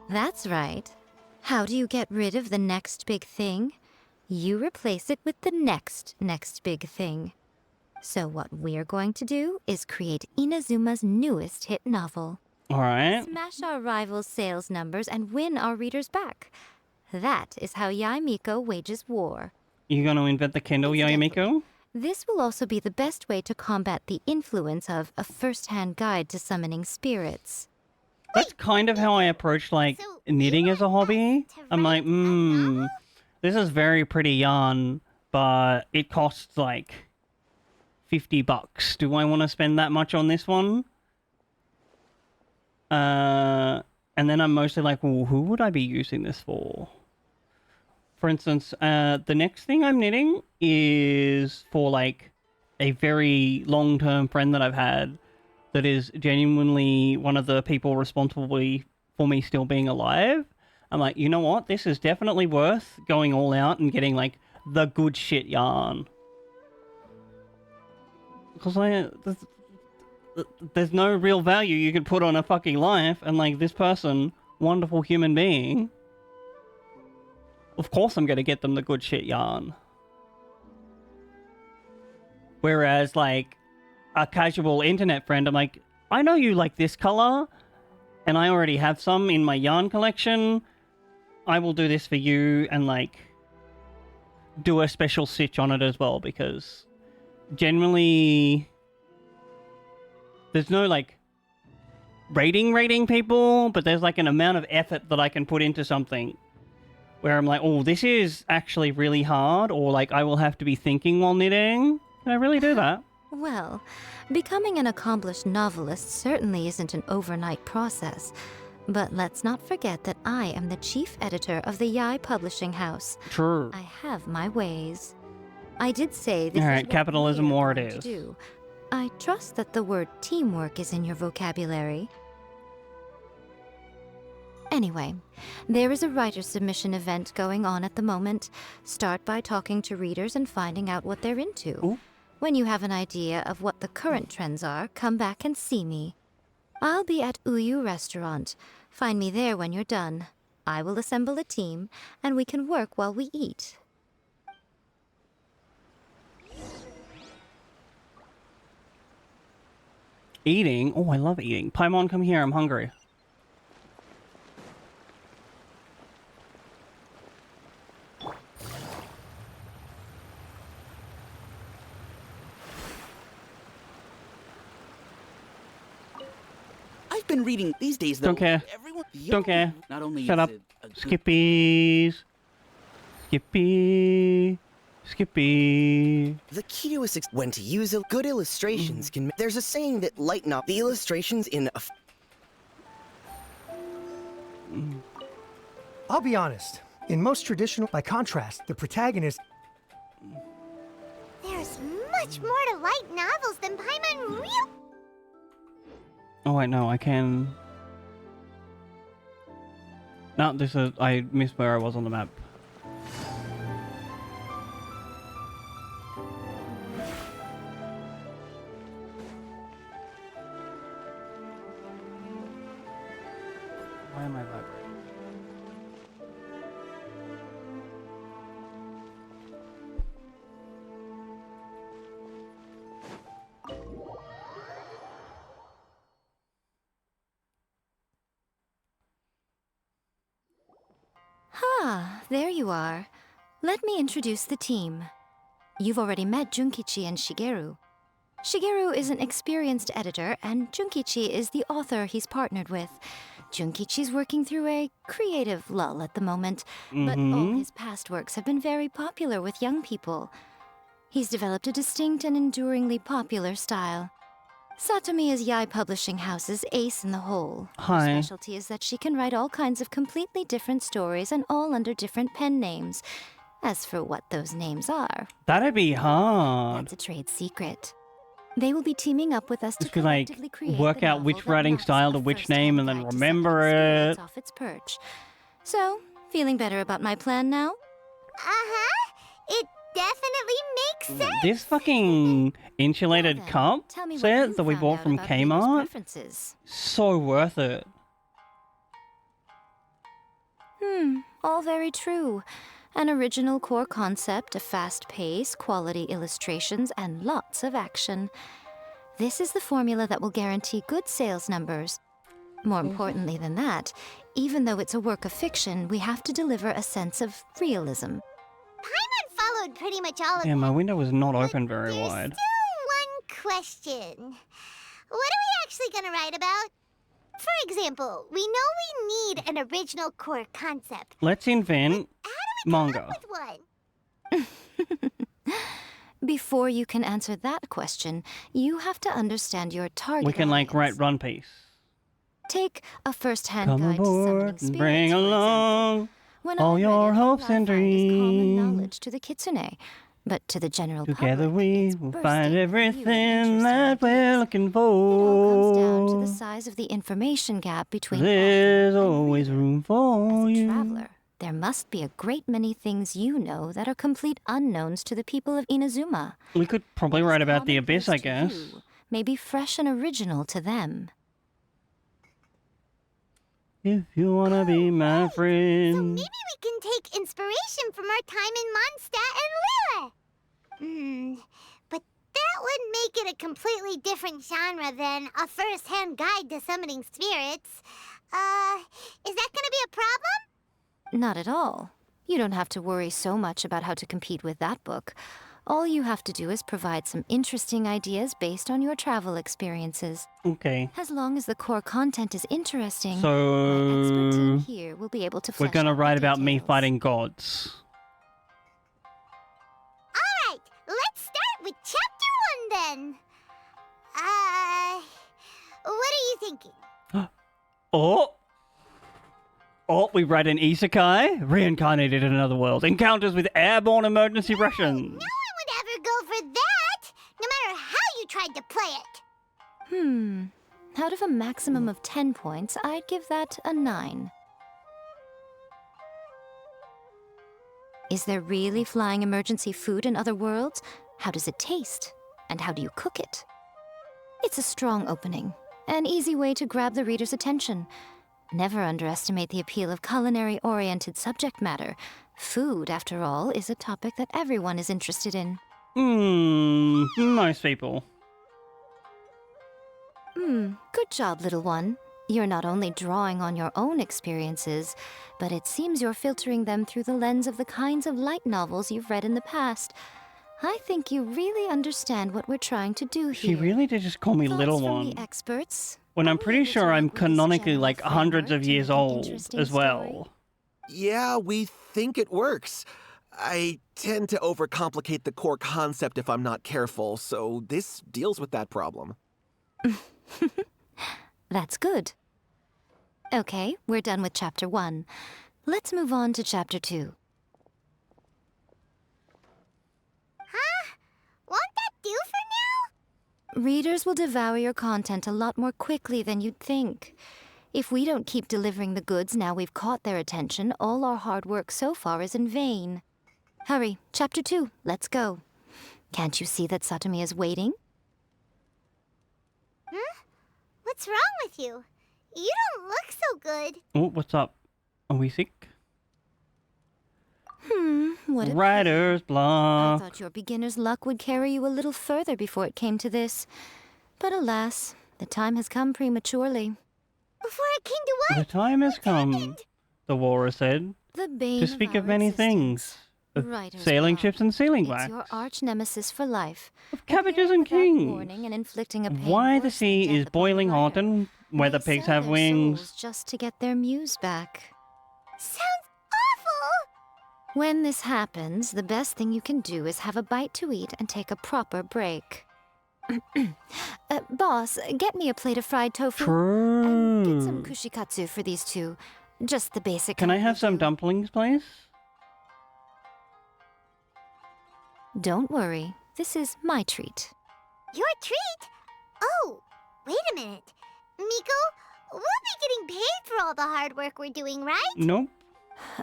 That's right. How do you get rid of the next big thing? You replace it with the next big thing. So what we're going to do is create Inazuma's newest hit novel. Alright. Smash our rivals' sales numbers and win our readers back. That is how Yaimiko wages war. You gonna invent the Kindle, Yayamiko? This will also be the best way to combat the influence of a first-hand guide to summoning spirits. That's kind of how I approach like knitting as a hobby. I'm like, this is very pretty yarn, but it costs like $50. Do I want to spend that much on this one? And then I'm mostly like, well, who would I be using this for? For instance, the next thing I'm knitting is for like a very long-term friend that I've had that is genuinely one of the people responsible for me still being alive. I'm like, you know what? This is definitely worth going all out and getting like the good shit yarn. Because there's no real value you can put on a fucking life, and like this person, wonderful human being, of course I'm gonna get them the good shit yarn. Whereas like a casual internet friend, I'm like, I know you like this color, and I already have some in my yarn collection. I will do this for you, and like do a special stitch on it as well, because generally there's no like rating people, but there's like an amount of effort that I can put into something where I'm like, oh, this is actually really hard, or like I will have to be thinking while knitting. Can I really do that? Well, becoming an accomplished novelist certainly isn't an overnight process. But let's not forget that I am the chief editor of the Yai Publishing House. True. I have my ways. I did say this Alright, is what capitalism we're war it going to is. do. I trust that the word teamwork is in your vocabulary. Anyway, there is a writer submission event going on at the moment. Start by talking to readers and finding out what they're into. Ooh. When you have an idea of what the current trends are, come back and see me. I'll be at Uyu Restaurant. Find me there when you're done. I will assemble a team, and we can work while we eat. Eating? Oh, I love eating. Paimon, come here. I'm hungry. I've been reading these days, though. Don't care. Don't care. Not only Shut is up. it a good- Skippies. Skippy. Skippy. The key to when to use good illustrations can. There's a saying that lighten up the illustrations in a. I'll be honest. In most traditional, by contrast, the protagonist. There's much more to light novels than Paimon real. Oh wait, no, I can. No, this is. I missed where I was on the map. Why am I back? Ah, there you are. Let me introduce the team. You've already met Junkichi and Shigeru. Shigeru is an experienced editor, and Junkichi is the author he's partnered with. Junkichi's working through a creative lull at the moment, but all his past works have been very popular with young people. He's developed a distinct and enduringly popular style. Satomi is Yai Publishing House's ace in the hole. Hi. Her specialty is that she can write all kinds of completely different stories and all under different pen names. As for what those names are, That'd be hard. that's a trade secret. They will be teaming up with us to Just to like collectively create work the out novel which that writing knocks style a to which first-hand name and then guide to remember something it. spirits off its perch. So, feeling better about my plan now? Uh-huh. It definitely makes sense. This fucking insulated cup tell me what set you that we found bought out from about readers' Kmart, preferences. so worth it. All very true. An original core concept, a fast pace, quality illustrations, and lots of action. This is the formula that will guarantee good sales numbers. More importantly than that, even though it's a work of fiction, we have to deliver a sense of realism. Paimon followed pretty much all of Yeah, them. my window was not open very wide. One question. What are we actually gonna write about? For example, we know we need an original core concept. Let's invent manga. One. Before you can answer that question, you have to understand your target. We can like write Run Piece. Take a first-hand Come guide to summoning aboard and spirits, bring for along When all I read your it, hopes all I and find is common dreams. knowledge to the kitsune, but to the general Together public, we it's will bursting find with new and everything interesting that we're ideas. looking It all comes down to for. the size of the information gap between There's author and always reader. room for As a you. traveler, there must be a great many things you know that are complete unknowns to the people of Inazuma. We could probably write about the commonplace abyss, I to guess. you may be fresh and original to them. If you wanna be my So friend. maybe we can take inspiration from our time in Mondstadt and Lille. But that would make it a completely different genre than a first-hand guide to summoning spirits. Is that gonna be a problem? Not at all. You don't have to worry so much about how to compete with that book. All you have to do is provide some interesting ideas based on your travel experiences. Okay. As long as the core content is interesting, my So expert team here will be able to we're flesh gonna out the write about me details. fighting gods. Alright, let's start with chapter 1 then. What are you thinking? Oh! Oh, we write an isekai, reincarnated in another world, encounters with airborne emergency Russians. No one would ever go for that, no matter how you tried to play it. Out of a maximum of 10 points, I'd give that a 9. Is there really flying emergency food in other worlds? How does it taste? And how do you cook it? It's a strong opening, an easy way to grab the reader's attention. Never underestimate the appeal of culinary-oriented subject matter. Food, after all, is a topic that everyone is interested in. Most people. Good job, little one. You're not only drawing on your own experiences, but it seems you're filtering them through the lens of the kinds of light novels you've read in the past. I think you really understand what we're trying to do here. She really did just call me little From one. the experts. When I'm pretty sure I'm canonically like hundreds of years old as well. Yeah, we think it works. I tend to overcomplicate the core concept if I'm not careful, so this deals with that problem. That's good. Okay, we're done with chapter 1. Let's move on to chapter 2. Won't that do for now? Readers will devour your content a lot more quickly than you'd think. If we don't keep delivering the goods now we've caught their attention, all our hard work so far is in vain. Hurry, chapter 2, let's go. Can't you see that Satomi is waiting? What's wrong with you? You don't look so good. Oh, what's up? Are we sick? What a Writer's I block. thought your beginner's luck would carry you a little further before it came to this. But alas, the time has come prematurely. Before it came to what? The time has come, the Warrior said, The bane to speak of our many existence. things. Of Writer's sailing block. ships and sealing It's wax. your arch nemesis for life. Of cabbages and Without kings. warning and inflicting a pain Why the worse than sea death is upon the boiling hot writer. and where the They pigs sell have their wings. souls just to get their muse back. Sounds awful! When this happens, the best thing you can do is have a bite to eat and take a proper break. Boss, get me a plate of fried tofu. And get some True. kushikatsu for these two. Just the basic. Can I kind have will some do. dumplings, please? Don't worry, this is my treat. Your treat? Oh, wait a minute. Miko, we'll be getting paid for all the hard work we're doing, right? Nope.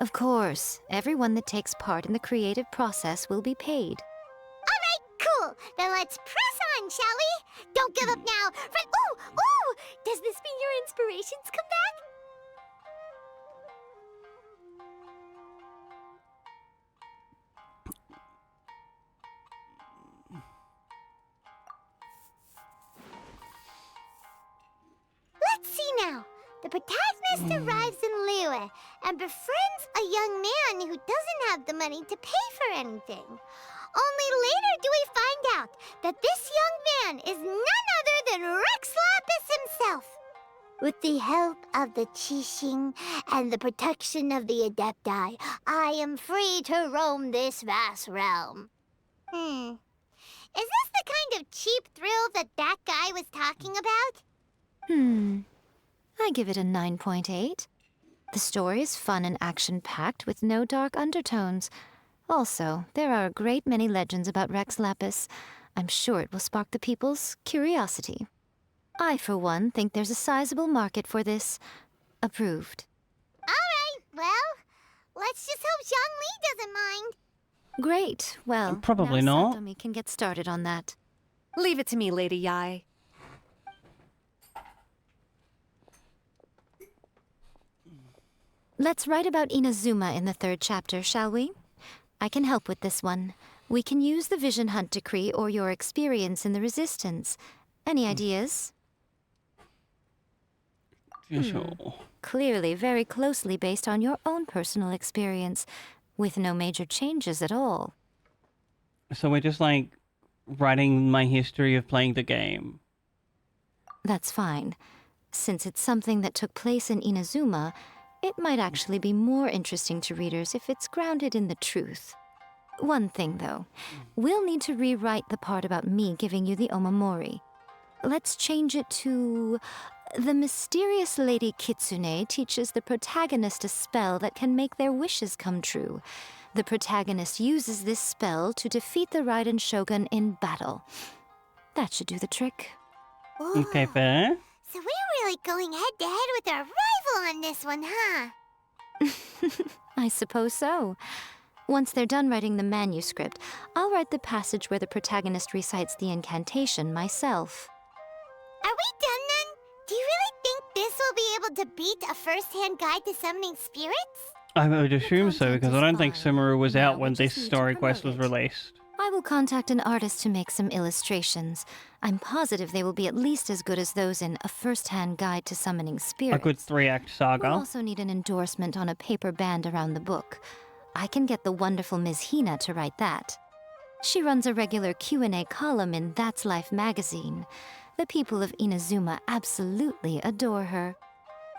Of course, everyone that takes part in the creative process will be paid. Alright, cool. Then let's press on, shall we? Don't give up now. Ooh! Does this mean your inspirations come back? Let's see now. The protagonist arrives in Liyue and befriends a young man who doesn't have the money to pay for anything. Only later do we find out that this young man is none other than Rex Lapis himself. With the help of the Qixing and the protection of the Adepti, I am free to roam this vast realm. Is this the kind of cheap thrill that guy was talking about? I give it a 9.8. The story is fun and action-packed with no dark undertones. Also, there are a great many legends about Rex Lapis. I'm sure it will spark the people's curiosity. I, for one, think there's a sizable market for this. Approved. Alright, well, let's just hope Zhang Li doesn't mind. Great. Well, Probably now not. Satomi can get started on that. Leave it to me, Lady Yai. Let's write about Inazuma in the 3rd chapter, shall we? I can help with this one. We can use the Vision Hunt Decree or your experience in the Resistance. Any ideas? Sure. Clearly very closely based on your own personal experience, with no major changes at all. So we're just like writing my history of playing the game. That's fine. Since it's something that took place in Inazuma, it might actually be more interesting to readers if it's grounded in the truth. One thing, though. We'll need to rewrite the part about me giving you the Omamori. Let's change it to... The mysterious Lady Kitsune teaches the protagonist a spell that can make their wishes come true. The protagonist uses this spell to defeat the Raiden Shogun in battle. That should do the trick. Okay, fair. So we're really going head-to-head with our rival on this one, huh? I suppose so. Once they're done writing the manuscript, I'll write the passage where the protagonist recites the incantation myself. Are we done then? Do you really think this will be able to beat a first-hand guide to summoning spirits? I would assume so, because I don't think Sumeru was out when this story quest was released. I will contact an artist to make some illustrations. I'm positive they will be at least as good as those in A First-Hand Guide to Summoning Spirits. A good 3-act saga. We'll also need an endorsement on a paper band around the book. I can get the wonderful Ms. Hina to write that. She runs a regular Q&A column in That's Life magazine. The people of Inazuma absolutely adore her.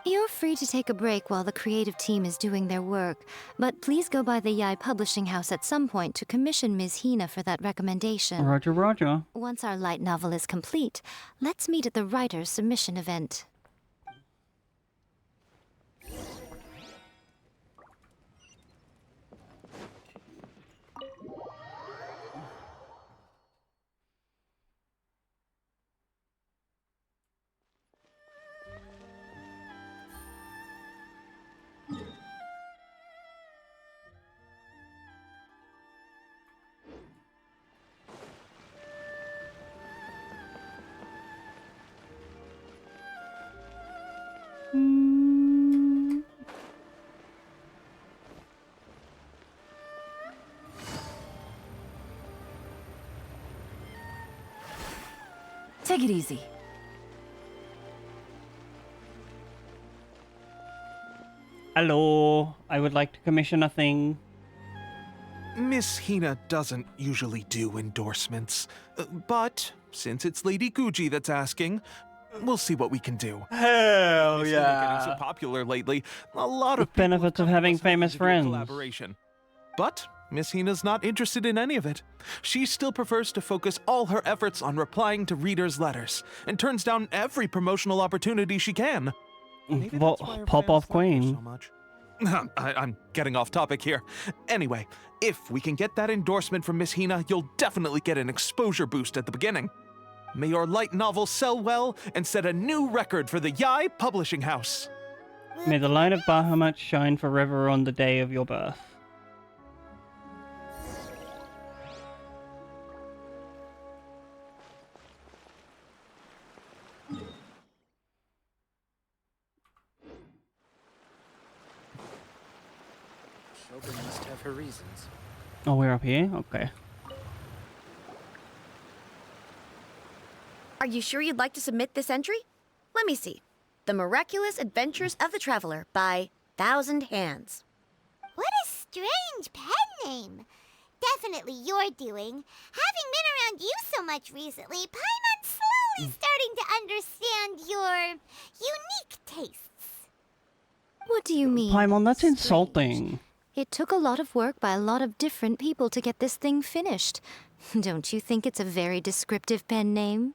You're free to take a break while the creative team is doing their work, but please go by the Yai Publishing House at some point to commission Ms. Hina for that recommendation. Roger, roger. Once our light novel is complete, let's meet at the writer's submission event. Take it easy. Hello, I would like to commission a thing. Miss Hina doesn't usually do endorsements, but since it's Lady Guji that's asking, we'll see what we can do. Hell Miss Hina getting so popular lately, a lot of The benefits of having famous friends. collaboration. But Miss Hina's not interested in any of it. She still prefers to focus all her efforts on replying to readers' letters, and turns down every promotional opportunity she can. Pop-off queen. I'm getting off topic here. Anyway, if we can get that endorsement from Miss Hina, you'll definitely get an exposure boost at the beginning. May your light novel sell well and set a new record for the Yai Publishing House. May the light of Bahamut shine forever on the day of your birth. Shogun must have her reasons. Oh, we're up here? Okay. Are you sure you'd like to submit this entry? Let me see. The Miraculous Adventures of the Traveler by Thousand Hands. What a strange pen name. Definitely your doing. Having been around you so much recently, Paimon's slowly starting to understand your unique tastes. What do you mean? Paimon, that's insulting. It took a lot of work by a lot of different people to get this thing finished. Don't you think it's a very descriptive pen name?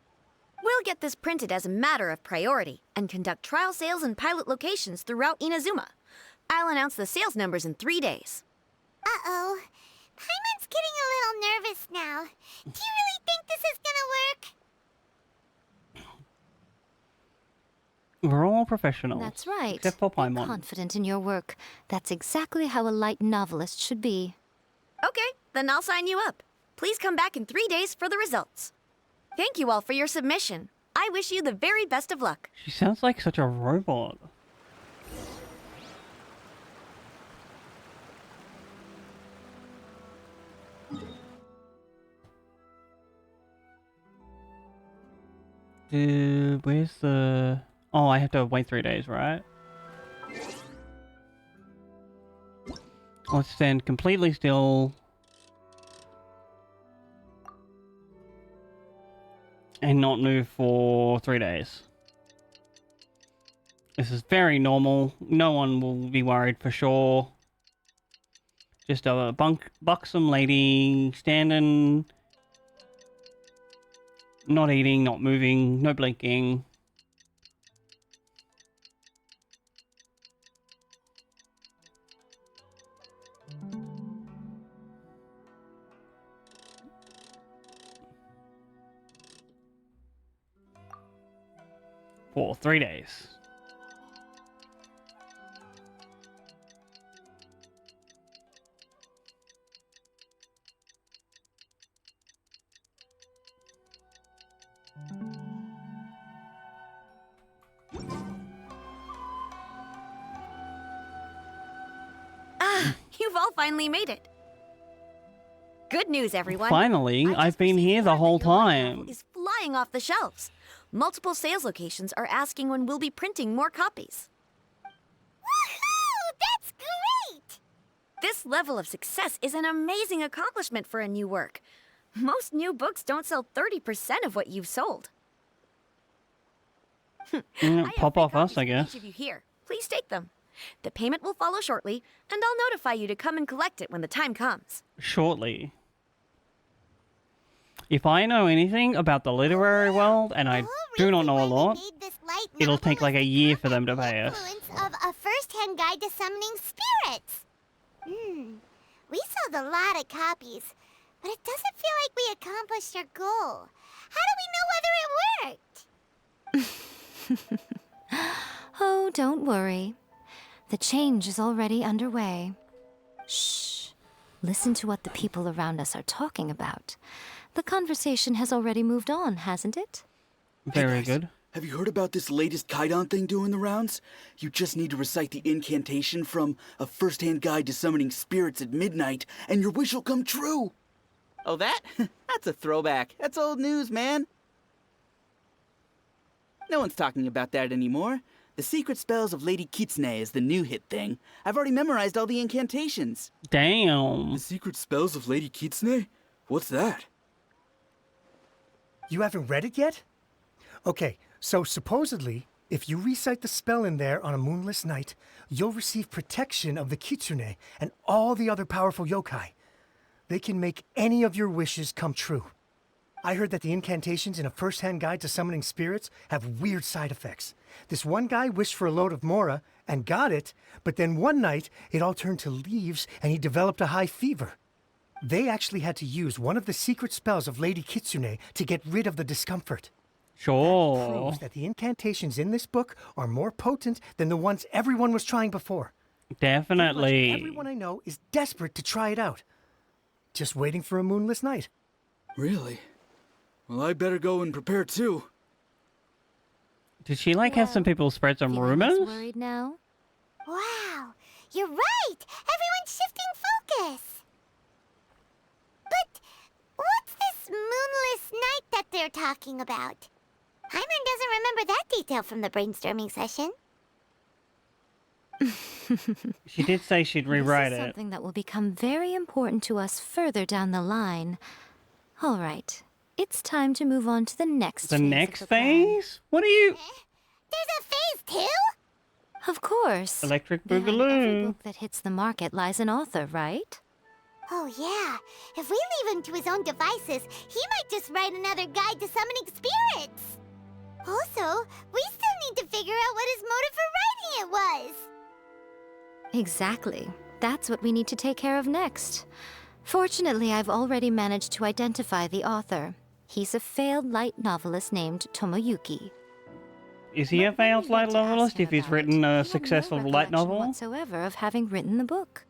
We'll get this printed as a matter of priority and conduct trial sales in pilot locations throughout Inazuma. I'll announce the sales numbers in 3 days. Uh-oh. Paimon's getting a little nervous now. Do you really think this is gonna work? We're all professionals. That's right. Except for Be Paimon. confident in your work. That's exactly how a light novelist should be. Okay, then I'll sign you up. Please come back in 3 days for the results. Thank you all for your submission. I wish you the very best of luck. She sounds like such a robot. Where's the... Oh, I have to wait 3 days, right? Let's stand completely still. and not move for 3 days. This is very normal. No one will be worried for sure. Just a buxom lady standing, not eating, not moving, no blinking. For 3 days. Ah, you've all finally made it. Good news, everyone. Finally, I've been here the whole time. Is flying off the shelves. Multiple sales locations are asking when we'll be printing more copies. Woohoo! That's great! This level of success is an amazing accomplishment for a new work. Most new books don't sell 30% of what you've sold. Pop off us, I guess. Each of you here, please take them. The payment will follow shortly, and I'll notify you to come and collect it when the time comes. Shortly. If I know anything about the literary world, and I do not know a lot, it'll take like a year for them to pay us. Influence of a first-hand guide to summoning spirits. We sold a lot of copies, but it doesn't feel like we accomplished our goal. How do we know whether it worked? Oh, don't worry. The change is already underway. Shh. Listen to what the people around us are talking about. The conversation has already moved on, hasn't it? Very good. Have you heard about this latest Kaidan thing doing the rounds? You just need to recite the incantation from A First-Hand Guide to Summoning Spirits at midnight, and your wish will come true. Oh, that? That's a throwback. That's old news, man. No one's talking about that anymore. The Secret Spells of Lady Kitsune is the new hit thing. I've already memorized all the incantations. Damn. The Secret Spells of Lady Kitsune? What's that? You haven't read it yet? Okay, so supposedly, if you recite the spell in there on a moonless night, you'll receive protection of the Kitsune and all the other powerful yokai. They can make any of your wishes come true. I heard that the incantations in A First-Hand Guide to Summoning Spirits have weird side effects. This one guy wished for a load of mora and got it, but then one night it all turned to leaves and he developed a high fever. They actually had to use one of the secret spells of Lady Kitsune to get rid of the discomfort. Sure. That proves that the incantations in this book are more potent than the ones everyone was trying before. Definitely. Everyone I know is desperate to try it out. Just waiting for a moonless night. Really? Well, I better go and prepare too. Did she like have some people spread some rumors? Worried now? Wow, you're right! Everyone's shifting focus! But what's this moonless night that they're talking about? Hyman doesn't remember that detail from the brainstorming session. She did say she'd rewrite This is it. something that will become very important to us further down the line. All right, it's time to move on to the next The phase next of the plan. phase? What are you... There's a phase 2? Of course. Electric Behind every Boogaloo. book that hits the market lies an author, right? Oh yeah, if we leave him to his own devices, he might just write another guide to summoning spirits. Also, we still need to figure out what his motive for writing it was. Exactly. That's what we need to take care of next. Fortunately, I've already managed to identify the author. He's a failed light novelist named Tomoyuki. Is he a failed light novelist if he's written a successful light novel? Whatsoever of having written the book.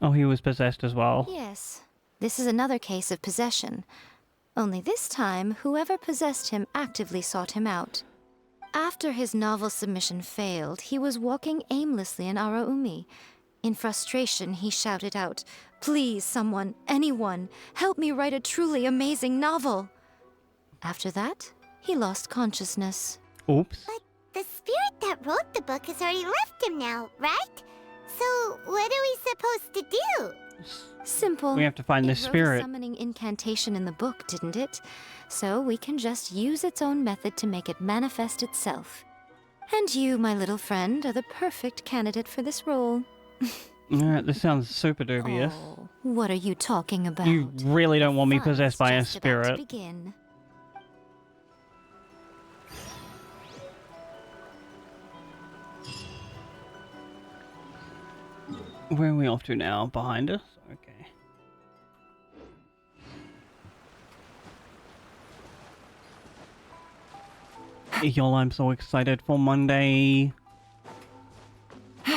Oh, he was possessed as well. Yes. This is another case of possession. Only this time, whoever possessed him actively sought him out. After his novel submission failed, he was walking aimlessly in Araumi. In frustration, he shouted out, "Please, someone, anyone, help me write a truly amazing novel." After that, he lost consciousness. Oops. But the spirit that wrote the book has already left him now, right? So what are we supposed to do? Simple. We have to find It the wrote a spirit. summoning incantation in the book, didn't it? So we can just use its own method to make it manifest itself. And you, my little friend, are the perfect candidate for this role. Alright, this sounds super dubious. Oh, what are you talking about? You really don't want me Fun's possessed by a just about to spirit. begin. Where are we off to now? Behind us? Okay. Y'all, I'm so excited for Monday.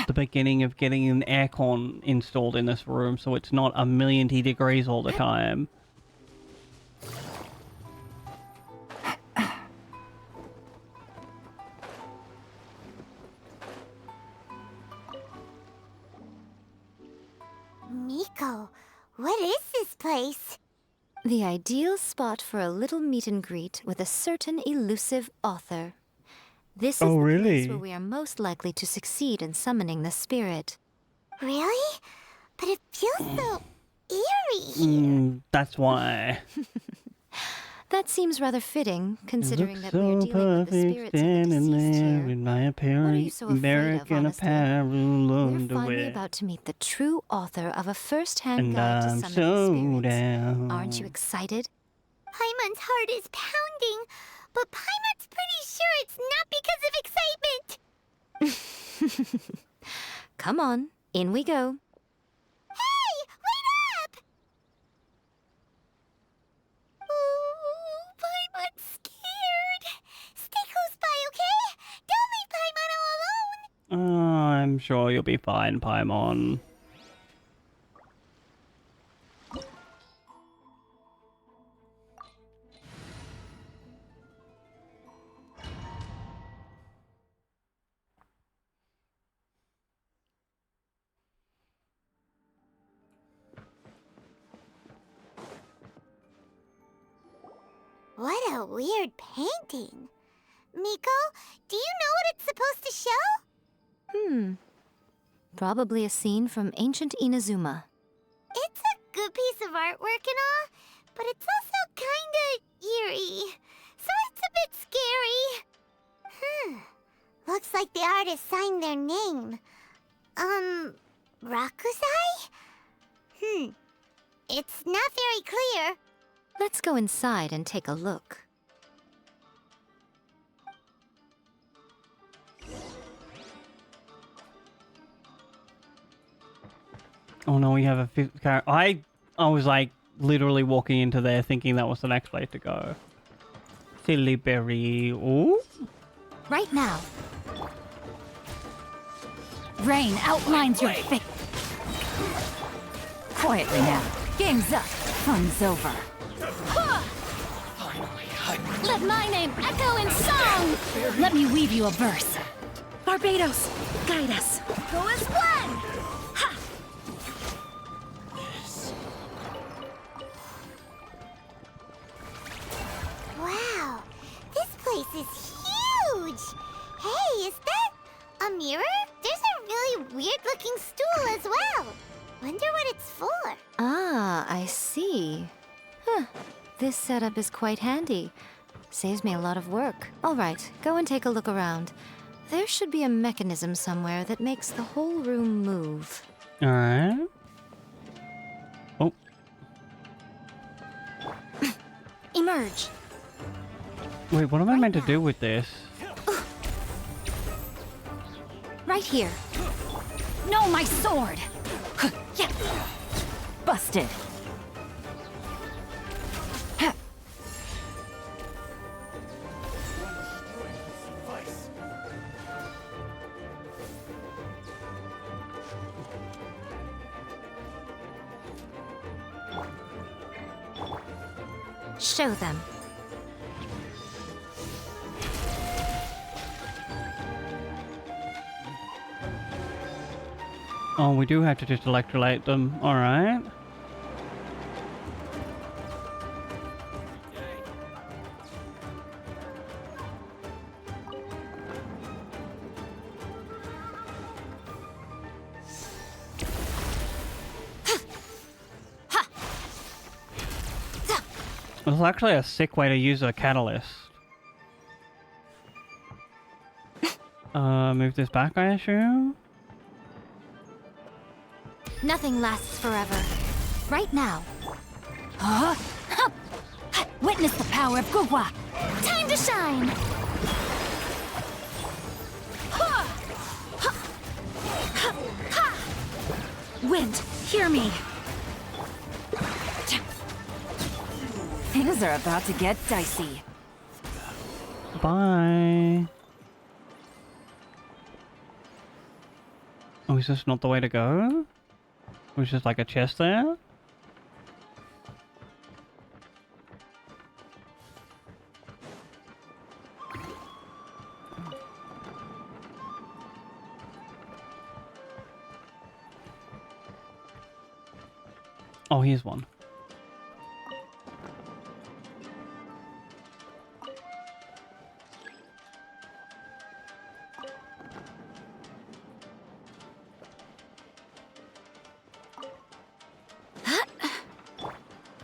The beginning of getting an aircon installed in this room so it's not 1,000,000 degrees all the time. Miko, what is this place? The ideal spot for a little meet and greet with a certain elusive author. This is Oh, the really? place where we are most likely to succeed in summoning the spirit. Really? But it feels so eerie. That's why. That seems rather fitting, considering Looks that we are so dealing with the perfect spirits of the standing deceased there here. in my What are you apparent so afraid of, American honestly? apparel We're finally underwear. about to meet the true author of a first-hand And guide to I'm summoning so spirits. down. Aren't you excited? Paimon's heart is pounding, but Paimon's pretty sure it's not because of excitement. Come on, in we go. Hey, wait up! Ooh, Paimon's scared. Stay close by, okay? Don't leave Paimon all alone. Oh, I'm sure you'll be fine, Paimon. What a weird painting. Miko, do you know what it's supposed to show? Probably a scene from ancient Inazuma. It's a good piece of artwork and all, but it's also kinda eerie. So it's a bit scary. Looks like the artist signed their name. Rakusai? It's not very clear. Let's go inside and take a look. Oh no, we have a fifth character. I was like literally walking into there thinking that was the next place to go. Silly berry. Ooh. Right now. Rain outlines your face. Quietly now. Game's up. Fun's over. Let my name echo in song! Let me weave you a verse. Barbados, guide us. Go as one! Ha! Wow, this place is huge! Hey, is that a mirror? There's a really weird-looking stool as well. Wonder what it's for. Ah, I see. Huh. This setup is quite handy. Saves me a lot of work. All right, go and take a look around. There should be a mechanism somewhere that makes the whole room move. Alright. Oh. Emerge. Wait, what am I meant to do with this? Right here. No, my sword! Yeah. Busted. Show them. Oh, we do have to just electrolyte them. Alright. It's actually a sick way to use a catalyst. Move this back, I assume? Nothing lasts forever. Right now. Huh? Witness the power of Gugwa. Time to shine! Wind, hear me. Things are about to get dicey. Bye. Oh, is this not the way to go? Was just like a chest there? Oh, here's one.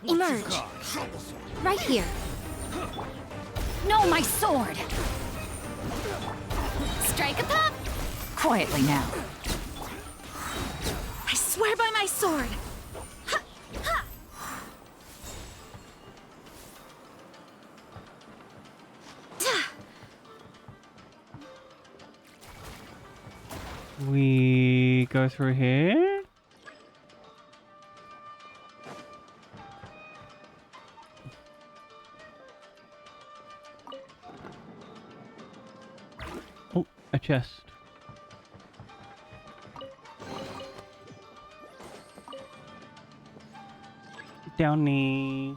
Emerge. Right here. No, my sword! Strike a pop! Quietly now. I swear by my sword! Ha! Ha! We go through here. Oh, a chest. Downy.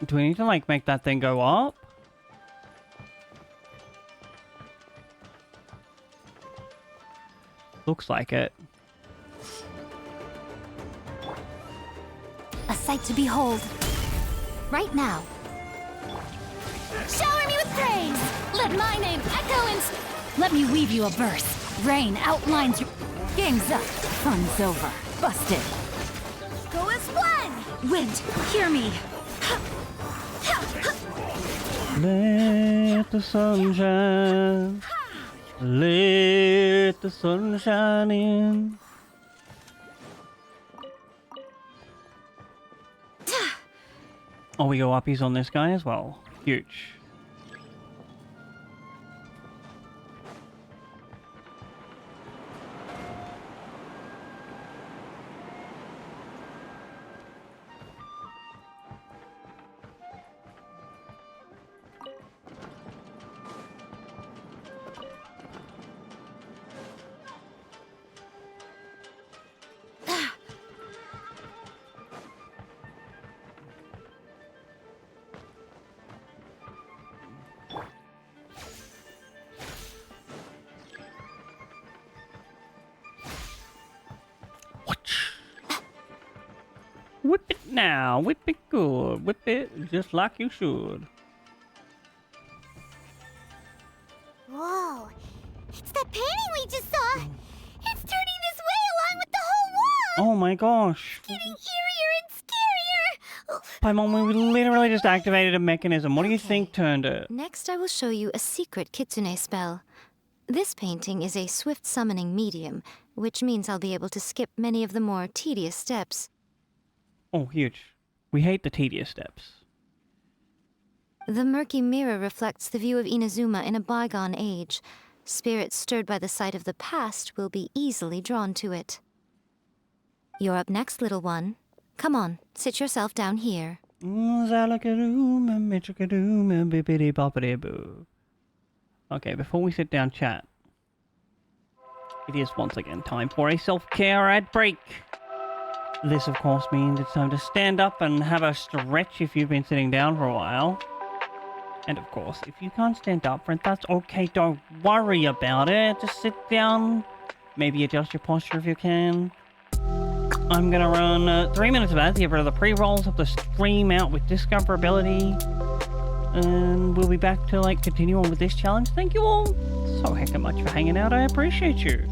Do we need to like make that thing go up? Looks like it. A sight to behold. Right now. Shower me with praise! Let my name echo in... Let me weave you a verse. Rain outlines your... Game's up. Fun's over. Busted. Go as one! Wind, hear me. Let the sun shine. Let the sun shine in. Oh, we go uppies on this guy as well. Huge. Whip it now, whip it good, whip it just like you should. Whoa, it's that painting we just saw. It's turning this way along with the whole wall. Oh my gosh. It's getting eerier and scarier. Paimon, we literally just activated a mechanism. What do you think turned it? Next, I will show you a secret kitsune spell. This painting is a swift summoning medium, which means I'll be able to skip many of the more tedious steps. Oh, huge. We hate the tedious steps. The murky mirror reflects the view of Inazuma in a bygone age. Spirits stirred by the sight of the past will be easily drawn to it. You're up next, little one. Come on, sit yourself down here. Okay, before we sit down, chat. It is once again time for a self-care ad break. This, of course, means it's time to stand up and have a stretch if you've been sitting down for a while. And of course, if you can't stand up, friend, that's okay. Don't worry about it. Just sit down. Maybe adjust your posture if you can. I'm gonna run 3 minutes of ads, give her the pre-rolls of the stream out with discoverability, and we'll be back to like continue on with this challenge. Thank you all so heckin' much for hanging out. I appreciate you.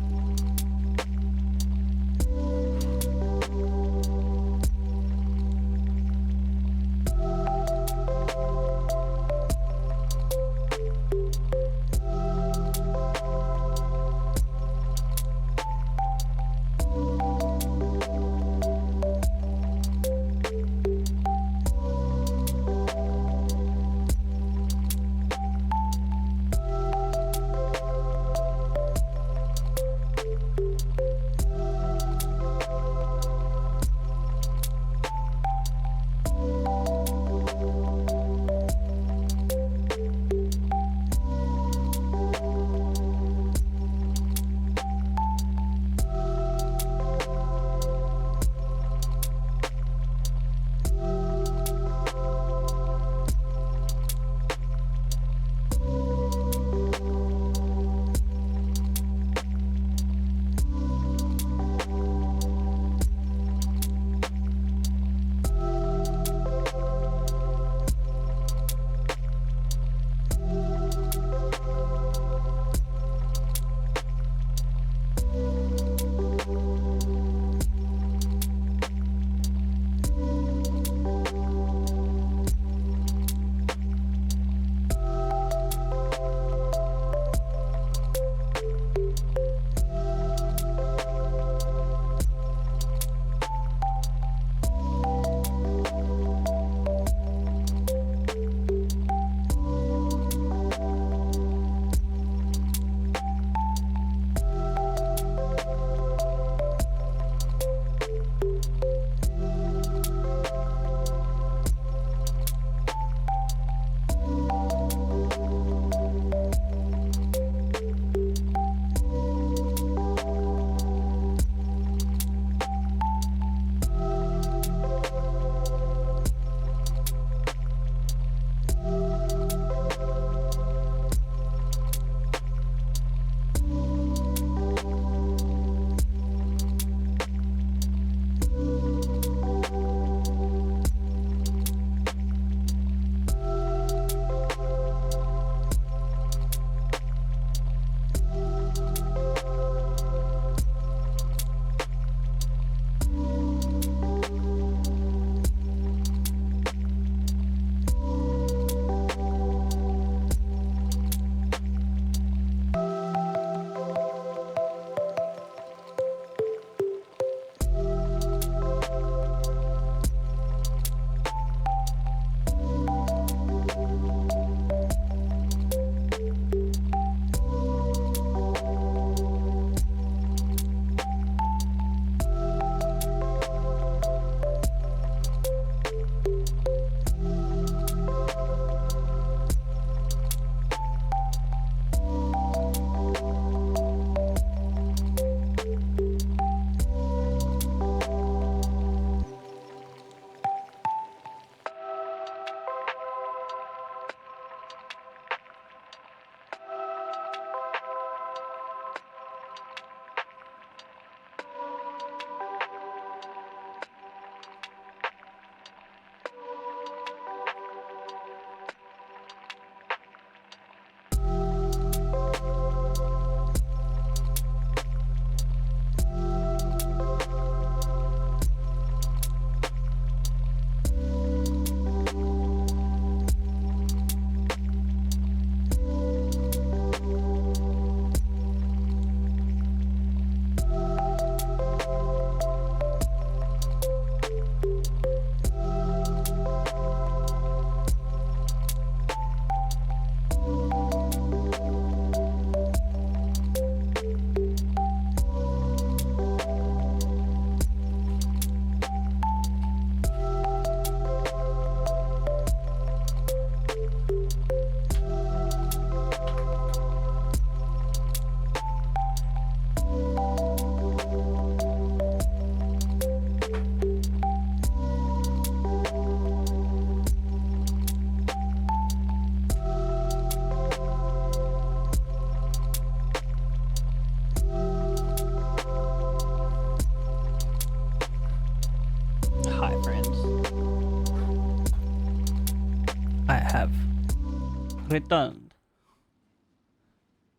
returned.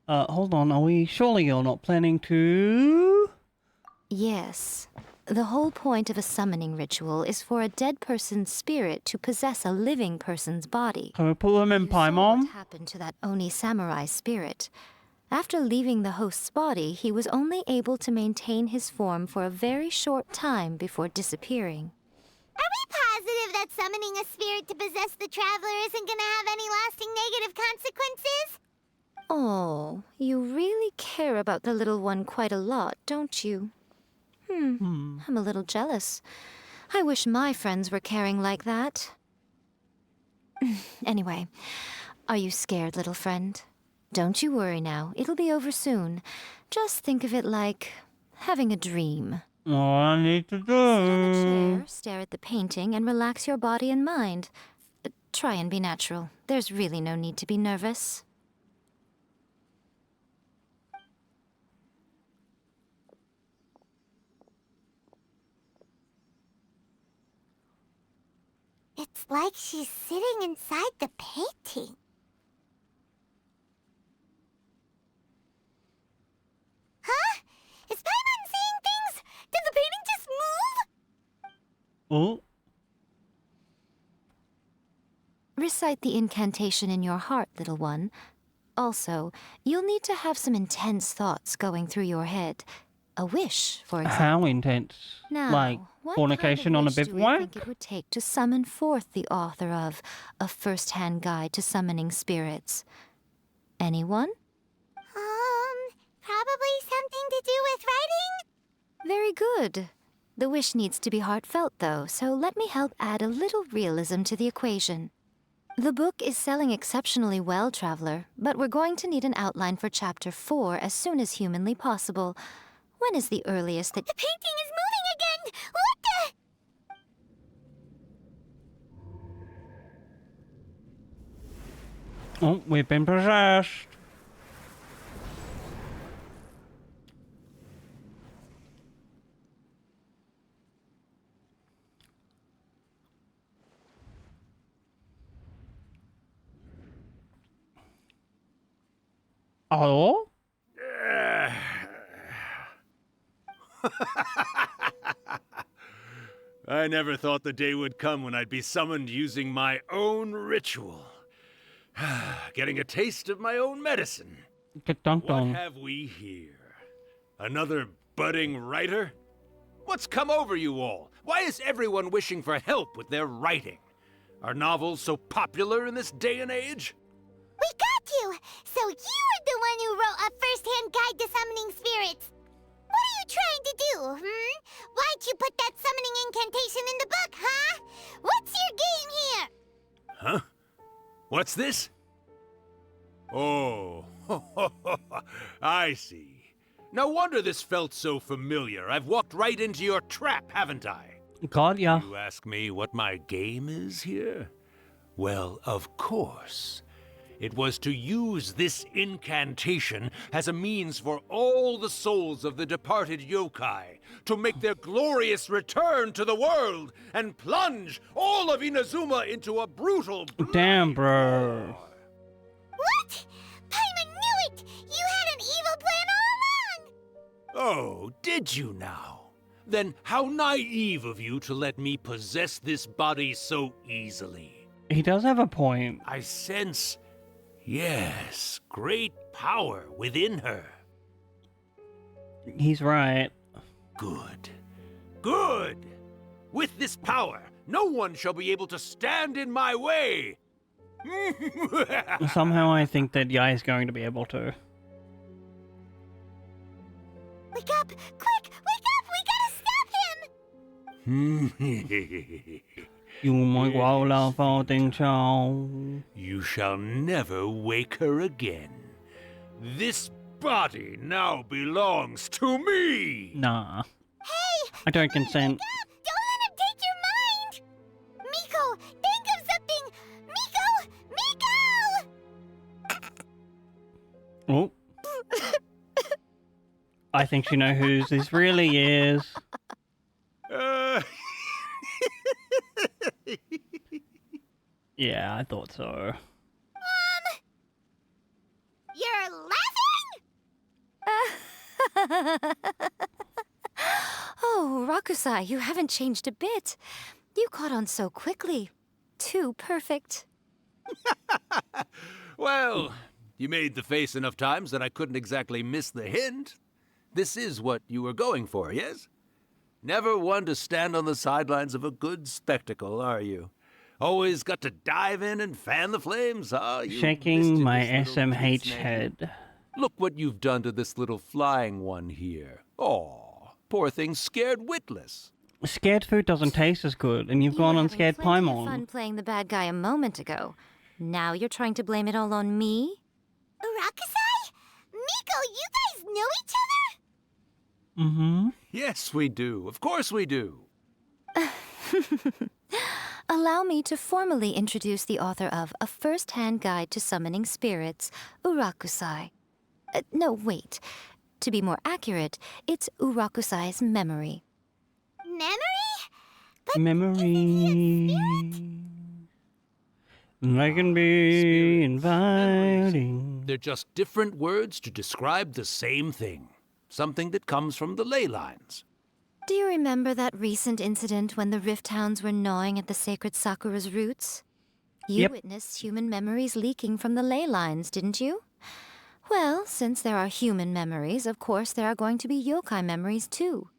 Hold on, are we... Surely you're not planning to... Yes. The whole point of a summoning ritual is for a dead person's spirit to possess a living person's body. Can we put them in You saw Paimon? what happened to that Oni samurai spirit. After leaving the host's body, he was only able to maintain his form for a very short time before disappearing. Are we positive that summoning a spirit to possess the traveler isn't gonna have any lasting negative consequences? Oh, you really care about the little one quite a lot, don't you? I'm a little jealous. I wish my friends were caring like that. Anyway, are you scared, little friend? Don't you worry now, it'll be over soon. Just think of it like having a dream. What I need to Sit on a do... chair, stare at the painting, and relax your body and mind. Try and be natural. There's really no need to be nervous. It's like she's sitting inside the painting. Huh? Is Paimon seeing things? Did the painting just move? Oh. Recite the incantation in your heart, little one. Also, you'll need to have some intense thoughts going through your head. A wish, for example. How intense? Now, Like, what fornication kind of on a wish do we bivouac? think it would take to summon forth the author of A First-Hand Guide to Summoning Spirits? Anyone? Probably something to do with writing? Very good. The wish needs to be heartfelt, though, so let me help add a little realism to the equation. The book is selling exceptionally well, Traveler, but we're going to need an outline for Chapter 4 as soon as humanly possible. When is the earliest that... The painting is moving again! What the... Oh, we've been possessed. Oh? I never thought the day would come when I'd be summoned using my own ritual. Getting a taste of my own medicine. What have we here? Another budding writer? What's come over you all? Why is everyone wishing for help with their writing? Are novels so popular in this day and age? We got you! So you were the one who wrote A First-Hand Guide to Summoning Spirits. What are you trying to do, Why'd you put that summoning incantation in the book, huh? What's your game here? Huh? What's this? Oh, I see. No wonder this felt so familiar. I've walked right into your trap, haven't I? God, yeah. You ask me what my game is here? Well, of course. It was to use this incantation as a means for all the souls of the departed yokai to make their glorious return to the world and plunge all of Inazuma into a brutal... Damn, bro. What? Paimon knew it! You had an evil plan all along! Oh, did you now? Then how naive of you to let me possess this body so easily. He does have a point. I sense... yes, great power within her. He's right. Good. Good! With this power, no one shall be able to stand in my way! Somehow I think that Yai's going to be able to. Wake up! Quick! Wake up! We gotta stop him! You shall never wake her again. This body now belongs to me! Nah. Hey! I don't consent. Wake up! Don't let him take your mind! Miko! Think of something! Miko! Oh. I think you know whose this really is. Mom! Yeah, I thought so. Mom! Oh, Rakusai, you haven't changed a bit. You caught on so quickly. Too perfect. Well, you made the face enough times that I couldn't exactly miss the hint. This is what you were going for, yes? Never one to stand on the sidelines of a good spectacle, are you? Always got to dive in and fan the flames, huh? You Shaking my mischievous little SMH kid-snake. head. Look what you've done to this little flying one here. Aw, poor thing scared witless. Scared food doesn't taste as good, and you've gone on Scared Plenty of Paimon. fun playing the bad guy a moment ago. Now you're trying to blame it all on me? Rakusai? Miko, you guys know each other? Mm-hmm. Yes, we do. Of course we do. Allow me to formally introduce the author of A First-Hand Guide to Summoning Spirits, Urakusai. No, wait. To be more accurate, it's Urakusai's memory. Memory? Memory. They can be inviting. They're just different words to describe the same thing. Something that comes from the ley lines. Do you remember that recent incident when the Rift Hounds were gnawing at the sacred Sakura's roots? You Yep. witnessed human memories leaking from the ley lines, didn't you? Well, since there are human memories, of course there are going to be yokai memories too.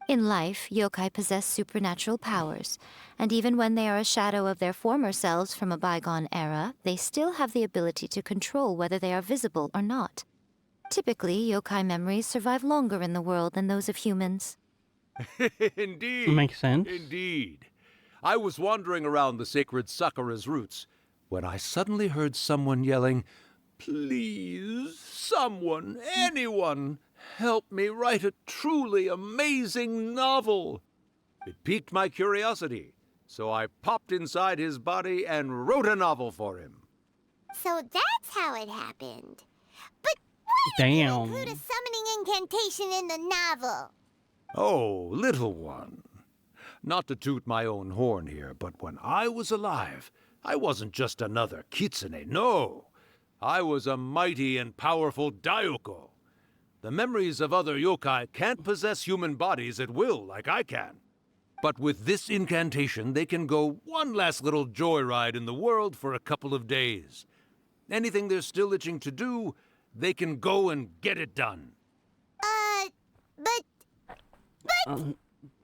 In life, yokai possess supernatural powers, and even when they are a shadow of their former selves from a bygone era, they still have the ability to control whether they are visible or not. Typically, yokai memories survive longer in the world than those of humans. Indeed. Makes sense. Indeed. I was wandering around the sacred Sakura's roots when I suddenly heard someone yelling, "Please, someone, anyone, help me write a truly amazing novel." It piqued my curiosity, so I popped inside his body and wrote a novel for him. So that's how it happened. But why did you Damn. include a summoning incantation in the novel? Oh, little one. Not to toot my own horn here, but when I was alive, I wasn't just another kitsune, no. I was a mighty and powerful Daioko. The memories of other yokai can't possess human bodies at will like I can. But with this incantation, they can go one last little joyride in the world for a couple of days. Anything they're still itching to do, they can go and get it done. But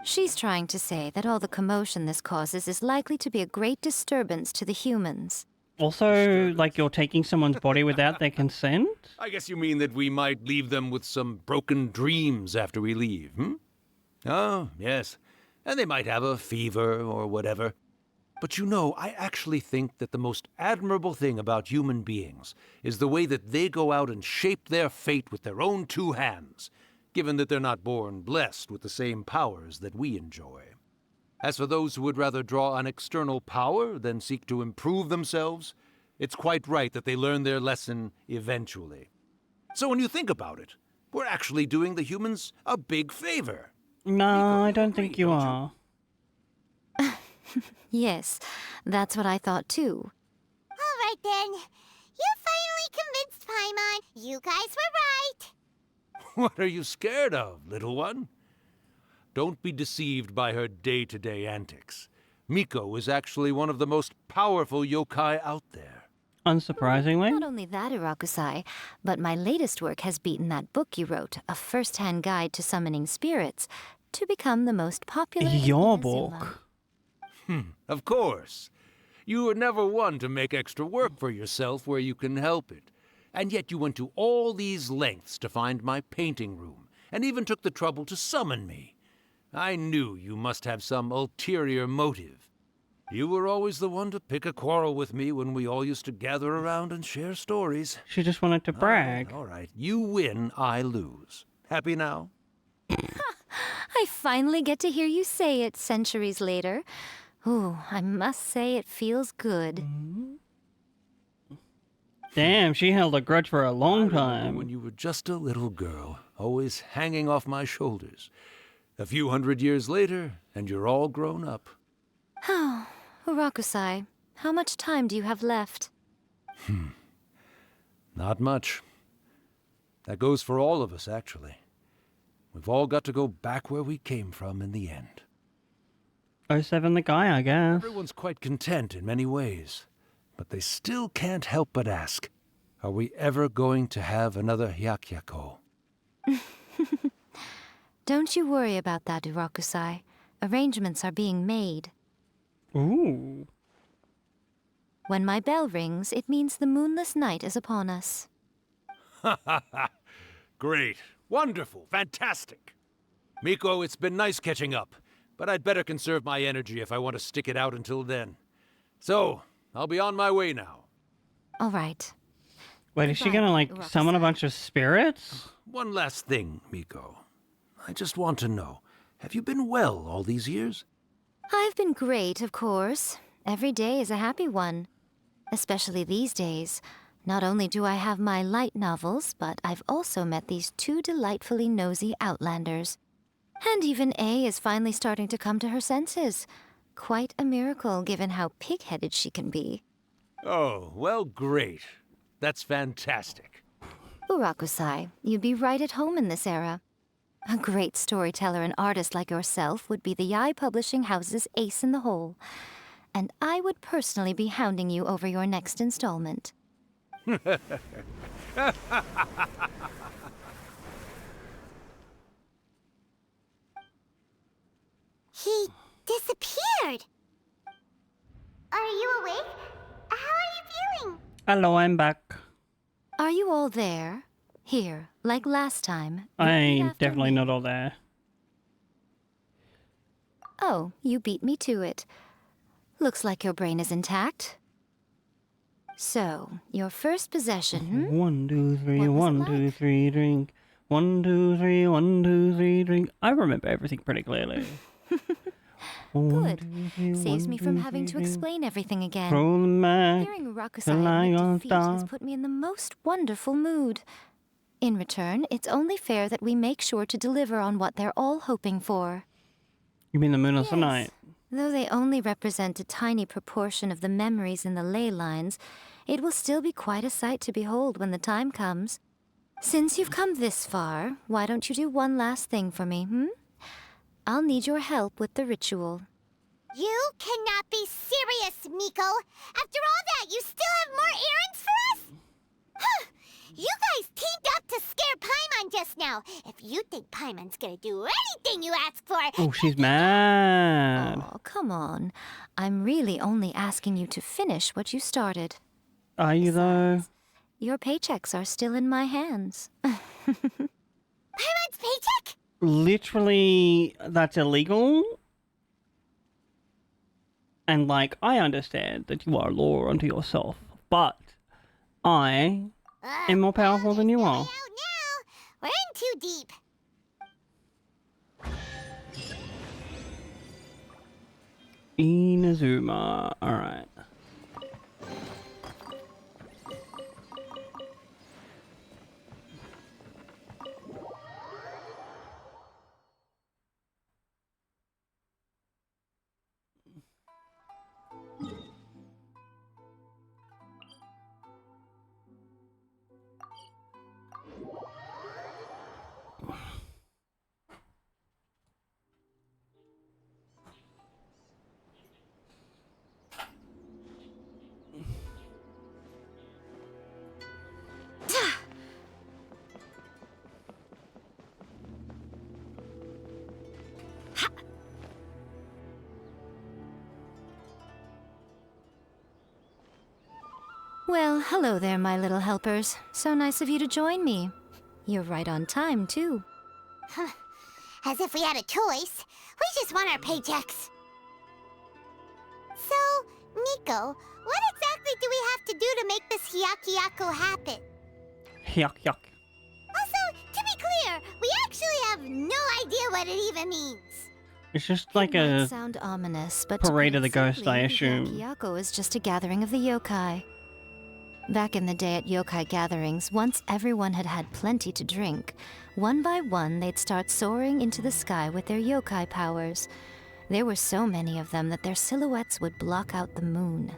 She's trying to say that all the commotion this causes is likely to be a great disturbance to the humans. Also, like you're taking someone's body without their consent? I guess you mean that we might leave them with some broken dreams after we leave, hmm? Oh, yes. And they might have a fever or whatever. But you know, I actually think that the most admirable thing about human beings is the way that they go out and shape their fate with their own two hands, given that they're not born blessed with the same powers that we enjoy. As for those who would rather draw on external power than seek to improve themselves, it's quite right that they learn their lesson eventually. So when you think about it, we're actually doing the humans a big favor. No, I don't think you are. Yes, that's what I thought too. all right then. You finally convinced Paimon. You guys were right. What are you scared of, little one? Don't be deceived by her day-to-day antics. Miko is actually one of the most powerful yokai out there. Unsurprisingly. Not only that, Irakusai, but my latest work has beaten that book you wrote, A First-Hand Guide to Summoning Spirits, to become the most popular in Your Inazuma. book. Of course. You were never one to make extra work for yourself where you can help it. And yet you went to all these lengths to find my painting room, and even took the trouble to summon me. I knew you must have some ulterior motive. You were always the one to pick a quarrel with me when we all used to gather around and share stories. She just wanted to brag. All right. You win, I lose. Happy now? I finally get to hear you say it centuries later. Ooh, I must say it feels good. Damn, she held a grudge for a long When time. you were just a little girl, always hanging off my shoulders. A few hundred years later, and you're all grown up. Oh, Urakusai, how much time do you have left? Not much. That goes for all of us, actually. We've all got to go back where we came from in the end. 07 the guy, I guess. Everyone's quite content in many ways, but they still can't help but ask, are we ever going to have another Hyakyako? Don't you worry about that, Urakusai. Arrangements are being made. Ooh. When my bell rings, it means the moonless night is upon us. Ha ha ha! Great. Wonderful. Fantastic. Miko, it's been nice catching up, but I'd better conserve my energy if I want to stick it out until then. So, I'll be on my way now. All right. Wait, is she gonna, like, summon a bunch of spirits? One last thing, Miko. I just want to know, have you been well all these years? I've been great, of course. Every day is a happy one. Especially these days. Not only do I have my light novels, but I've also met these two delightfully nosy outlanders. And even A is finally starting to come to her senses. Quite a miracle, given how pig-headed she can be. Oh, well, great. That's fantastic. Urakusai, you'd be right at home in this era. A great storyteller and artist like yourself would be the Yae Publishing House's ace in the hole. And I would personally be hounding you over your next installment. He disappeared. Are you awake? How are you feeling? Hello, I'm back. Are you all there? Here, like last time. I'm definitely not all there. Oh, you beat me to it. Looks like your brain is intact. So, your first possession, hmm? 1, 2, 3, 1, 2, 3, drink. 1, 2, 3, 1, 2, 3, drink. I remember everything pretty clearly. Good. Saves me from having to explain everything again. Hearing Urakusai admit defeat has put me in the most wonderful mood. In return, it's only fair that we make sure to deliver on what they're all hoping for. You mean the moonless night? Though they only represent a tiny proportion of the memories in the ley lines, it will still be quite a sight to behold when the time comes. Since you've come this far, why don't you do one last thing for me, hmm? I'll need your help with the ritual. You cannot be serious, Miko. After all that, you still have more errands for us? Huh. You guys teamed up to scare Paimon just now. If you think Paimon's gonna do anything you ask for... Oh, she's mad. Oh, come on. I'm really only asking you to finish what you started. Are you, though? Your paychecks are still in my hands. Paimon's paycheck? Literally, that's illegal. And, like, I understand that you are a law unto yourself, but I am more powerful than you are. We're in too deep. Inazuma. Alright. Well, hello there, my little helpers. So nice of you to join me. You're right on time, too. As if we had a choice. We just want our paychecks. So, Miko, what exactly do we have to do to make this Hyakyako happen? Hyak. Also, to be clear, we actually have no idea what it even means. It's just like It might a sound ominous, but parade to of the put it ghost, simply, I assume. Hyakyako is just a gathering of the yokai. Back in the day at yokai gatherings, once everyone had had plenty to drink, one by one they'd start soaring into the sky with their yokai powers. There were so many of them that their silhouettes would block out the moon.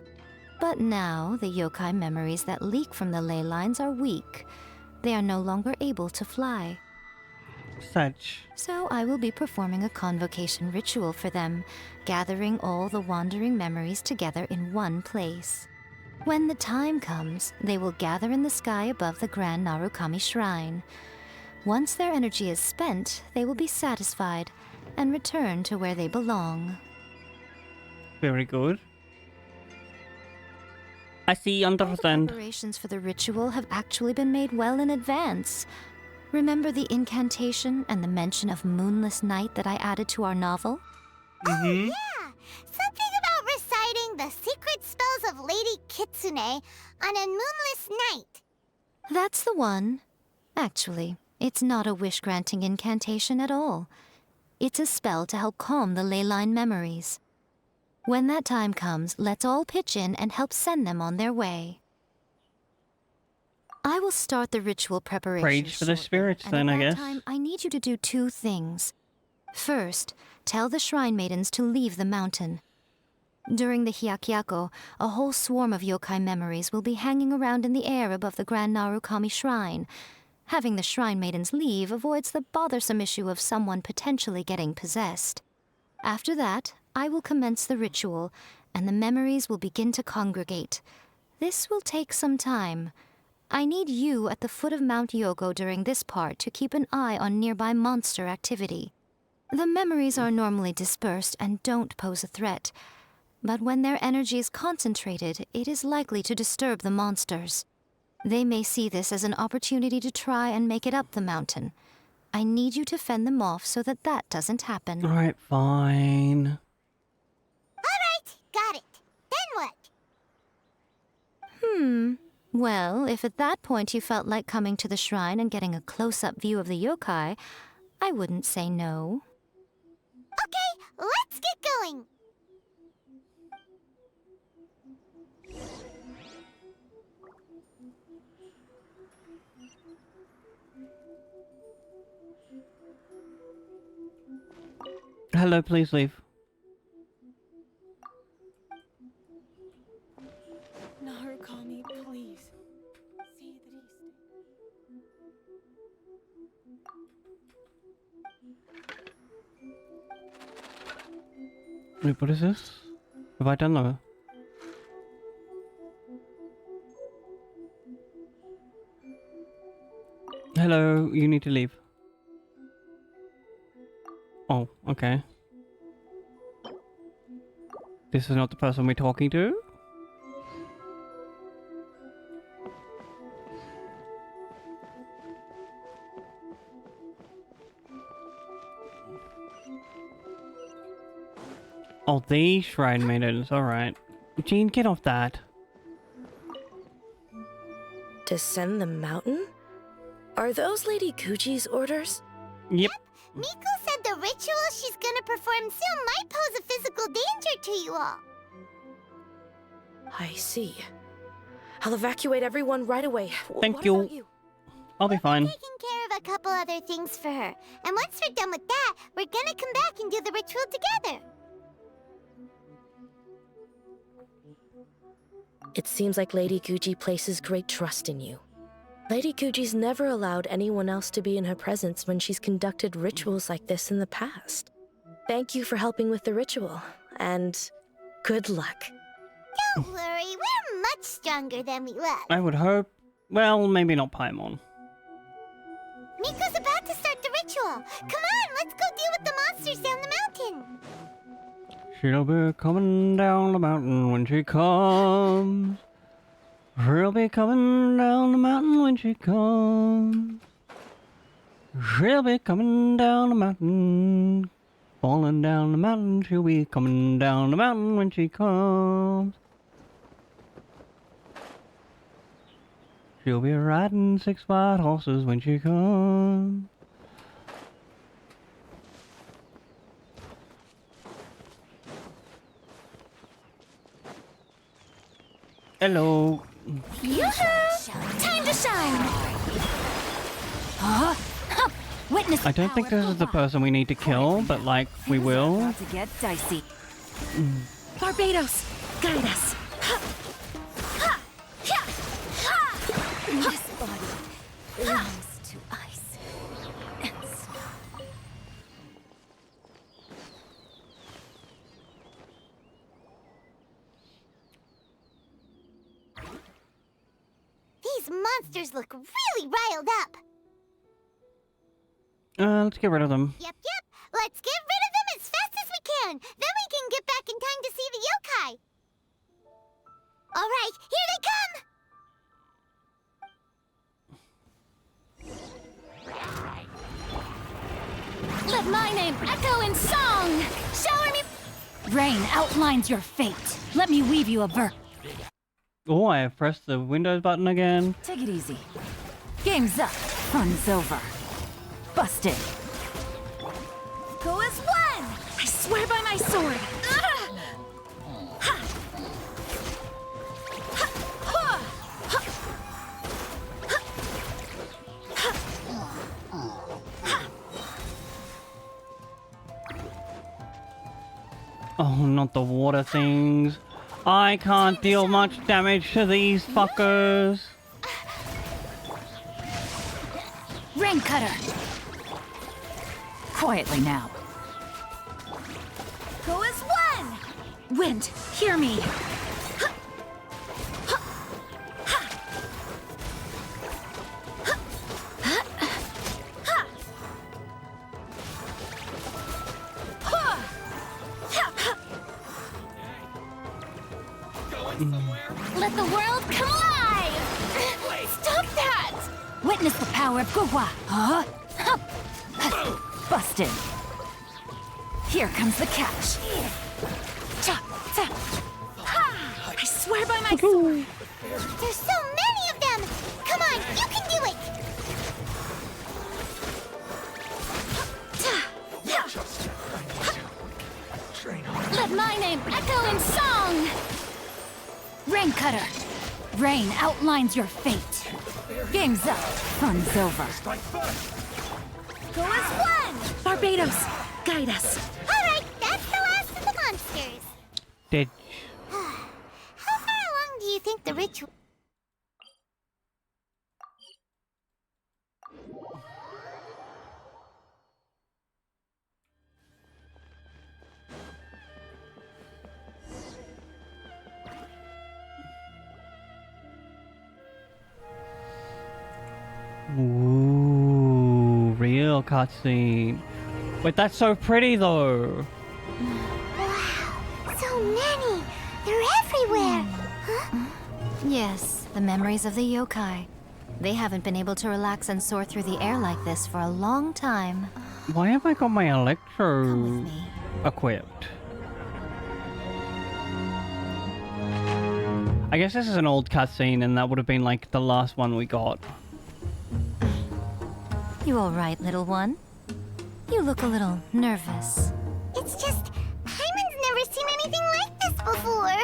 But now, the yokai memories that leak from the ley lines are weak. They are no longer able to fly. Such. So I will be performing a convocation ritual for them, gathering all the wandering memories together in one place. When the time comes, they will gather in the sky above the Grand Narukami Shrine. Once their energy is spent, they will be satisfied and return to where they belong. Very good. I see, understand. Preparations for the ritual have actually been made well in advance. Remember the incantation and the mention of moonless night that I added to our novel? Oh, yeah! Something about reciting the secret spells of Lady Kitsune on a moonless night. That's the one. Actually, it's not a wish-granting incantation at all. It's a spell to help calm the ley line memories. When that time comes, let's all pitch in and help send them on their way. I will start the ritual preparation. Rage for the spirits, then, I guess. Time, I need you to do two things. First, tell the shrine maidens to leave the mountain. During the Hyakyako, a whole swarm of yokai memories will be hanging around in the air above the Grand Narukami Shrine. Having the shrine maidens leave avoids the bothersome issue of someone potentially getting possessed. After that, I will commence the ritual, and the memories will begin to congregate. This will take some time. I need you at the foot of Mount Yogo during this part to keep an eye on nearby monster activity. The memories are normally dispersed and don't pose a threat, but when their energy is concentrated, it is likely to disturb the monsters. They may see this as an opportunity to try and make it up the mountain. I need you to fend them off so that that doesn't happen. Alright, fine. Alright, got it. Then what? Well, if at that point you felt like coming to the shrine and getting a close-up view of the yokai, I wouldn't say no. Okay, let's get going. Hello, please leave. Narukami, please. See that Wait, what is this? Have I done that? Hello, you need to leave. Oh, okay. This is not the person we're talking to? Oh, these shrine maidens, alright. Jean, get off that. Descend the mountain? Are those Lady Kuji's orders? Yep. Miko said the ritual she's gonna perform soon might pose a physical danger to you all. I see. I'll evacuate everyone right away. Thank What you. about you? I'll be fine. Taking care of a couple other things for her. And once we're done with that, we're gonna come back and do the ritual together. It seems like Lady Kuji places great trust in you. Lady Kuji's never allowed anyone else to be in her presence when she's conducted rituals like this in the past. Thank you for helping with the ritual, and good luck. Don't worry, we're much stronger than we look. I would hope. Well, maybe not Paimon. Miko's about to start the ritual. Come on, let's go deal with the monsters down the mountain. She'll be coming down the mountain when she comes. She'll be coming down the mountain when she comes. She'll be coming down the mountain. Falling down the mountain. She'll be coming down the mountain when she comes. She'll be riding 6 white horses when she comes. Hello. Yoo-hoo! Time to shine! Huh? Witness I don't think this is the person we need to kill, but like, we will. about to get dicey. Barbados, guide us. This body belongs to ice and snow. monsters look really riled up. Let's get rid of them. Yep. Let's get rid of them as fast as we can. Then we can get back in time to see the yokai. All right, here they come. Let my name echo in song! Shower me... Rain outlines your fate. Let me weave you a verse. Oh, I have pressed the Windows button again. Take it easy. Game's up. Fun's over. Busted. Go as one! I swear by my sword. Oh, not the water things. I can't deal much damage to these fuckers. Rain cutter. Quietly now. Go as one! Wind, hear me. Let the world come alive! Stop that! Witness the power of Gugwa. Busted. Here comes the catch. I swear by my sword. There's so many of them. Come on, you can do it. Let my name echo in song! Rain cutter. Rain outlines your fate. Game's up. Fun's over. Go as one! Barbados, guide us. Alright, that's the last of the monsters. Dead. How far along do you think the ritual... Ooh, real cutscene. Wait, that's so pretty though. Wow, so many! They're everywhere! Huh? Yes, the memories of the yokai. They haven't been able to relax and soar through the air like this for a long time. Why have I got my electro equipped? I guess this is an old cutscene and that would have been like the last one we got. You all right, little one? You look a little nervous. It's just, Hyman's never seen anything like this before.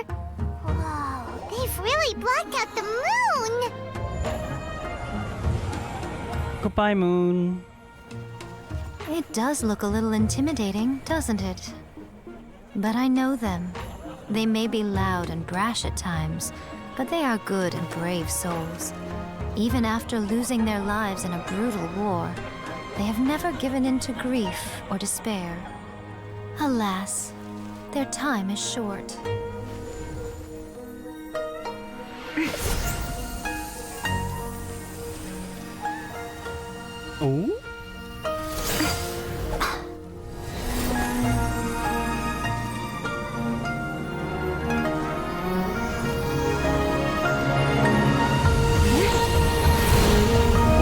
Whoa, they've really blacked out the moon! Goodbye, moon. It does look a little intimidating, doesn't it? But I know them. They may be loud and brash at times, but they are good and brave souls. Even after losing their lives in a brutal war, they have never given in to grief or despair. Alas, their time is short. Oh?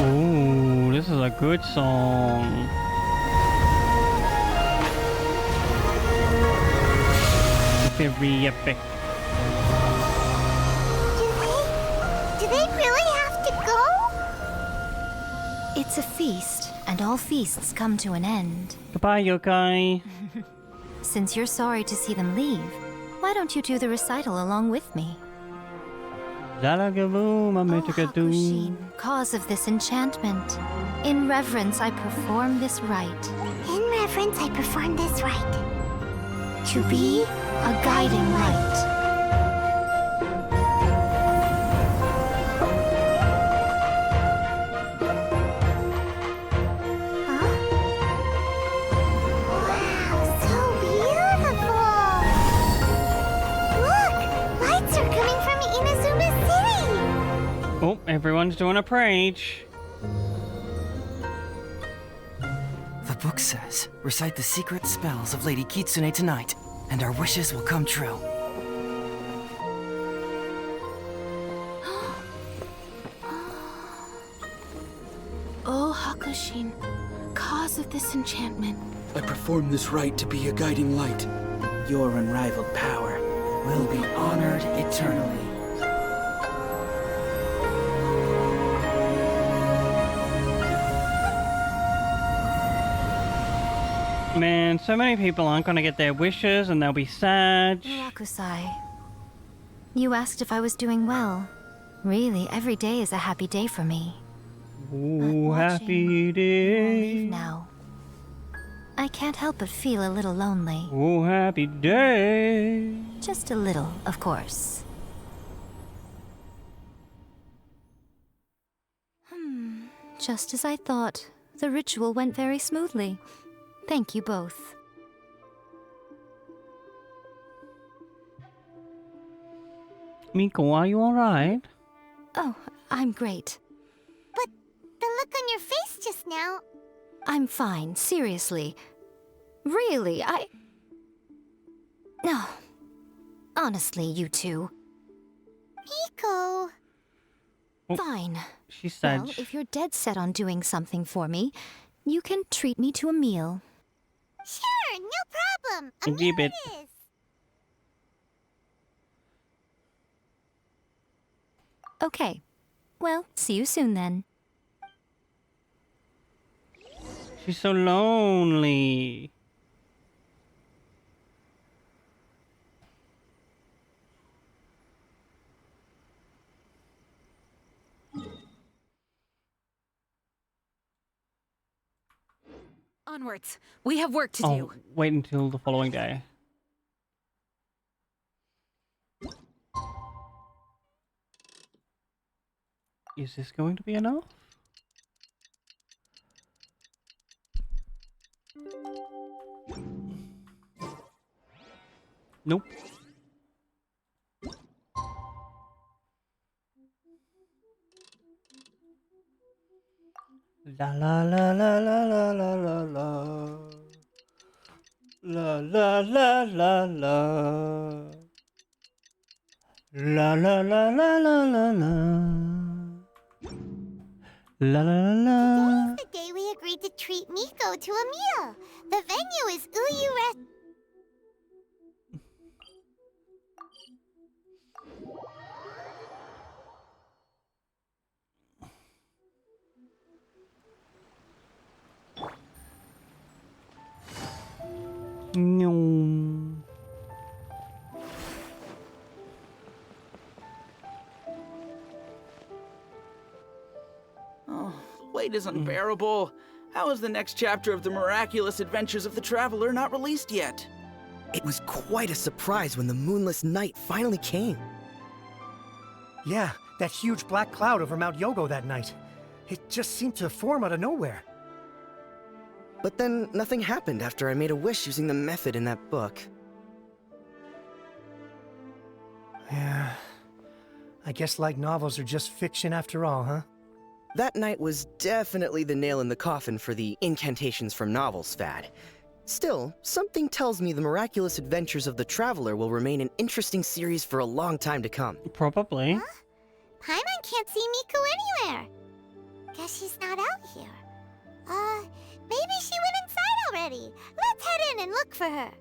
Ooh, this is a good song. Very epic. Do they really have to go? It's a feast, and all feasts come to an end. Goodbye, yokai. Since you're sorry to see them leave, why don't you do the recital along with me? Zalagavoom, Cause of this enchantment. In reverence, I perform this rite. In reverence, I perform this rite. To be a guiding light. Wow, so beautiful! Look, lights are coming from Inazuma City! Oh, Oh, everyone's doing a preach. The book says, recite the secret spells of Lady Kitsune tonight, and our wishes will come true. Oh, Hakushin, cause of this enchantment. I perform this rite to be a guiding light. Your unrivaled power will be honored eternally. Man, so many people aren't gonna get their wishes and they'll be sad. Murakusai, you asked if I was doing well. Really, every day is a happy day for me. Ooh, happy day. Now, I can't help but feel a little lonely. Ooh, happy day. Just a little, of course. Just as I thought. The ritual went very smoothly. Thank you both. Miko, are you alright? Oh, I'm great. But the look on your face just now... I'm fine, seriously. Really, No. Honestly, you two. Miko... Fine. She said... Well, if you're dead set on doing something for me, you can treat me to a meal. Sure, no problem. A Keep meal it. it is. Okay. Well, see you soon then. She's so lonely. Onwards. We have work to Oh, do. wait until the following day. Is this going to be enough? Nope. La la la la la la la la la. La la la la la. La la la la la la la. La la la. Today's the day we agreed to treat Miko to a meal. The venue is Uyu Rest. No. Oh, wait is unbearable. How is the next chapter of the miraculous adventures of the Traveler not released yet? It was quite a surprise when the moonless night finally came. Yeah, that huge black cloud over Mount Yogo that night. It just seemed to form out of nowhere. But then nothing happened after I made a wish using the method in that book. Yeah. I guess light novels are just fiction after all, huh? That night was definitely the nail in the coffin for the incantations from novels fad. Still, something tells me the miraculous adventures of the Traveler will remain an interesting series for a long time to come. Probably. Huh? Paimon can't see Miko anywhere. Guess she's not out here. Maybe she went inside already. Let's head in and look for her.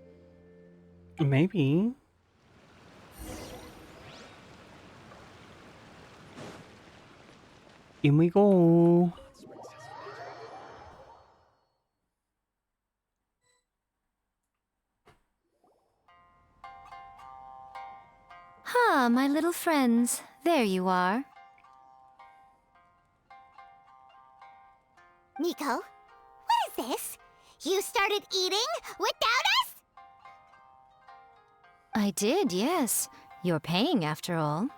Maybe. In we go. Ah, my little friends. There you are. Miko, what is this? You started eating without us? I did, yes. You're paying after all.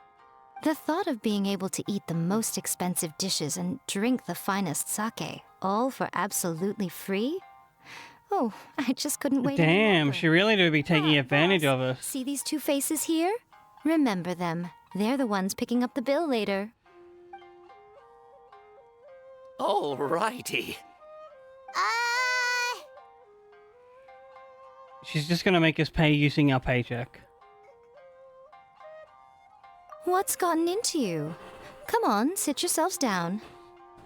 The thought of being able to eat the most expensive dishes and drink the finest sake, all for absolutely free? Oh, I just couldn't wait any Damn, longer. she really do be taking advantage of us. See these two faces here? Remember them. They're the ones picking up the bill later. Alrighty. She's just gonna make us pay using our paycheck. What's gotten into you? Come on, sit yourselves down.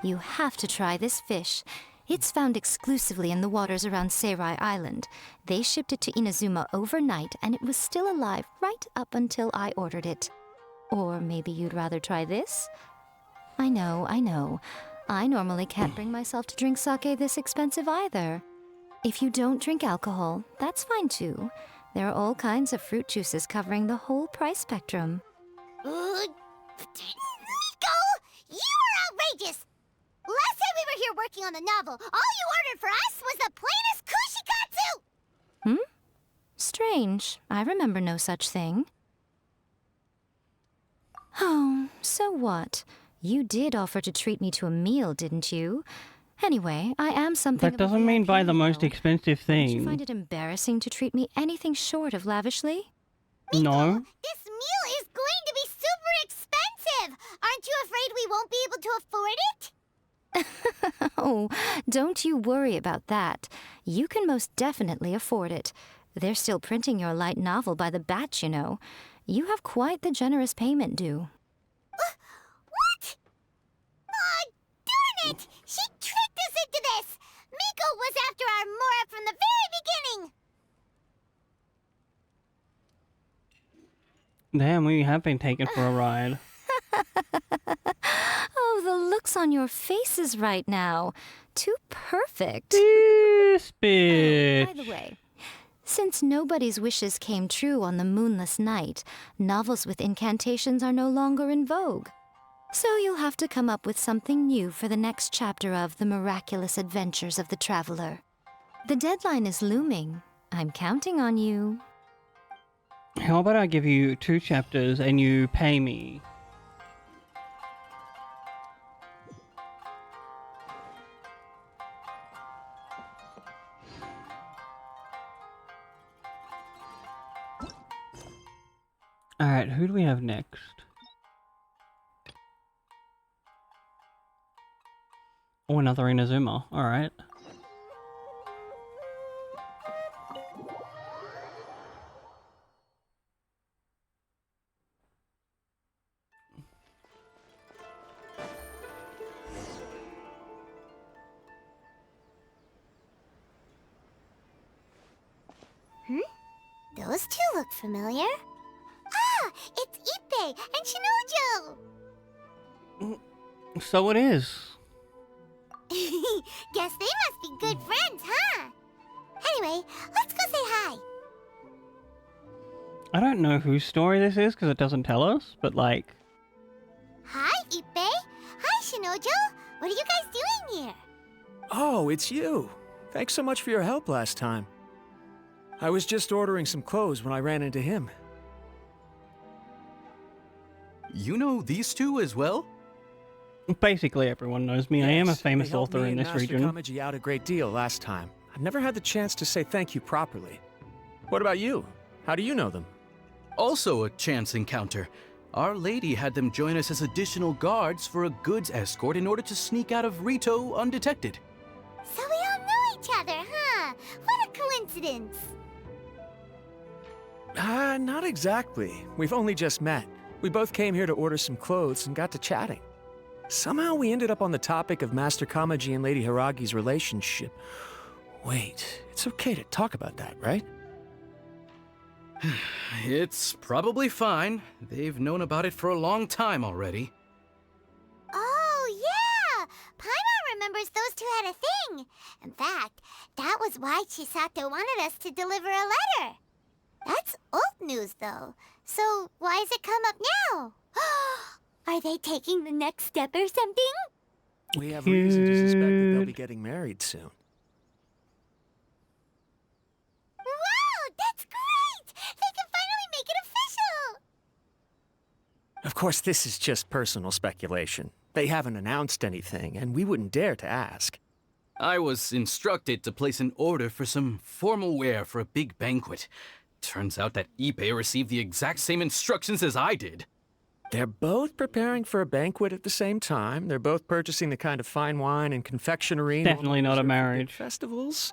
You have to try this fish. It's found exclusively in the waters around Seirai Island. They shipped it to Inazuma overnight, and it was still alive right up until I ordered it. Or maybe you'd rather try this? I know. I normally can't bring myself to drink sake this expensive either. If you don't drink alcohol, that's fine too. There are all kinds of fruit juices covering the whole price spectrum. Nico! You are outrageous! Last time we were here working on the novel, all you ordered for us was the plainest kushikatsu! Strange. I remember no such thing. Oh, so what? You did offer to treat me to a meal, didn't you? Anyway, I am something That doesn't mean buy the most expensive Don't you thing. find it embarrassing to treat me anything short of lavishly? No. This meal is going to be super expensive! Aren't you afraid we won't be able to afford it? Oh, don't you worry about that. You can most definitely afford it. They're still printing your light novel by the batch, you know. You have quite the generous payment due. What? Oh, darn it! She tricked us into this! Miko was after our Mora from the very beginning! Damn, we have been taken for a ride. Oh, the looks on your faces right now. Too perfect. This bitch. By the way, since nobody's wishes came true on the moonless night, novels with incantations are no longer in vogue. So you'll have to come up with something new for the next chapter of The Miraculous Adventures of the Traveler. The deadline is looming. I'm counting on you. How about I give you 2 chapters and you pay me? Alright, who do we have next? Oh, another Inazuma. Alright. Those two look familiar. Ah, it's Ippei and Shinojo! So it is. Guess they must be good friends, huh? Anyway, let's go say hi. I don't know whose story this is because it doesn't tell us, but like... Hi, Ippei. Hi, Shinojo. What are you guys doing here? Oh, it's you. Thanks so much for your help last time. I was just ordering some clothes when I ran into him. You know these two as well? Basically everyone knows me. I am a Yes, famous they helped author me in and this Master region. Kamaji out a great deal last time. I've never had the chance to say thank you properly. What about you? How do you know them? Also a chance encounter. Our lady had them join us as additional guards for a goods escort in order to sneak out of Rito undetected. So we all know each other, huh? What a coincidence. Not exactly. We've only just met. We both came here to order some clothes and got to chatting. Somehow we ended up on the topic of Master Kamaji and Lady Hiragi's relationship. Wait, it's okay to talk about that, right? It's probably fine. They've known about it for a long time already. Oh, yeah! Paimon remembers those two had a thing. In fact, that was why Chisato wanted us to deliver a letter. That's old news, though. So why has it come up now? Are they taking the next step or something? We have reason to suspect that they'll be getting married soon. Wow, that's great! They can finally make it official! Of course, this is just personal speculation. They haven't announced anything, and we wouldn't dare to ask. I was instructed to place an order for some formal wear for a big banquet. Turns out that Ippei received the exact same instructions as I did. They're both preparing for a banquet at the same time. They're both purchasing the kind of fine wine and confectionery. Definitely not a reserved for big marriage. Festivals.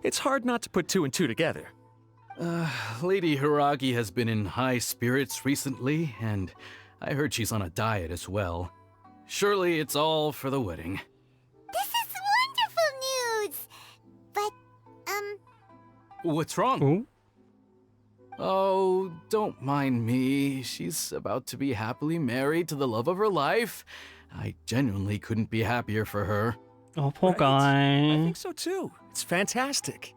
It's hard not to put two and two together. Lady Hiragi has been in high spirits recently, and I heard she's on a diet as well. Surely it's all for the wedding. This is wonderful news! But, What's wrong? Ooh. Oh, don't mind me. She's about to be happily married to the love of her life. I genuinely couldn't be happier for her. Oh, poor guy. I think so too. It's fantastic.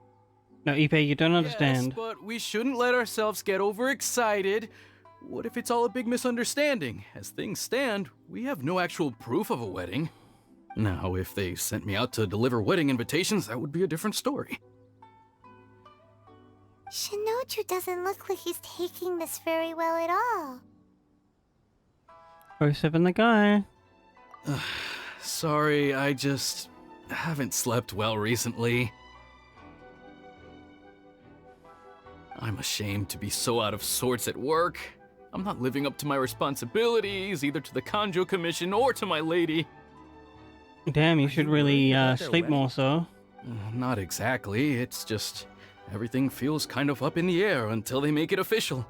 No, Ipe, you don't understand. Yes, but we shouldn't let ourselves get overexcited. What if it's all a big misunderstanding? As things stand, we have no actual proof of a wedding. Now, if they sent me out to deliver wedding invitations, that would be a different story. Shinoju doesn't look like he's taking this very well at all. 07 the guy. Sorry, I just haven't slept well recently. I'm ashamed to be so out of sorts at work. I'm not living up to my responsibilities, either to the Kanjo Commission or to my lady. Damn, you should really sleep more, so. Not exactly, it's just everything feels kind of up in the air until they make it official.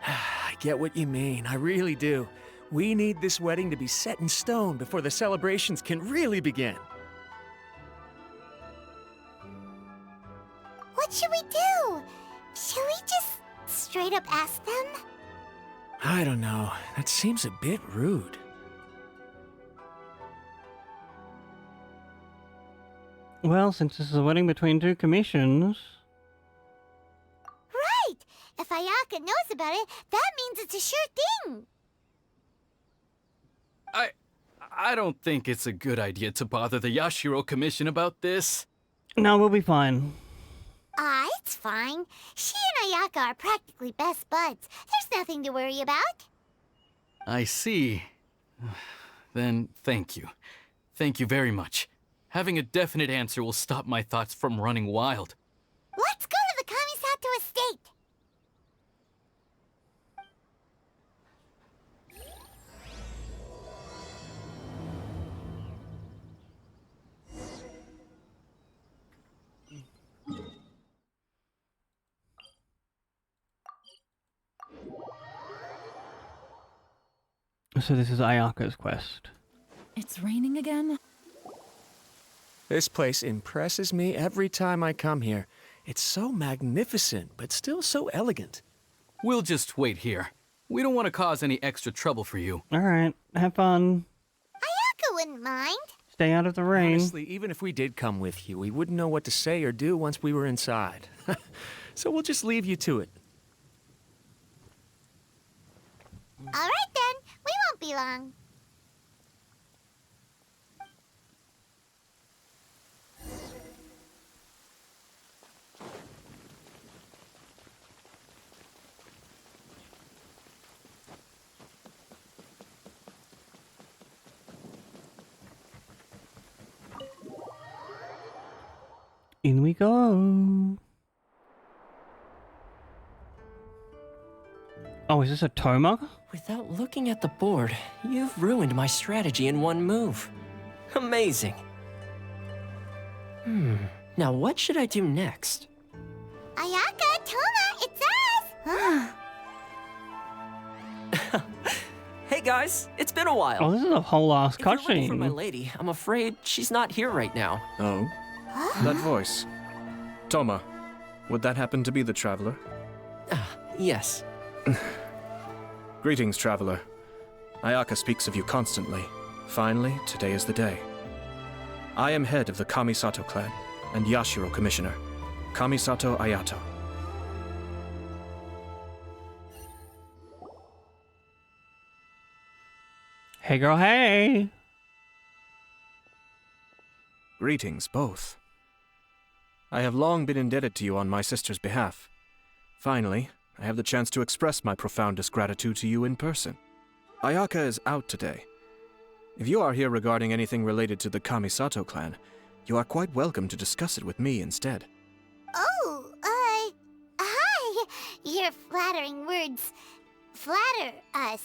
I get what you mean, I really do. We need this wedding to be set in stone before the celebrations can really begin. What should we do? Should we just straight up ask them? I don't know. That seems a bit rude. Well, since this is a wedding between two commissions. Right! If Ayaka knows about it, that means it's a sure thing! I don't think it's a good idea to bother the Yashiro Commission about this. No, we'll be fine. It's fine. She and Ayaka are practically best buds. There's nothing to worry about. I see. Then thank you. Thank you very much. Having a definite answer will stop my thoughts from running wild. Let's go to the Kamisato estate! So this is Ayaka's quest. It's raining again? This place impresses me every time I come here. It's so magnificent, but still so elegant. We'll just wait here. We don't want to cause any extra trouble for you. Alright, have fun. Ayaka wouldn't mind. Stay out of the rain. Honestly, even if we did come with you, we wouldn't know what to say or do once we were inside. So we'll just leave you to it. Alright then, we won't be long. In we go. Oh, is this a Toma? Without looking at the board, you've ruined my strategy in one move. Amazing. Now what should I do next? Ayaka, Toma, it's us! Hey guys, it's been a while. Oh, this is a whole ass If you're looking for my cutscene. lady, I'm afraid she's not here right now. Oh? That voice. Toma, would that happen to be the Traveler? Yes. Greetings, Traveler. Ayaka speaks of you constantly. Finally, today is the day. I am head of the Kamisato clan and Yashiro Commissioner, Kamisato Ayato. Hey girl, hey! Greetings, both. I have long been indebted to you on my sister's behalf. Finally, I have the chance to express my profoundest gratitude to you in person. Ayaka is out today. If you are here regarding anything related to the Kamisato clan, you are quite welcome to discuss it with me instead. Oh, hi! Your flattering words flatter us.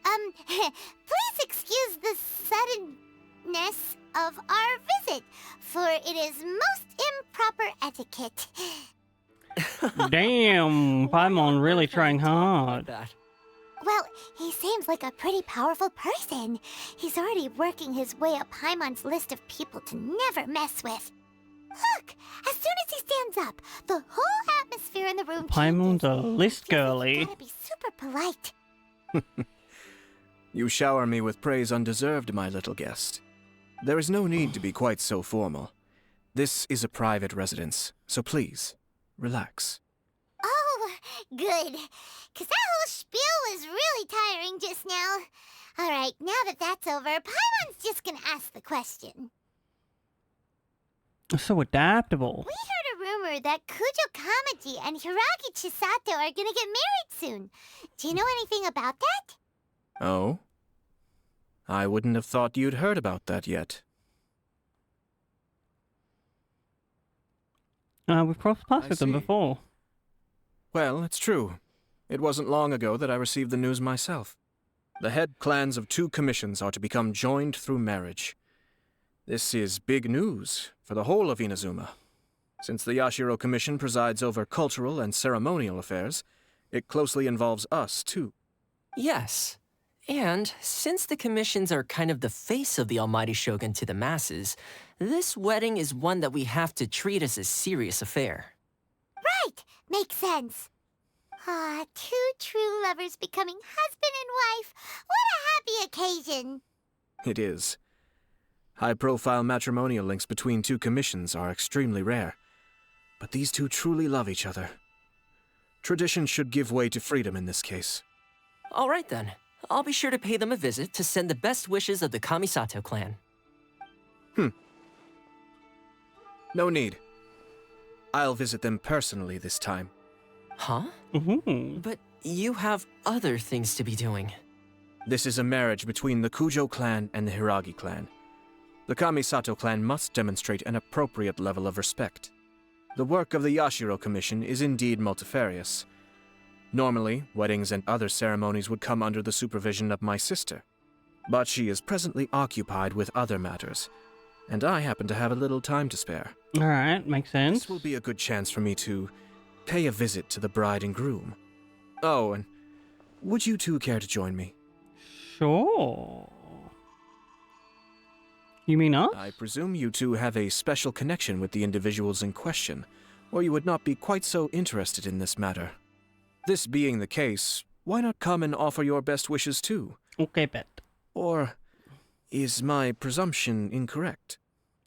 Please excuse the suddenness of our visit, for it is most improper etiquette. Damn, Paimon really trying hard. Well, he seems like a pretty powerful person. He's already working his way up Paimon's list of people to never mess with. Look, as soon as he stands up, the whole atmosphere in the room Paimon's a list girly. gotta be super polite. You shower me with praise undeserved, my little guest. There is no need to be quite so formal. This is a private residence, so please, relax. Oh, good. 'Cause that whole spiel was really tiring just now. Alright, now that that's over, Paimon's just gonna ask the question. So adaptable. We heard a rumor that Kujo Kamaji and Hiragi Chisato are gonna get married soon. Do you know anything about that? Oh? I wouldn't have thought you'd heard about that yet. We've crossed paths with them before. Well, it's true. It wasn't long ago that I received the news myself. The head clans of 2 commissions are to become joined through marriage. This is big news for the whole of Inazuma. Since the Yashiro Commission presides over cultural and ceremonial affairs, it closely involves us, too. Yes. And since the commissions are kind of the face of the Almighty Shogun to the masses, this wedding is one that we have to treat as a serious affair. Right! Makes sense. Ah, 2 true lovers becoming husband and wife. What a happy occasion. It is. High-profile matrimonial links between 2 commissions are extremely rare. But these 2 truly love each other. Tradition should give way to freedom in this case. All right then. I'll be sure to pay them a visit to send the best wishes of the Kamisato clan. No need. I'll visit them personally this time. Huh? But you have other things to be doing. This is a marriage between the Kujo clan and the Hiragi clan. The Kamisato clan must demonstrate an appropriate level of respect. The work of the Yashiro Commission is indeed multifarious. Normally, weddings and other ceremonies would come under the supervision of my sister. But she is presently occupied with other matters, and I happen to have a little time to spare. Alright, makes sense. This will be a good chance for me to pay a visit to the bride and groom. Oh, and would you 2 care to join me? Sure. You mean us? I presume you 2 have a special connection with the individuals in question, or you would not be quite so interested in this matter. This being the case, why not come and offer your best wishes too? Okay, bet. Or is my presumption incorrect?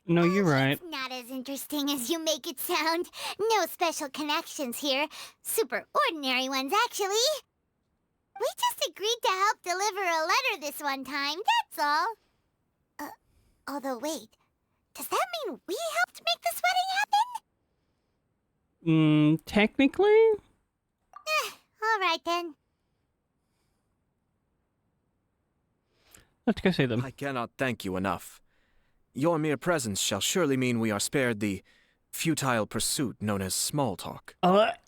No, you're right. It's not as interesting as you make it sound. No special connections here. Super ordinary ones, actually. We just agreed to help deliver a letter this one time, that's all. Although, wait. Does that mean we helped make this wedding happen? Technically? Alright then. Let's go see them. I cannot thank you enough. Your mere presence shall surely mean we are spared the futile pursuit known as small talk. Wait.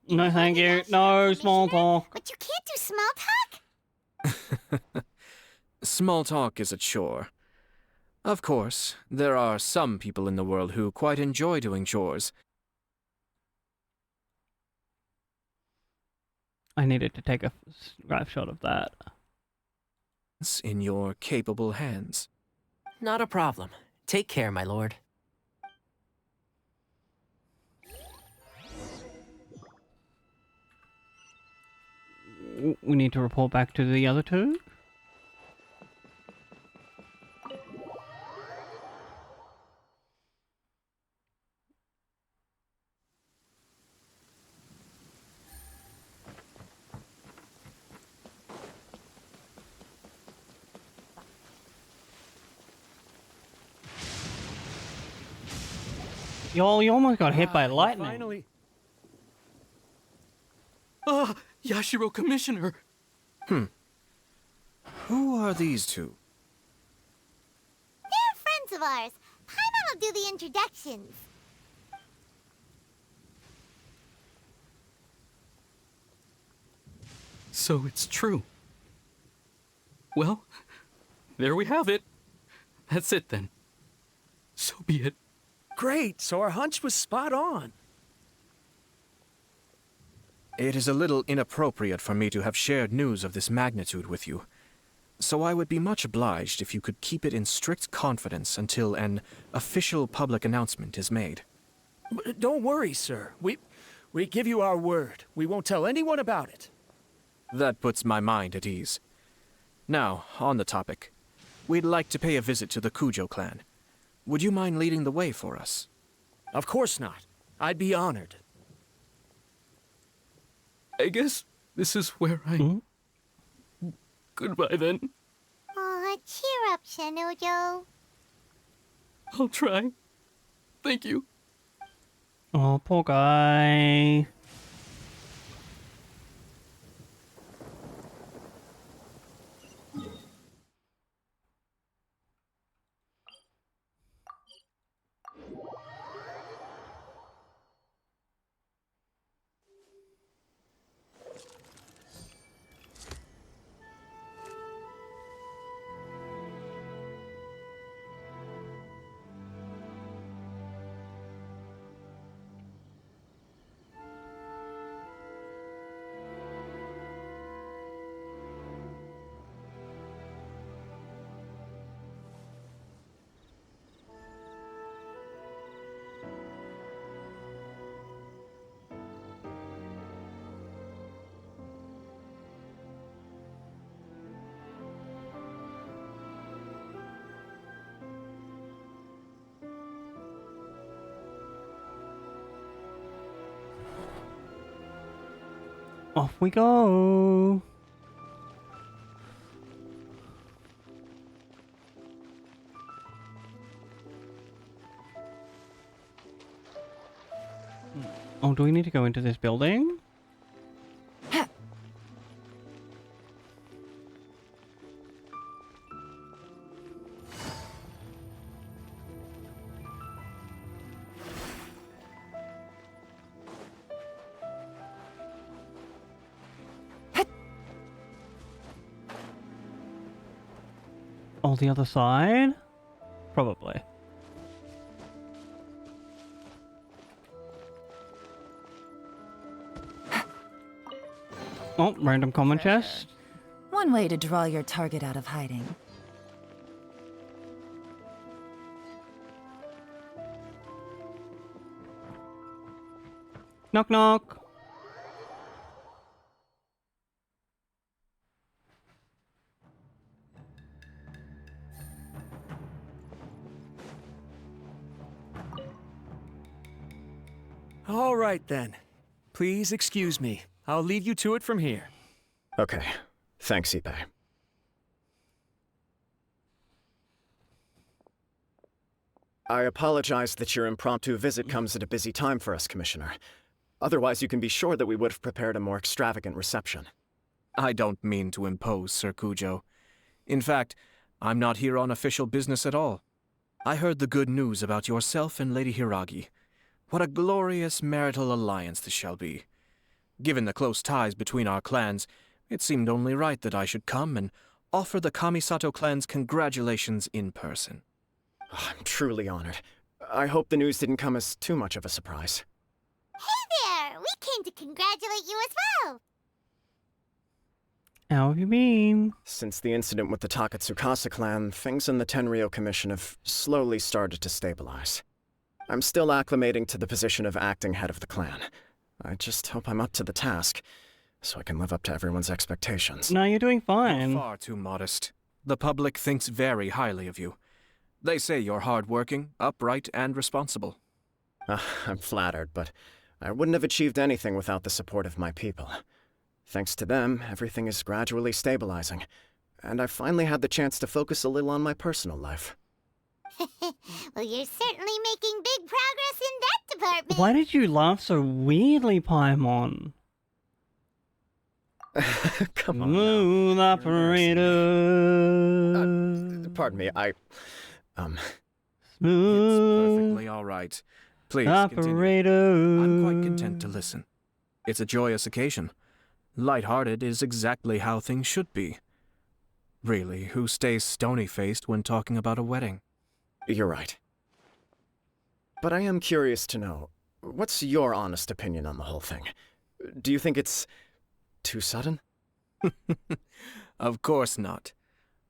No, thank you. No small talk. But you can't do small talk? Small talk is a chore. Of course, there are some people in the world who quite enjoy doing chores. I needed to take a scrap shot of that. It's in your capable hands. Not a problem. Take care, my lord. We need to report back to the other 2? Yo, you almost got hit by lightning. Finally. Yashiro Commissioner. Who are these 2? They're friends of ours. Paimon will do the introductions. So it's true. Well, there we have it. That's it then. So be it. Great, so our hunch was spot on. It is a little inappropriate for me to have shared news of this magnitude with you, so I would be much obliged if you could keep it in strict confidence until an official public announcement is made. Don't worry, sir. We give you our word. We won't tell anyone about it. That puts my mind at ease. Now, on the topic. We'd like to pay a visit to the Kujo clan. Would you mind leading the way for us? Of course not. I'd be honored. I guess this is where I... Goodbye then. Aw, cheer up, Shanojo. I'll try. Thank you. Oh, poor guy. Off we go. Oh, do we need to go into this building? Oh, the other side? Probably. Oh, random common chest. One way to draw your target out of hiding. Knock knock. All right, then. Please excuse me. I'll leave you to it from here. Okay. Thanks, Ippei. I apologize that your impromptu visit comes at a busy time for us, Commissioner. Otherwise, you can be sure that we would have prepared a more extravagant reception. I don't mean to impose, Sir Kujo. In fact, I'm not here on official business at all. I heard the good news about yourself and Lady Hiragi. What a glorious marital alliance this shall be. Given the close ties between our clans, it seemed only right that I should come and offer the Kamisato clan's congratulations in person. I'm truly honored. I hope the news didn't come as too much of a surprise. Hey there! We came to congratulate you as well! How have you been? Since the incident with the Takatsukasa clan, things in the Tenryou Commission have slowly started to stabilize. I'm still acclimating to the position of acting head of the clan. I just hope I'm up to the task, so I can live up to everyone's expectations. No, you're doing fine. You're far too modest. The public thinks very highly of you. They say you're hardworking, upright, and responsible. I'm flattered, but I wouldn't have achieved anything without the support of my people. Thanks to them, everything is gradually stabilizing, and I've finally had the chance to focus a little on my personal life. Well, you're certainly making big progress in that department. Why did you laugh so weirdly, Paimon? Come on. Smooth operator. Pardon me, Smooth. It's perfectly all right. Please operator. continue. I'm quite content to listen. It's a joyous occasion. Light-hearted is exactly how things should be. Really, who stays stony-faced when talking about a wedding? You're right. But I am curious to know, what's your honest opinion on the whole thing? Do you think it's too sudden? Of course not.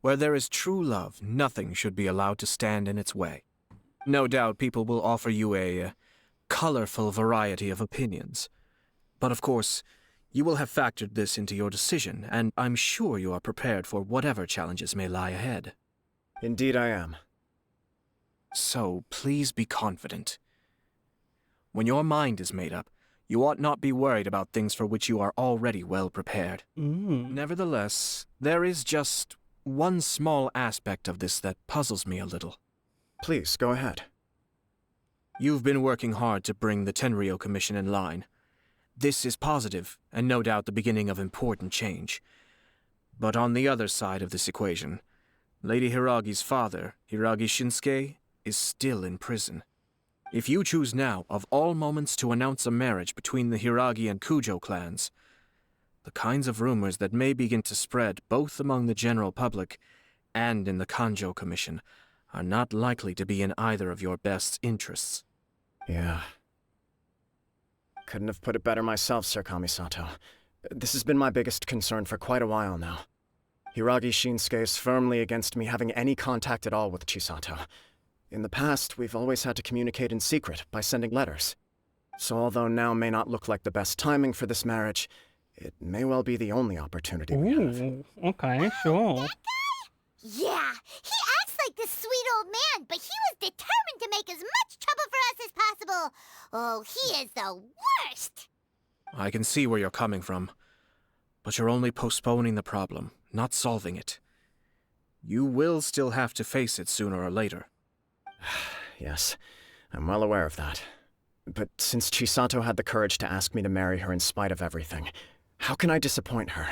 Where there is true love, nothing should be allowed to stand in its way. No doubt people will offer you a colorful variety of opinions. But of course, you will have factored this into your decision, and I'm sure you are prepared for whatever challenges may lie ahead. Indeed I am. So, please be confident. When your mind is made up, you ought not be worried about things for which you are already well prepared. Nevertheless, there is just one small aspect of this that puzzles me a little. Please, go ahead. You've been working hard to bring the Tenryou Commission in line. This is positive, and no doubt the beginning of important change. But on the other side of this equation, Lady Hiragi's father, Hiragi Shinsuke, is still in prison. If you choose now, of all moments, to announce a marriage between the Hiragi and Kujo clans, the kinds of rumors that may begin to spread both among the general public and in the Kanjo Commission are not likely to be in either of your best interests. Yeah. Couldn't have put it better myself, Sir Kamisato. This has been my biggest concern for quite a while now. Hiragi Shinsuke is firmly against me having any contact at all with Chisato. In the past, we've always had to communicate in secret by sending letters. So although now may not look like the best timing for this marriage, it may well be the only opportunity we have. Okay, sure. Yeah, he acts like this sweet old man, but he was determined to make as much trouble for us as possible. Oh, he is the worst! I can see where you're coming from, but you're only postponing the problem, not solving it. You will still have to face it sooner or later. Yes, I'm well aware of that. But since Chisato had the courage to ask me to marry her in spite of everything, how can I disappoint her?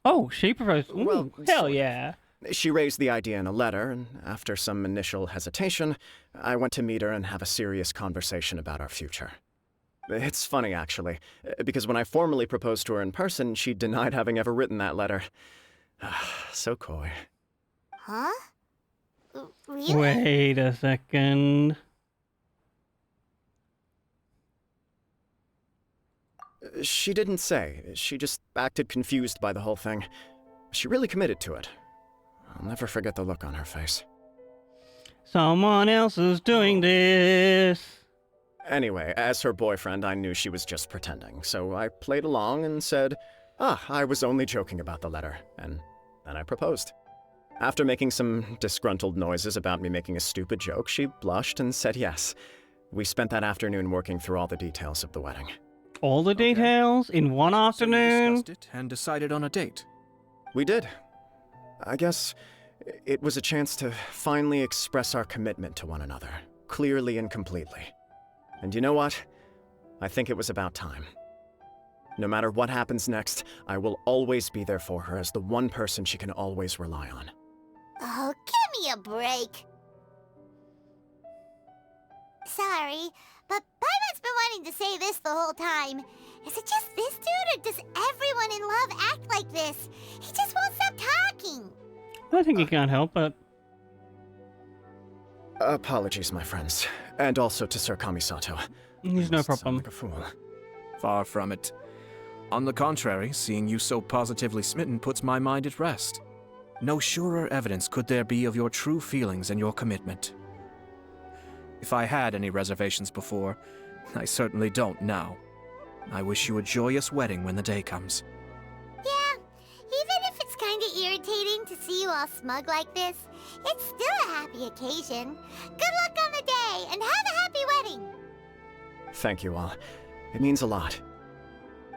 Oh, she proposed. Ooh, Well, hell yeah. She raised the idea in a letter, and after some initial hesitation, I went to meet her and have a serious conversation about our future. It's funny, actually, because when I formally proposed to her in person, she denied having ever written that letter. So coy. Huh? Really? Wait a second. She didn't say. She just acted confused by the whole thing. She really committed to it. I'll never forget the look on her face. Someone else is doing this. Anyway, as her boyfriend, I knew she was just pretending, so I played along and said, I was only joking about the letter, and then I proposed. After making some disgruntled noises about me making a stupid joke, she blushed and said yes. We spent that afternoon working through all the details of the wedding. All the details in one afternoon? So you discussed it and decided on a date? We did. I guess it was a chance to finally express our commitment to one another, clearly and completely. And you know what? I think it was about time. No matter what happens next, I will always be there for her as the one person she can always rely on. Oh, give me a break. Sorry, but Paimon's been wanting to say this the whole time. Is it just this dude, or does everyone in love act like this? He just won't stop talking. I think he can't help it. Apologies, my friends. And also to Sir Kamisato. He's no problem. Sound like a fool. Far from it. On the contrary, seeing you so positively smitten puts my mind at rest. No surer evidence could there be of your true feelings and your commitment. If I had any reservations before, I certainly don't now. I wish you a joyous wedding when the day comes. Yeah, even if it's kinda irritating to see you all smug like this, it's still a happy occasion. Good luck on the day, and have a happy wedding! Thank you all. It means a lot.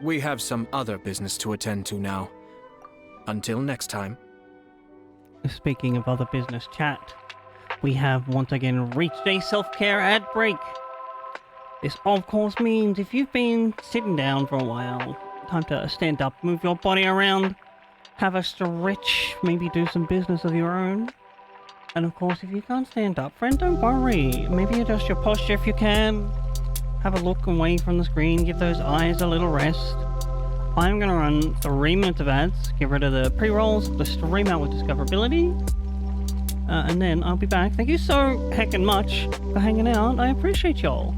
We have some other business to attend to now. Until next time. Speaking of other business chat, we have once again reached a self-care ad break. This of course means if you've been sitting down for a while, time to stand up, move your body around, have a stretch, maybe do some business of your own. And of course, if you can't stand up, friend, don't worry. Maybe adjust your posture if you can. Have a look away from the screen, give those eyes a little rest. I'm gonna run 3 minutes of ads, get rid of the pre-rolls, the stream out with discoverability, and then I'll be back. Thank you so heckin' much for hanging out. I appreciate y'all.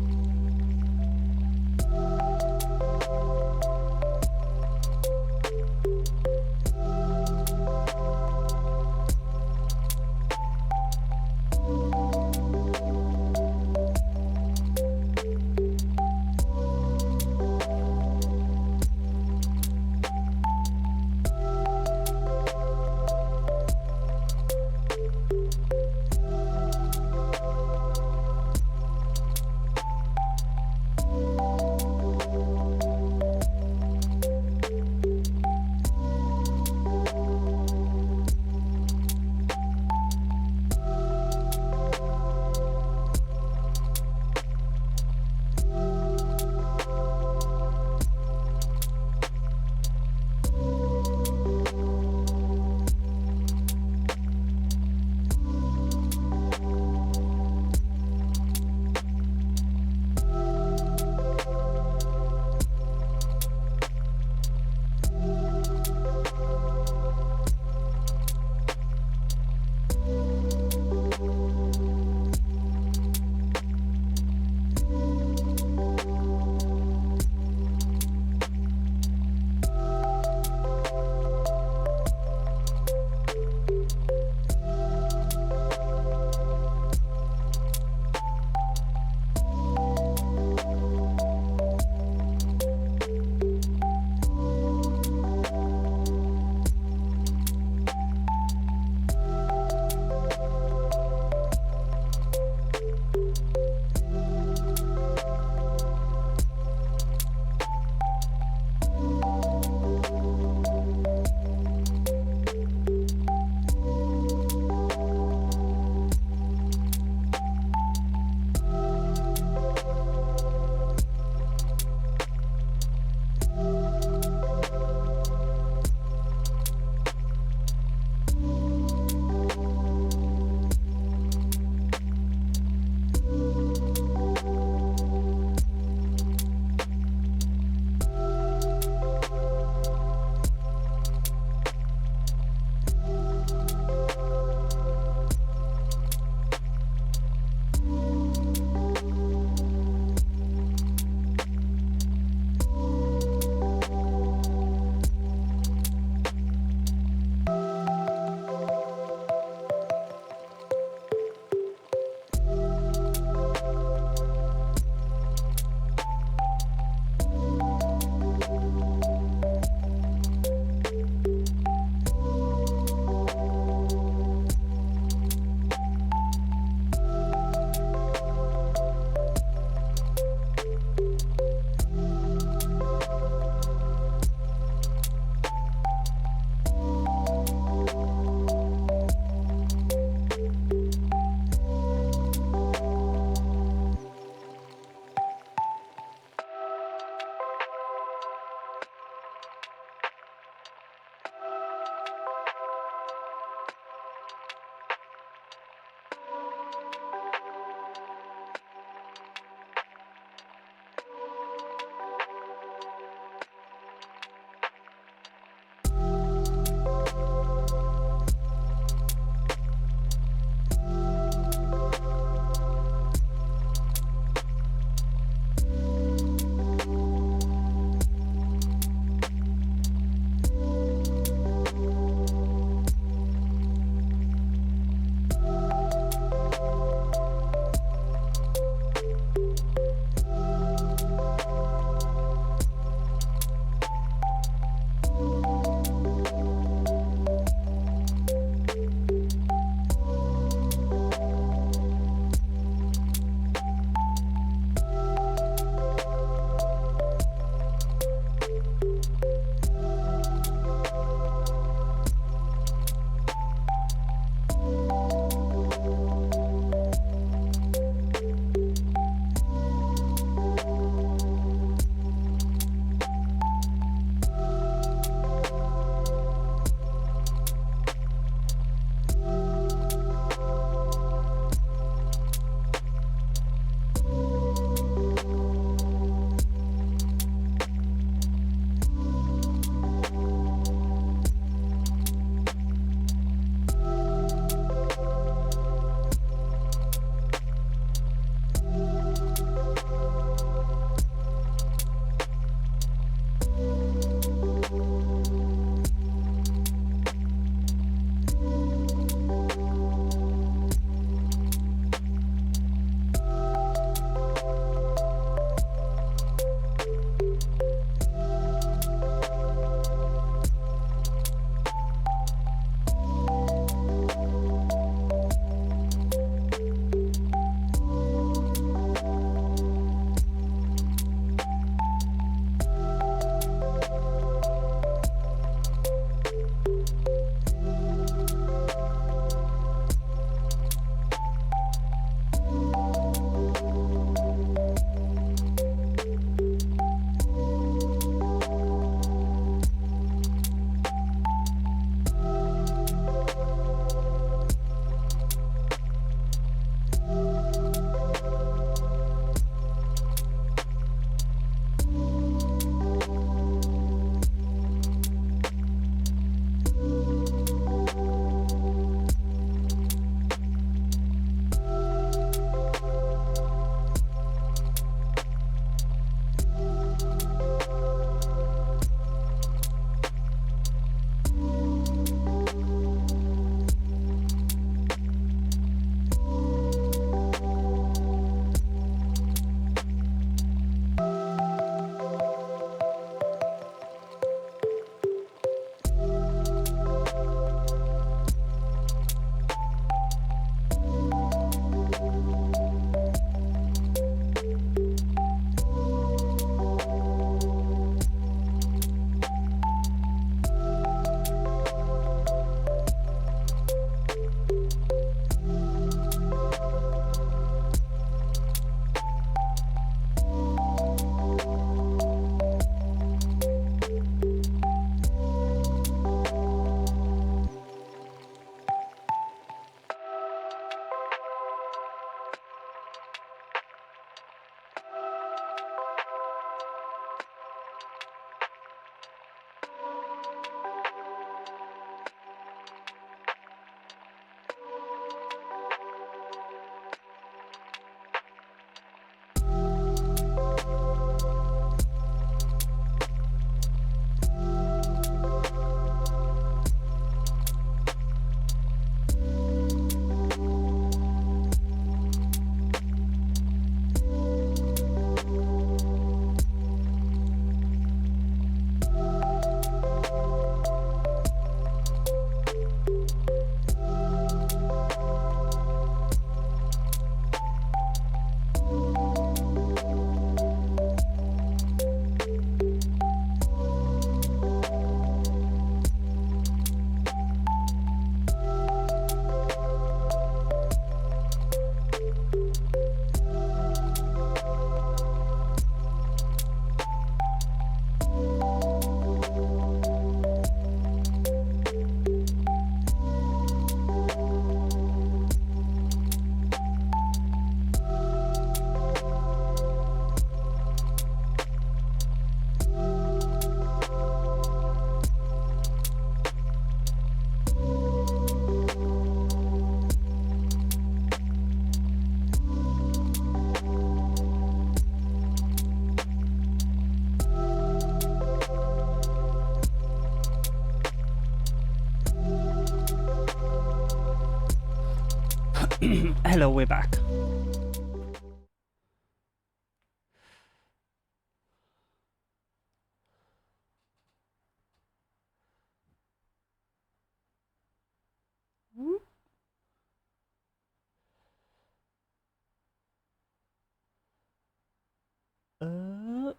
Hello, we're back.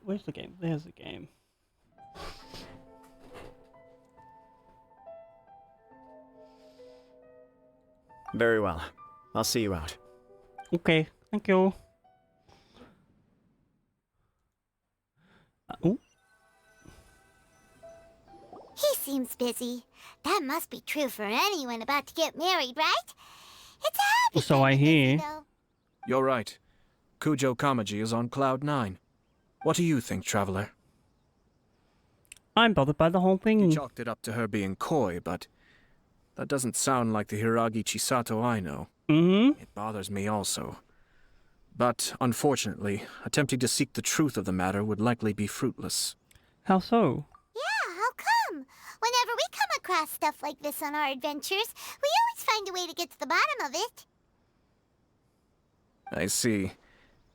Where's the game? There's the game. Very well. I'll see you out. Okay, thank you. Oh. He seems busy. That must be true for anyone about to get married, right? It's a happy So I hear. though. You're right. Kujo Kamaji is on Cloud 9. What do you think, Traveler? I'm bothered by the whole thing. You chalked it up to her being coy, but that doesn't sound like the Hiragi Chisato I know. Mm-hmm. It bothers me also. But, unfortunately, attempting to seek the truth of the matter would likely be fruitless. How so? Yeah, how come? Whenever we come across stuff like this on our adventures, we always find a way to get to the bottom of it. I see.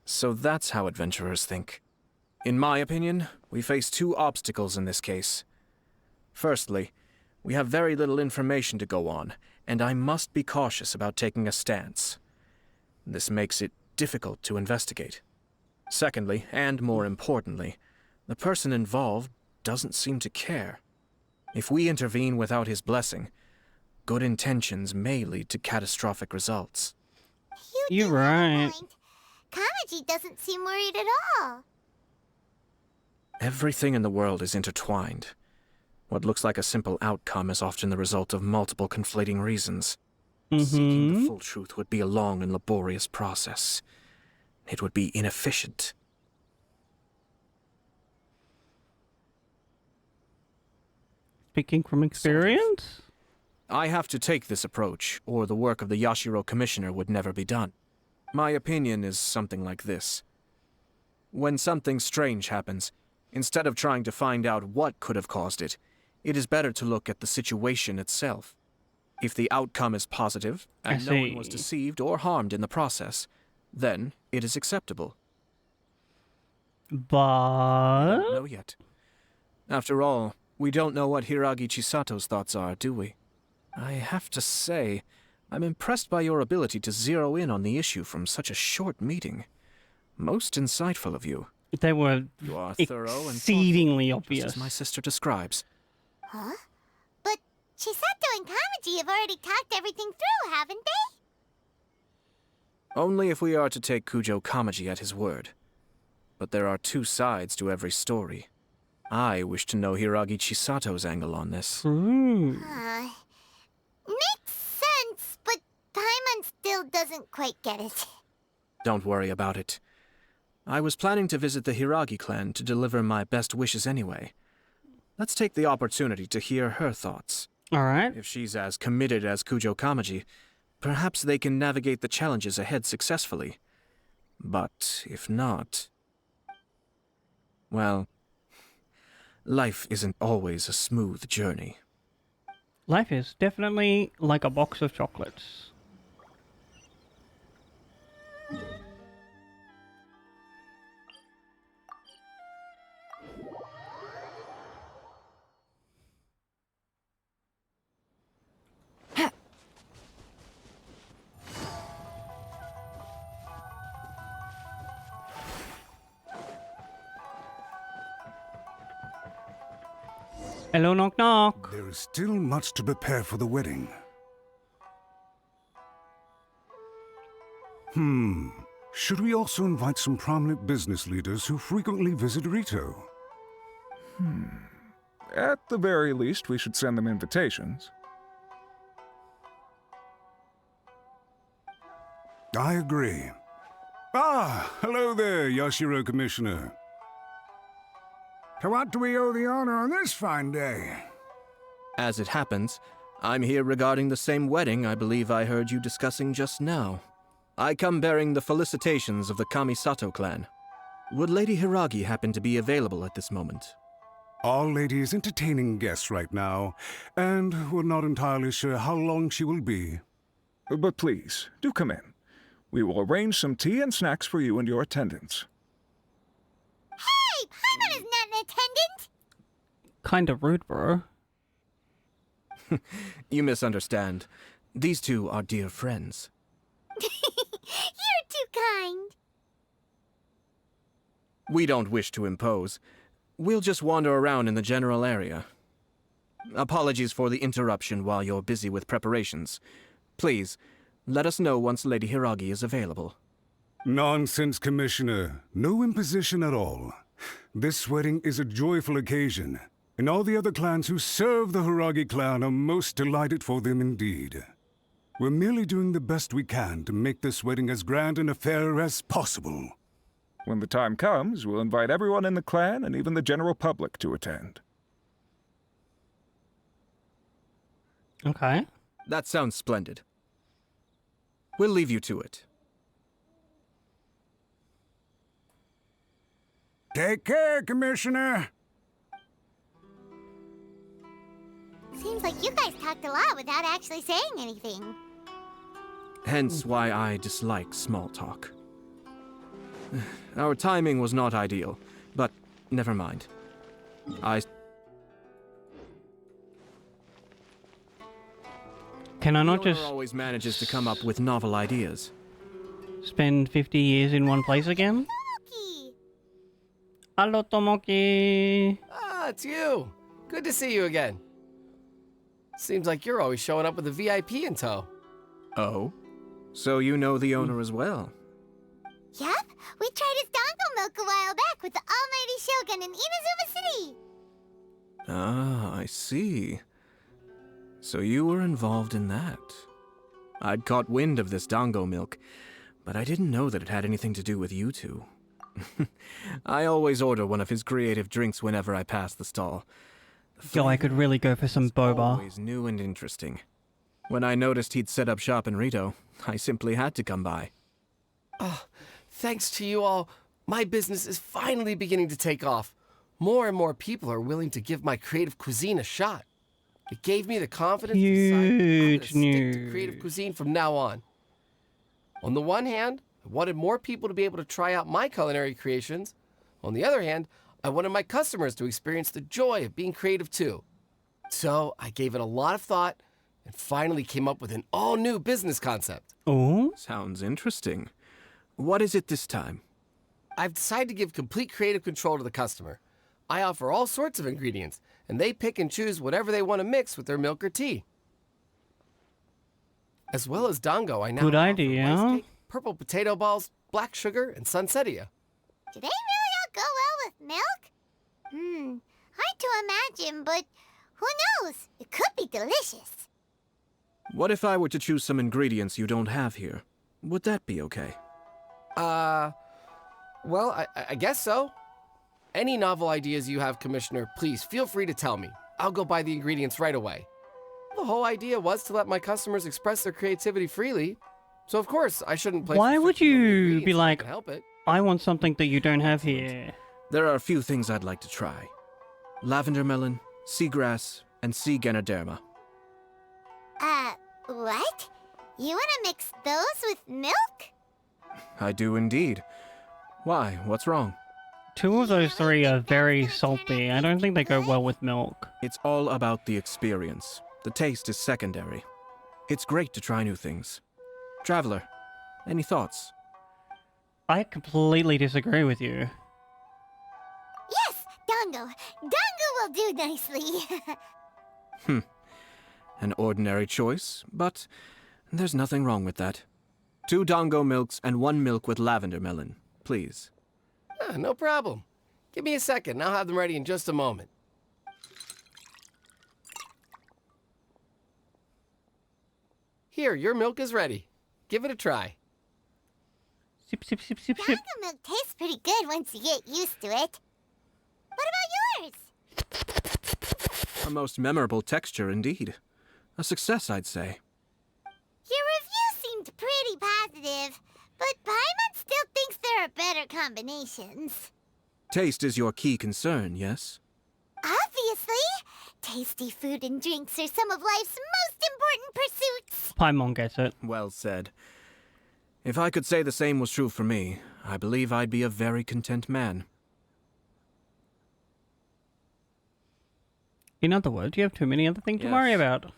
So that's how adventurers think. In my opinion, we face two obstacles in this case. Firstly, we have very little information to go on, and I must be cautious about taking a stance. This makes it difficult to investigate. Secondly, and more importantly, the person involved doesn't seem to care. If we intervene without his blessing, good intentions may lead to catastrophic results. You're right. Kamaji doesn't seem worried at all. Everything in the world is intertwined. What looks like a simple outcome is often the result of multiple conflating reasons. Seeking the full truth would be a long and laborious process. It would be inefficient. Speaking from experience? I have to take this approach, or the work of the Yashiro Commissioner would never be done. My opinion is something like this. When something strange happens, instead of trying to find out what could have caused it, it is better to look at the situation itself. If the outcome is positive, and no one was deceived or harmed in the process, then it is acceptable. But... I don't know yet. After all, we don't know what Hiragi Chisato's thoughts are, do we? I have to say, I'm impressed by your ability to zero in on the issue from such a short meeting. Most insightful of you. They were you are thorough and exceedingly thoughtful, obvious. just as my sister describes. Huh? But Chisato and Kamaji have already talked everything through, haven't they? Only if we are to take Kujo Kamaji at his word. But there are two sides to every story. I wish to know Hiragi Chisato's angle on this. Makes sense, but Paimon still doesn't quite get it. Don't worry about it. I was planning to visit the Hiragi clan to deliver my best wishes anyway. Let's take the opportunity to hear her thoughts. Alright. If she's as committed as Kujo Kamaji, perhaps they can navigate the challenges ahead successfully. But if not... well, life isn't always a smooth journey. Life is definitely like a box of chocolates. Hello, knock knock. There is still much to prepare for the wedding. Should we also invite some prominent business leaders who frequently visit Rito? At the very least, we should send them invitations. I agree. Ah, hello there, Yashiro Commissioner. To what do we owe the honor on this fine day? As it happens, I'm here regarding the same wedding I believe I heard you discussing just now. I come bearing the felicitations of the Kamisato clan. Would Lady Hiragi happen to be available at this moment? Our lady is entertaining guests right now, and we're not entirely sure how long she will be. But please, do come in. We will arrange some tea and snacks for you and your attendants. Hey, Paimon is not an attendant! Kinda rude, bro. You misunderstand. These two are dear friends. You're too kind. We don't wish to impose. We'll just wander around in the general area. Apologies for the interruption while you're busy with preparations. Please, let us know once Lady Hiragi is available. Nonsense, Commissioner. No imposition at all. This wedding is a joyful occasion, and all the other clans who serve the Hiragi clan are most delighted for them indeed. We're merely doing the best we can to make this wedding as grand an affair as possible. When the time comes, we'll invite everyone in the clan and even the general public to attend. Okay. That sounds splendid. We'll leave you to it. Take care, Commissioner. Seems like you guys talked a lot without actually saying anything. Hence why I dislike small talk. Our timing was not ideal, but never mind. Can I not The owner just always manages to come up with novel ideas. spend 50 years in one place again? Hello, Tomoki. Ah, it's you. Good to see you again. Seems like you're always showing up with a VIP in tow. Oh? So you know the owner as well? Yup, we tried his dongo milk a while back with the Almighty Shogun in Inazuma City. Ah, I see. So you were involved in that. I'd caught wind of this dango milk, but I didn't know that it had anything to do with you two. I always order one of his creative drinks whenever I pass the stall. Yo, I could really go for some boba. Always new and interesting. When I noticed he'd set up shop in Rito, I simply had to come by. Oh, thanks to you all, my business is finally beginning to take off. More and more people are willing to give my creative cuisine a shot. It gave me the confidence to decide I'm gonna stick to creative cuisine from now on. On the one hand, I wanted more people to be able to try out my culinary creations. On the other hand, I wanted my customers to experience the joy of being creative too. So I gave it a lot of thought and finally came up with an all-new business concept. Oh? Sounds interesting. What is it this time? I've decided to give complete creative control to the customer. I offer all sorts of ingredients, and they pick and choose whatever they want to mix with their milk or tea. As well as dango, I now Good offer idea. rice cake, purple potato balls, black sugar, and sunsettia. Do they really all go well with milk? Hard to imagine, but who knows? It could be delicious. What if I were to choose some ingredients you don't have here? Would that be okay? Well, I guess so. Any novel ideas you have, Commissioner, please feel free to tell me. I'll go buy the ingredients right away. The whole idea was to let my customers express their creativity freely, so of course I shouldn't place. Why would you be like, help it? I want something that you don't have here? There are a few things I'd like to try. Lavender melon, seagrass, and sea ganoderma. What? You wanna mix those with milk? I do indeed. Why? What's wrong? Two of those three are very salty. I don't think they go well with milk. It's all about the experience. The taste is secondary. It's great to try new things. Traveler, any thoughts? I completely disagree with you. Yes, Dango. Dango will do nicely. An ordinary choice, but there's nothing wrong with that. 2 dango milks and 1 milk with lavender melon, please. No problem. Give me a second, and I'll have them ready in just a moment. Here, your milk is ready. Give it a try. Sip, sip, sip, sip, sip. Dango milk tastes pretty good once you get used to it. What about yours? A most memorable texture indeed. A success, I'd say. Your review seemed pretty positive, but Paimon still thinks there are better combinations. Taste is your key concern, yes? Obviously! Tasty food and drinks are some of life's most important pursuits. Paimon gets it. Well said. If I could say the same was true for me, I believe I'd be a very content man. In other words, you have too many other things to worry Yes. about.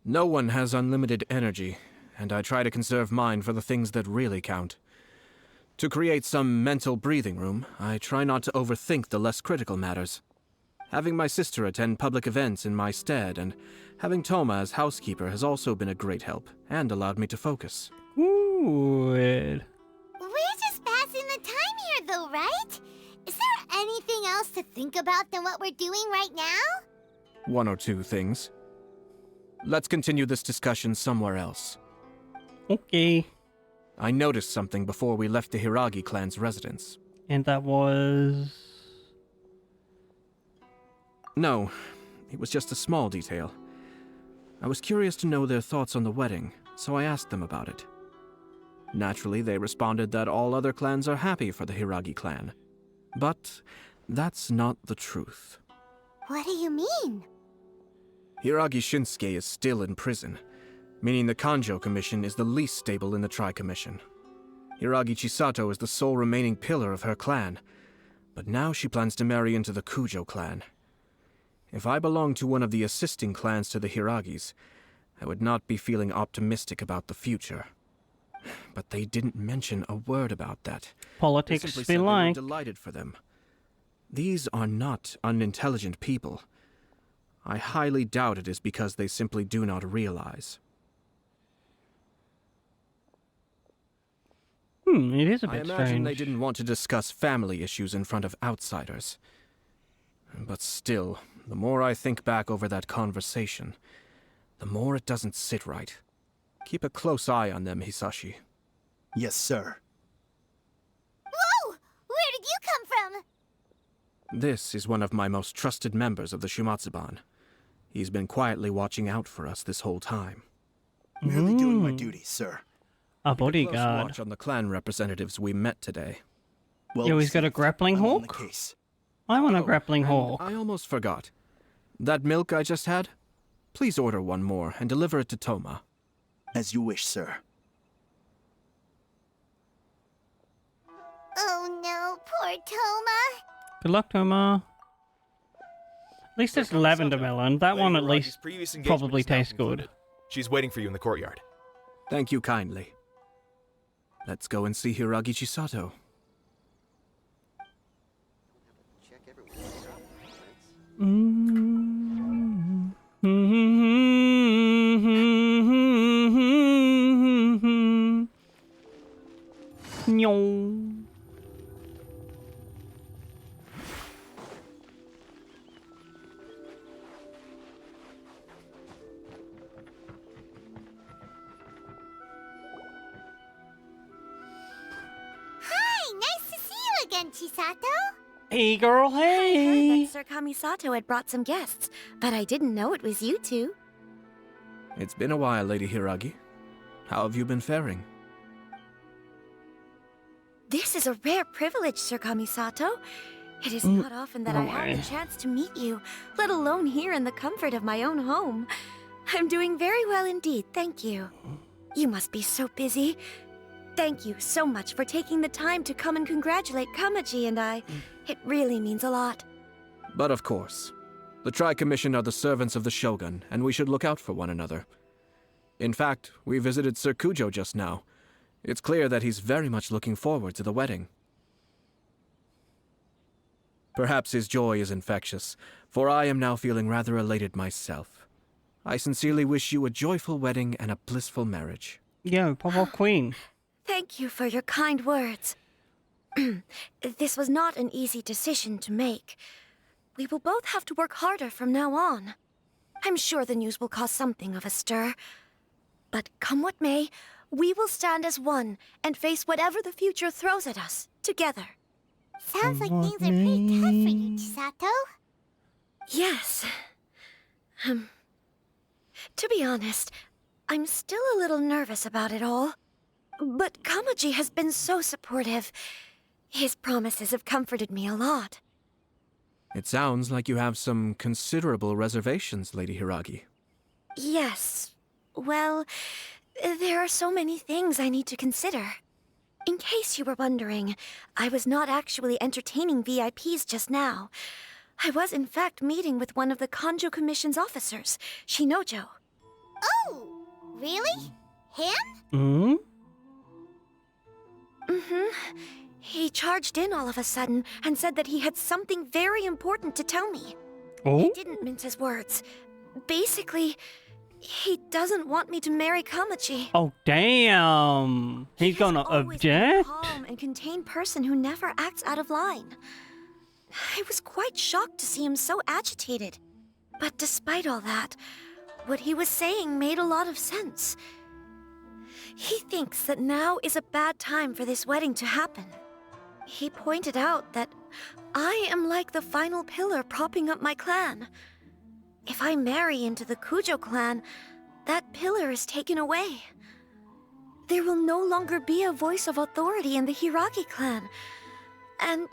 No one has unlimited energy, and I try to conserve mine for the things that really count. To create some mental breathing room, I try not to overthink the less critical matters. Having my sister attend public events in my stead and having Toma as housekeeper has also been a great help and allowed me to focus. Good. We're just passing the time here, though, right? Is there anything else to think about than what we're doing right now? One or two things. Let's continue this discussion somewhere else. Okay. I noticed something before we left the Hiragi clan's residence. And that was... No, it was just a small detail. I was curious to know their thoughts on the wedding, so I asked them about it. Naturally, they responded that all other clans are happy for the Hiragi clan. But that's not the truth. What do you mean? Hiragi Shinsuke is still in prison, meaning the Kanjo Commission is the least stable in the Tri-Commission. Hiragi Chisato is the sole remaining pillar of her clan, but now she plans to marry into the Kujo clan. If I belonged to one of the assisting clans to the Hiragis, I would not be feeling optimistic about the future. But they didn't mention a word about that. Politics They simply be said they were like. delighted for them. These are not unintelligent people. I highly doubt it is because they simply do not realize. It is a I bit imagine strange. they didn't want to discuss family issues in front of outsiders. But still, the more I think back over that conversation, the more it doesn't sit right. Keep a close eye on them, Hisashi. Yes, sir. Whoa! Where did you come from? This is one of my most trusted members of the Shumatsuban. He's been quietly watching out for us this whole time. Merely doing my duty, sir. A Close bodyguard. watch on the clan representatives we met today. Well, Yo, he's got a grappling I'm on the hook? case. I want a grappling And hook. I almost forgot. That milk I just had? Please order one more and deliver it to Toma. As you wish, sir. Oh no, poor Toma. Good luck, Toma. At least it's lavender melon. That one at least probably tastes good. She's waiting for you in the courtyard. Thank you kindly. Let's go and see Hiragi Chisato. Hi, nice to see you again, Chisato. Hey, girl, I hey! heard that Sir Kamisato had brought some guests, but I didn't know it was you two. It's been a while, Lady Hiragi. How have you been faring? This is a rare privilege, Sir Kamisato. It is not often that I have way. the chance to meet you, let alone here in the comfort of my own home. I'm doing very well indeed, thank you. You must be so busy. Thank you so much for taking the time to come and congratulate Kamaji and I. It really means a lot. But of course. The Tri-Commission are the servants of the Shogun, and we should look out for one another. In fact, we visited Sir Kujo just now. It's clear that he's very much looking forward to the wedding. Perhaps his joy is infectious, for I am now feeling rather elated myself. I sincerely wish you a joyful wedding and a blissful marriage. Yo, Pop Queen. Thank you for your kind words. This was not an easy decision to make. We will both have to work harder from now on. I'm sure the news will cause something of a stir. But come what may, we will stand as one and face whatever the future throws at us, together. Sounds like things are pretty tough for you, Chisato. Yes. To be honest, I'm still a little nervous about it all. But Kamaji has been so supportive. His promises have comforted me a lot. It sounds like you have some considerable reservations, Lady Hiragi. Yes. Well, there are so many things I need to consider. In case you were wondering, I was not actually entertaining VIPs just now. I was in fact meeting with one of the Kanjo Commission's officers, Shinojo. Oh, really? Him? Hmm? Mm-hmm. He charged in all of a sudden and said that he had something very important to tell me. Oh? He didn't mince his words. Basically, he doesn't want me to marry Kamachi. Oh, damn. He's gonna object? Calm and contained person who never acts out of line. I was quite shocked to see him so agitated. But despite all that, what he was saying made a lot of sense. He thinks that now is a bad time for this wedding to happen. He pointed out that I am like the final pillar propping up my clan. If I marry into the Kujo clan, that pillar is taken away. There will no longer be a voice of authority in the Hiragi clan. And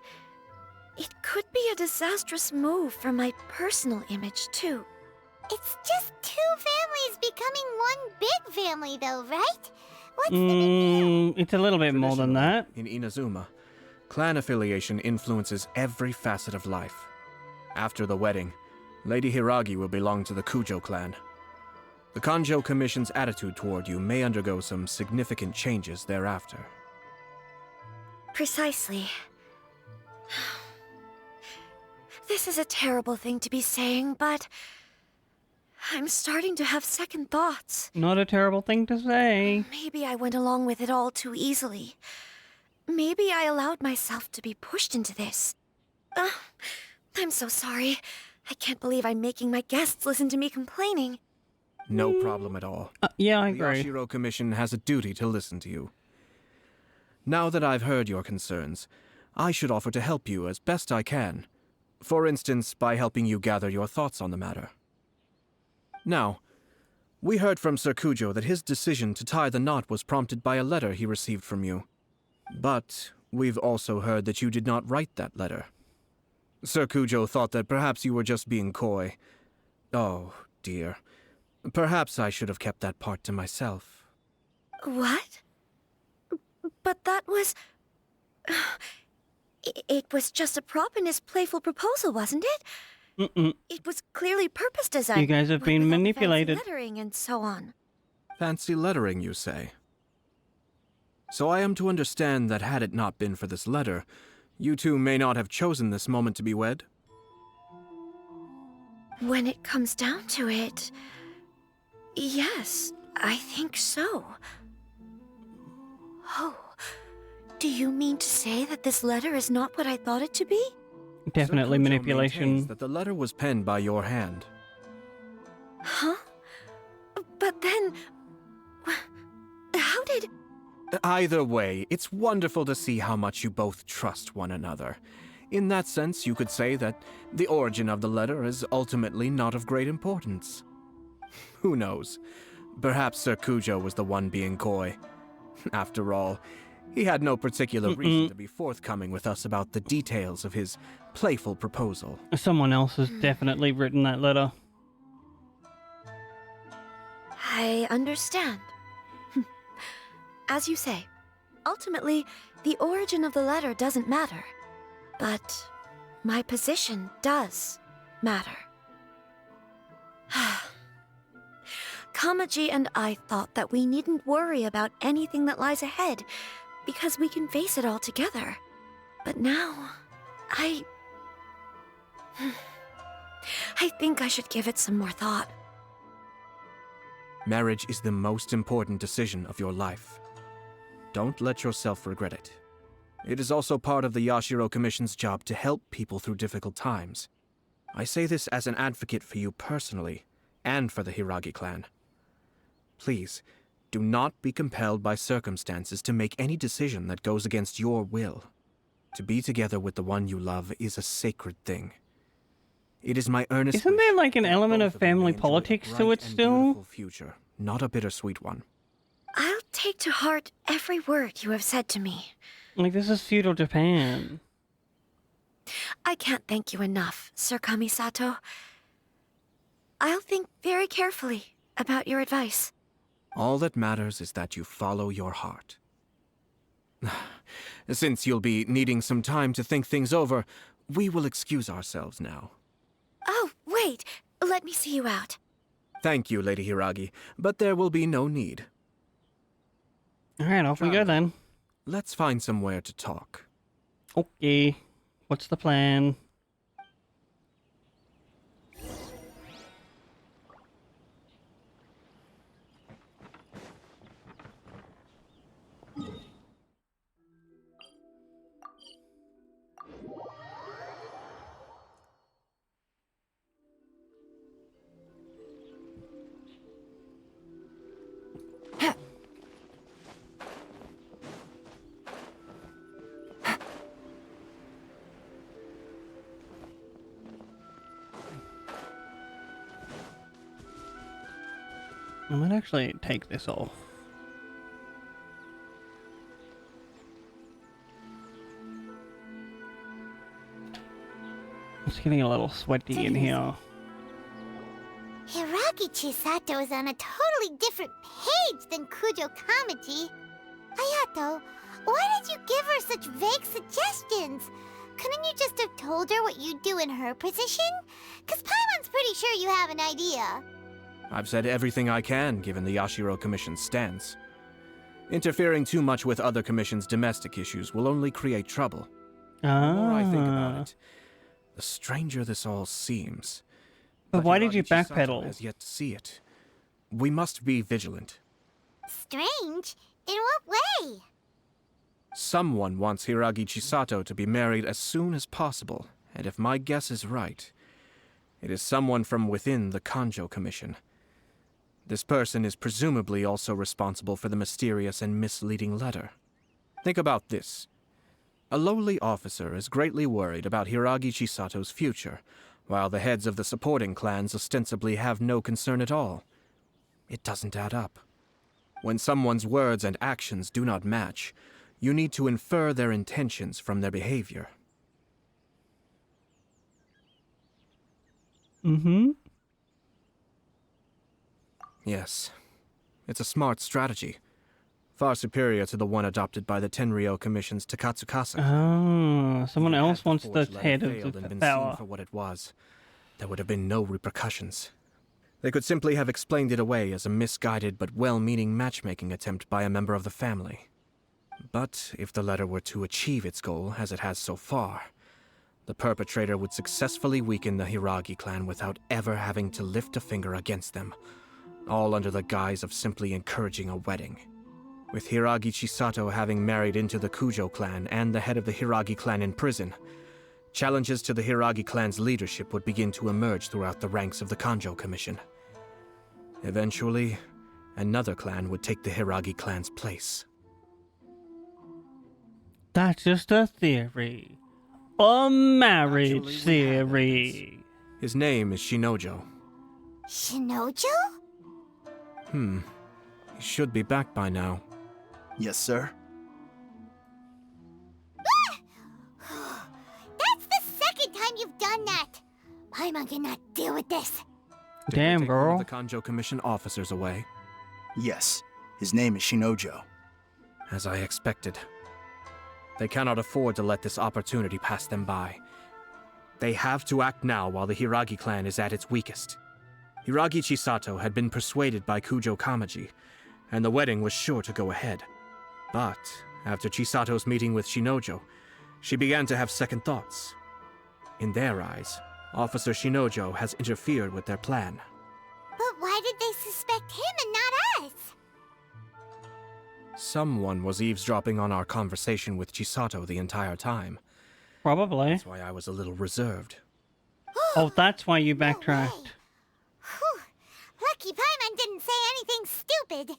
it could be a disastrous move for my personal image, too. It's just two families becoming one big family, though, right? What's the big deal? It's a little bit more than that. In Inazuma, clan affiliation influences every facet of life. After the wedding, Lady Hiragi will belong to the Kujo clan. The Kanjo Commission's attitude toward you may undergo some significant changes thereafter. Precisely. This is a terrible thing to be saying, but I'm starting to have second thoughts. Not a terrible thing to say. Maybe I went along with it all too easily. Maybe I allowed myself to be pushed into this. I'm so sorry. I can't believe I'm making my guests listen to me complaining. No problem at all. Yeah, I The agree. Yashiro Commission has a duty to listen to you. Now that I've heard your concerns, I should offer to help you as best I can. For instance, by helping you gather your thoughts on the matter. Now, we heard from Sir Kujo that his decision to tie the knot was prompted by a letter he received from you. But we've also heard that you did not write that letter. Sir Kujo thought that perhaps you were just being coy. Oh, dear. Perhaps I should have kept that part to myself. What? But that was... It was just a prop in his playful proposal, wasn't it? It was clearly purpose designed. You guys have been manipulated. Lettering and so on. Fancy lettering, you say? So I am to understand that had it not been for this letter, you two may not have chosen this moment to be wed? When it comes down to it... Yes, I think so. Oh, do you mean to say that this letter is not what I thought it to be? Definitely Sir Kujo manipulation. maintains that the letter was penned by your hand. Huh? But then... How did... Either way, it's wonderful to see how much you both trust one another. In that sense, you could say that the origin of the letter is ultimately not of great importance. Who knows? Perhaps Sir Kujo was the one being coy. After all, he had no particular reason to be forthcoming with us about the details of his playful proposal. Someone else has definitely written that letter. I understand. As you say, ultimately, the origin of the letter doesn't matter. But my position does matter. Kamaji and I thought that we needn't worry about anything that lies ahead, because we can face it all together. But now, I think I should give it some more thought. Marriage is the most important decision of your life. Don't let yourself regret it. It is also part of the Yashiro Commission's job to help people through difficult times. I say this as an advocate for you personally, and for the Hiragi clan. Please, do not be compelled by circumstances to make any decision that goes against your will. To be together with the one you love is a sacred thing. It is my earnest Isn't there like an element of family politics to it still? future, not a bittersweet one. I'll take to heart every word you have said to me. Like, this is feudal Japan. I can't thank you enough, Sir Kamisato. I'll think very carefully about your advice. All that matters is that you follow your heart. Since you'll be needing some time to think things over, we will excuse ourselves now. Oh, wait. Let me see you out. Thank you, Lady Hiragi, but there will be no need. Alright, off we go then. Let's find somewhere to talk. Okay. What's the plan? I might actually take this off. It's getting a little sweaty in here. Hiragi Chisato is on a totally different page than Kujo Kamaji. Ayato, why did you give her such vague suggestions? Couldn't you just have told her what you'd do in her position? 'Cause Paimon's pretty sure you have an idea. I've said everything I can, given the Yashiro Commission's stance. Interfering too much with other commissions' domestic issues will only create trouble. The more I think about it, the stranger this all seems. But why did you Hiragi Chisato backpedal? has yet to see it. We must be vigilant. Strange? In what way? Someone wants Hiragi Chisato to be married as soon as possible, and if my guess is right, it is someone from within the Kanjo Commission. This person is presumably also responsible for the mysterious and misleading letter. Think about this. A lowly officer is greatly worried about Hiragi Chisato's future, while the heads of the supporting clans ostensibly have no concern at all. It doesn't add up. When someone's words and actions do not match, you need to infer their intentions from their behavior. Mm-hmm. Yes. It's a smart strategy. Far superior to the one adopted by the Tenryou Commission's Takatsukasa. Oh, someone else wants the Forge head letter of failed the and been power. seen for what it was. There would have been no repercussions. They could simply have explained it away as a misguided but well-meaning matchmaking attempt by a member of the family. But if the letter were to achieve its goal, as it has so far, the perpetrator would successfully weaken the Hiragi clan without ever having to lift a finger against them, all under the guise of simply encouraging a wedding. With Hiragi Chisato having married into the Kujo clan and the head of the Hiragi clan in prison, challenges to the Hiragi clan's leadership would begin to emerge throughout the ranks of the Kanjo Commission. Eventually, another clan would take the Hiragi clan's place. That's just a theory. A marriage theory. His name is Shinojo. Shinojo? He should be back by now. Yes, sir. That's the second time you've done that! Paimon cannot deal with this. Damn, Take one of girl. the Kanjo Commission officers away. Yes. His name is Shinojo. As I expected. They cannot afford to let this opportunity pass them by. They have to act now while the Hiragi clan is at its weakest. Hiragi Chisato had been persuaded by Kujo Kamaji, and the wedding was sure to go ahead. But after Chisato's meeting with Shinojo, she began to have second thoughts. In their eyes, Officer Shinojo has interfered with their plan. But why did they suspect him and not us? Someone was eavesdropping on our conversation with Chisato the entire time. Probably. That's why I was a little reserved. Oh, that's why you backtracked. Whew. Lucky Paimon didn't say anything stupid.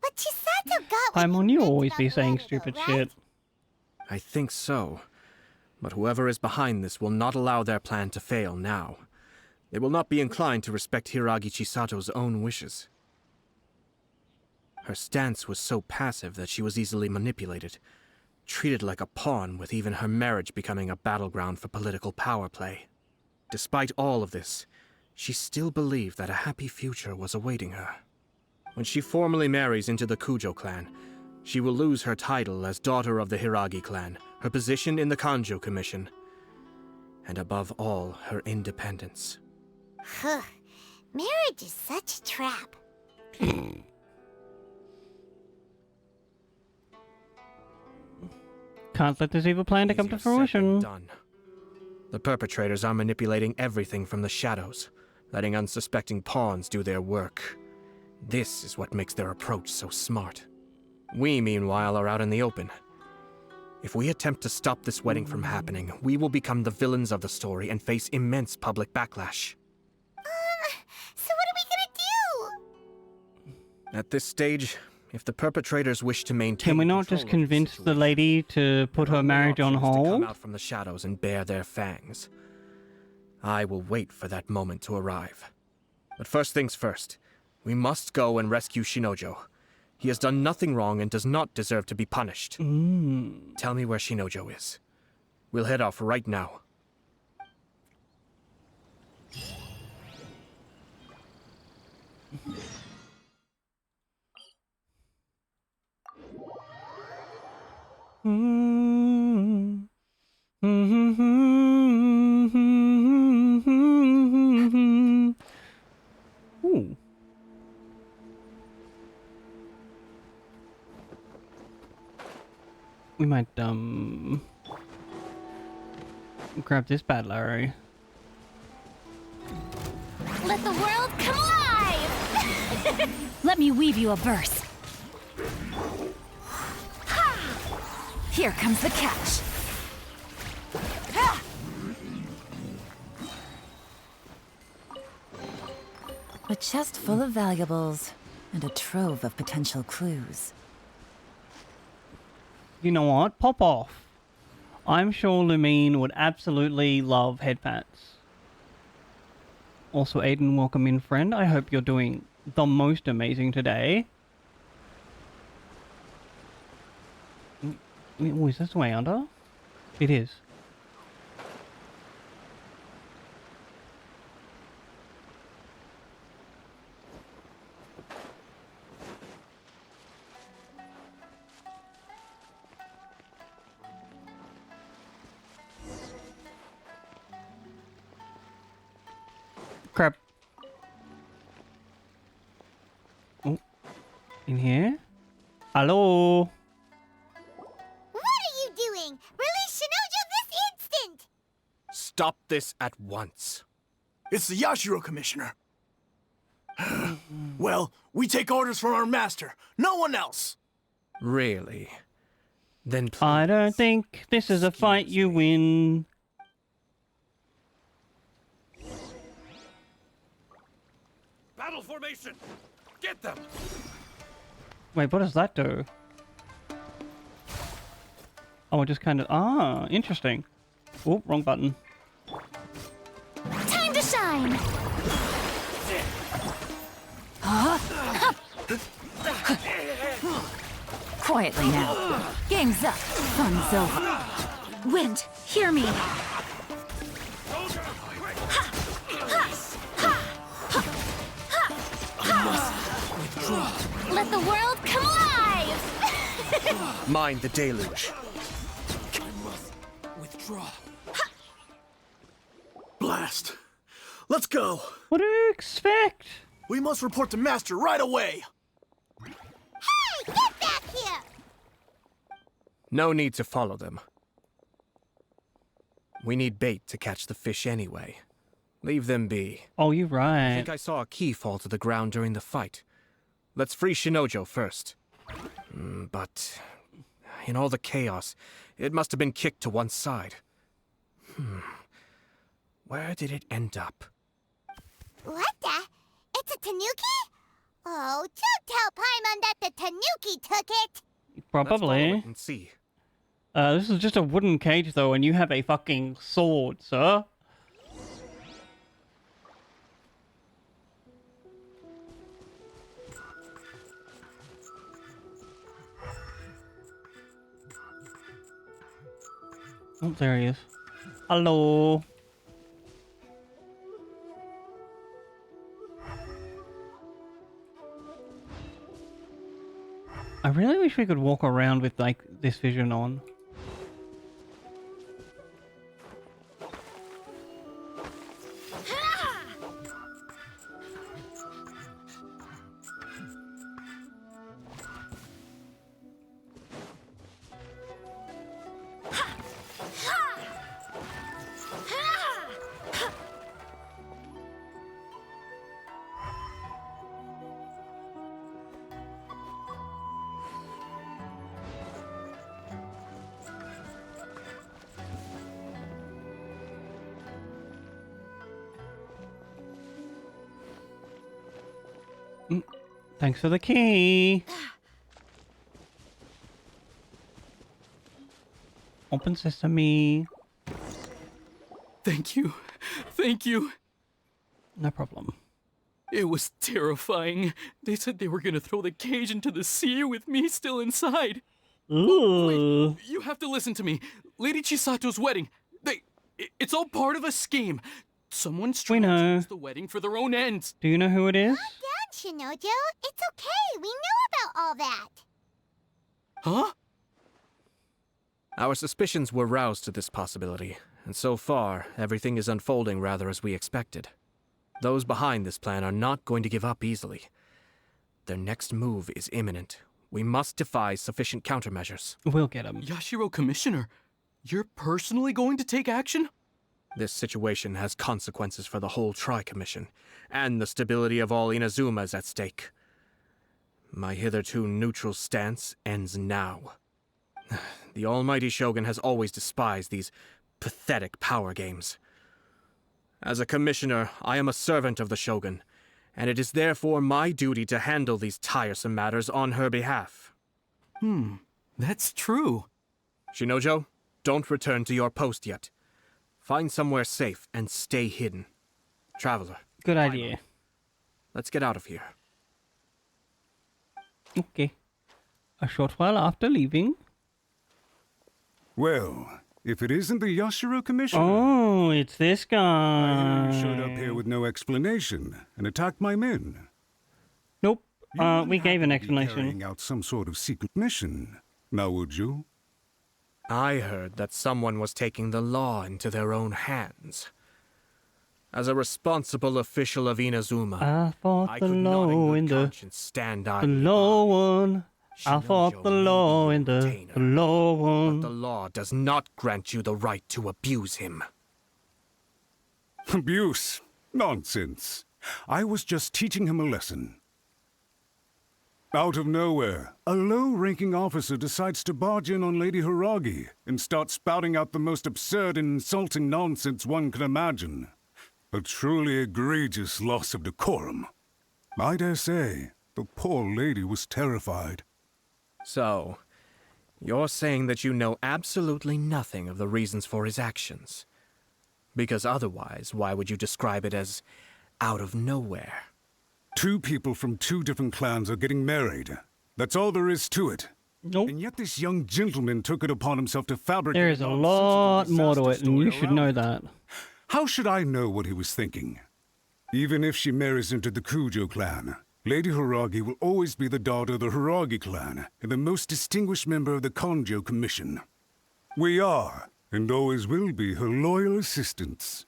But Chisato got what Paimon, he you meant always in be that saying letter, stupid though, right? shit. I think so. But whoever is behind this will not allow their plan to fail now. They will not be inclined to respect Hiragi Chisato's own wishes. Her stance was so passive that she was easily manipulated. treated like a pawn, with even her marriage becoming a battleground for political power play. Despite all of this, she still believed that a happy future was awaiting her. When she formally marries into the Kujo clan, she will lose her title as daughter of the Hiragi clan, her position in the Kanjo Commission, and above all, her independence. Huh. Marriage is such a trap. Can't let this evil plan to come to fruition. Done. The perpetrators are manipulating everything from the shadows, letting unsuspecting pawns do their work. This is what makes their approach so smart. We, meanwhile, are out in the open. If we attempt to stop this wedding from happening, we will become the villains of the story and face immense public backlash. So what are we gonna do? At this stage, if the perpetrators wish to maintain Can we not just convince the lady to put her marriage on to come hold? out from the shadows and bare their fangs, I will wait for that moment to arrive. But first things first, we must go and rescue Shinojo. He has done nothing wrong and does not deserve to be punished. Tell me where Shinojo is. We'll head off right now. Ooh. We might, grab this bad Larry. Let the world come alive! Let me weave you a verse. Here comes the catch. A chest full of valuables and a trove of potential clues. You know what? Pop off. I'm sure Lumine would absolutely love head pats. Also, Aiden, welcome in, friend. I hope you're doing the most amazing today. Oh, is this the way under? It is. Crap. Oh, in here? Hello? What are you doing? Release Shinojo this instant! Stop this at once. It's the Yashiro Commissioner. Well, we take orders from our master, no one else. Really? Then please. I don't think this is a fight you win. Battle formation! Get them! Wait, what does that do? Oh, it just kind of... Ah, interesting. Oh, wrong button. Time to shine! Quietly now. Game's up. Fun's over. Wind, hear me. Let the world come alive! Mind the deluge. Withdraw. Blast. Let's go. What do you expect? We must report to Master right away. Hey, get back here! No need to follow them. We need bait to catch the fish anyway. Leave them be. Oh, you're right. I think I saw a key fall to the ground during the fight. Let's free Shinojo first. But in all the chaos, it must have been kicked to one side. Where did it end up? What the? It's a tanuki? Oh, don't tell Paimon that the tanuki took it! Probably. Let's follow it and see. This is just a wooden cage, though, and you have a fucking sword, sir. Oh, there he is. Hello. I really wish we could walk around with, like, this vision on. Thanks for the key. Open sesame. Thank you. Thank you. No problem. It was terrifying. They said they were gonna throw the cage into the sea with me still inside. Ooh. Wait, you have to listen to me. Lady Chisato's wedding. It's all part of a scheme. Someone's trying to use the wedding for their own ends. Do you know who it is? Calm down, Shinojo. It's okay. We knew about all that. Huh? Our suspicions were roused to this possibility, and so far, everything is unfolding rather as we expected. Those behind this plan are not going to give up easily. Their next move is imminent. We must devise sufficient countermeasures. We'll get them. Yashiro Commissioner, you're personally going to take action? This situation has consequences for the whole Tri-Commission, and the stability of all Inazuma is at stake. My hitherto neutral stance ends now. The almighty Shogun has always despised these pathetic power games. As a commissioner, I am a servant of the Shogun, and it is therefore my duty to handle these tiresome matters on her behalf. That's true. Shinojo, don't return to your post yet. Find somewhere safe and stay hidden. Traveler. Good idea. Let's get out of here. Okay. A short while after leaving. Well, if it isn't the Yashiro Commissioner. Oh, it's this guy. I hear you showed up here with no explanation and attacked my men. Nope. We gave an explanation. Carrying out some sort of secret mission. Now would you? I heard that someone was taking the law into their own hands. As a responsible official of Inazuma, I fought I the could not law in in good the conscience stand the idly law by. one. I fought the law in the law one. But the law does not grant you the right to abuse him. Abuse? Nonsense. I was just teaching him a lesson. Out of nowhere, a low-ranking officer decides to barge in on Lady Hiragi and start spouting out the most absurd and insulting nonsense one can imagine. A truly egregious loss of decorum. I dare say, the poor lady was terrified. So, you're saying that you know absolutely nothing of the reasons for his actions. Because otherwise, why would you describe it as out of nowhere? Two people from two different clans are getting married. That's all there is to it. Nope. And yet this young gentleman took it upon himself to fabricate... There is a lot more to it, and you should know that. How should I know what he was thinking? Even if she marries into the Kujo clan, Lady Hiragi will always be the daughter of the Hiragi clan and the most distinguished member of the Konjo Commission. We are, and always will be, her loyal assistants.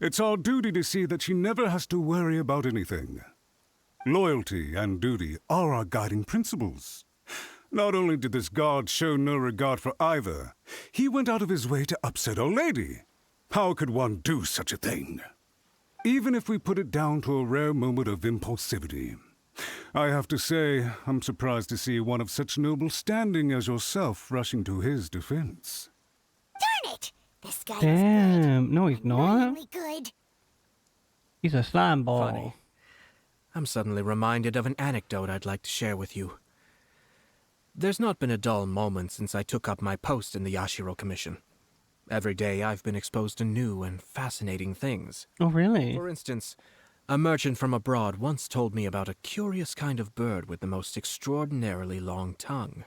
It's our duty to see that she never has to worry about anything. Loyalty and duty are our guiding principles. Not only did this guard show no regard for either, he went out of his way to upset our lady. How could one do such a thing? Even if we put it down to a rare moment of impulsivity. I have to say, I'm surprised to see one of such noble standing as yourself rushing to his defense. Darn it! This guy Damn. No, he's not. is good. He's a slime ball. Funny. I'm suddenly reminded of an anecdote I'd like to share with you. There's not been a dull moment since I took up my post in the Yashiro Commission. Every day I've been exposed to new and fascinating things. Oh, really? For instance, a merchant from abroad once told me about a curious kind of bird with the most extraordinarily long tongue.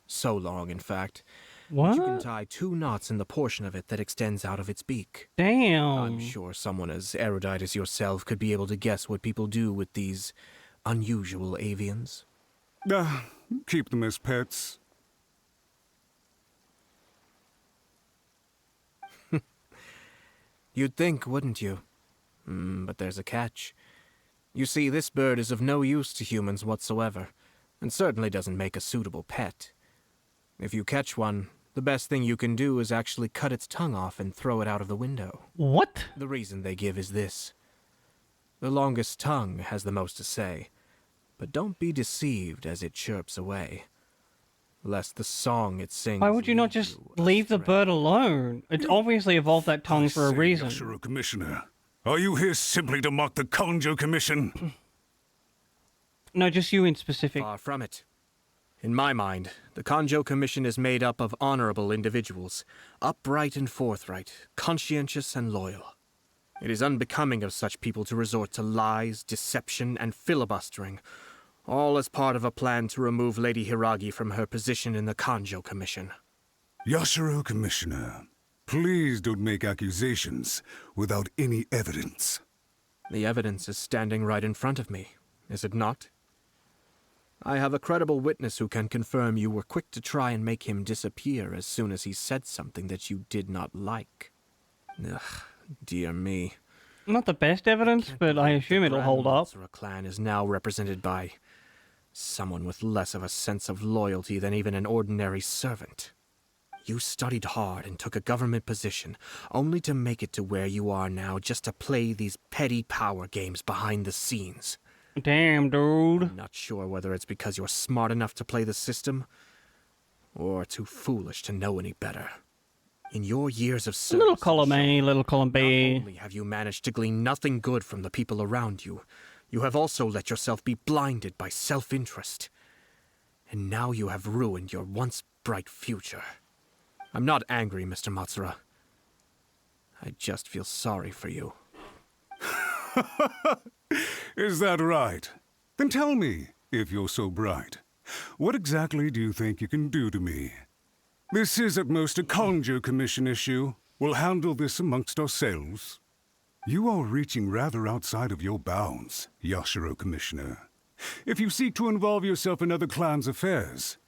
So long, in fact, What? You can tie 2 knots in the portion of it that extends out of its beak. Damn. I'm sure someone as erudite as yourself could be able to guess what people do with these unusual avians. Keep them as pets. You'd think, wouldn't you? But there's a catch. You see, this bird is of no use to humans whatsoever, and certainly doesn't make a suitable pet. If you catch one, the best thing you can do is actually cut its tongue off and throw it out of the window. What? The reason they give is this. The longest tongue has the most to say, but don't be deceived as it chirps away, lest the song it sings... Why would you not just leave the bird alone? It's obviously evolved that tongue for a reason. Yashiro Commissioner, are you here simply to mock the Kanjo Commission? No, just you in specific. Far from it. In my mind, the Kanjo Commission is made up of honorable individuals, upright and forthright, conscientious and loyal. It is unbecoming of such people to resort to lies, deception, and filibustering, all as part of a plan to remove Lady Hiragi from her position in the Kanjo Commission. Yashiro Commissioner, please don't make accusations without any evidence. The evidence is standing right in front of me, is it not? I have a credible witness who can confirm you were quick to try and make him disappear as soon as he said something that you did not like. Ugh, dear me. Not the best evidence, but I assume it'll hold up. The clan is now represented by someone with less of a sense of loyalty than even an ordinary servant. You studied hard and took a government position, only to make it to where you are now just to play these petty power games behind the scenes. Damn, dude. I'm not sure whether it's because you're smart enough to play the system, or too foolish to know any better. In your years of service, Little column A, little column B. not only have you managed to glean nothing good from the people around you, you have also let yourself be blinded by self-interest. And now you have ruined your once bright future. I'm not angry, Mr. Matsura. I just feel sorry for you. Is that right? Then tell me, if you're so bright, what exactly do you think you can do to me? This is at most a Kanjo Commission issue. We'll handle this amongst ourselves. You are reaching rather outside of your bounds, Yashiro Commissioner. If you seek to involve yourself in other clans' affairs,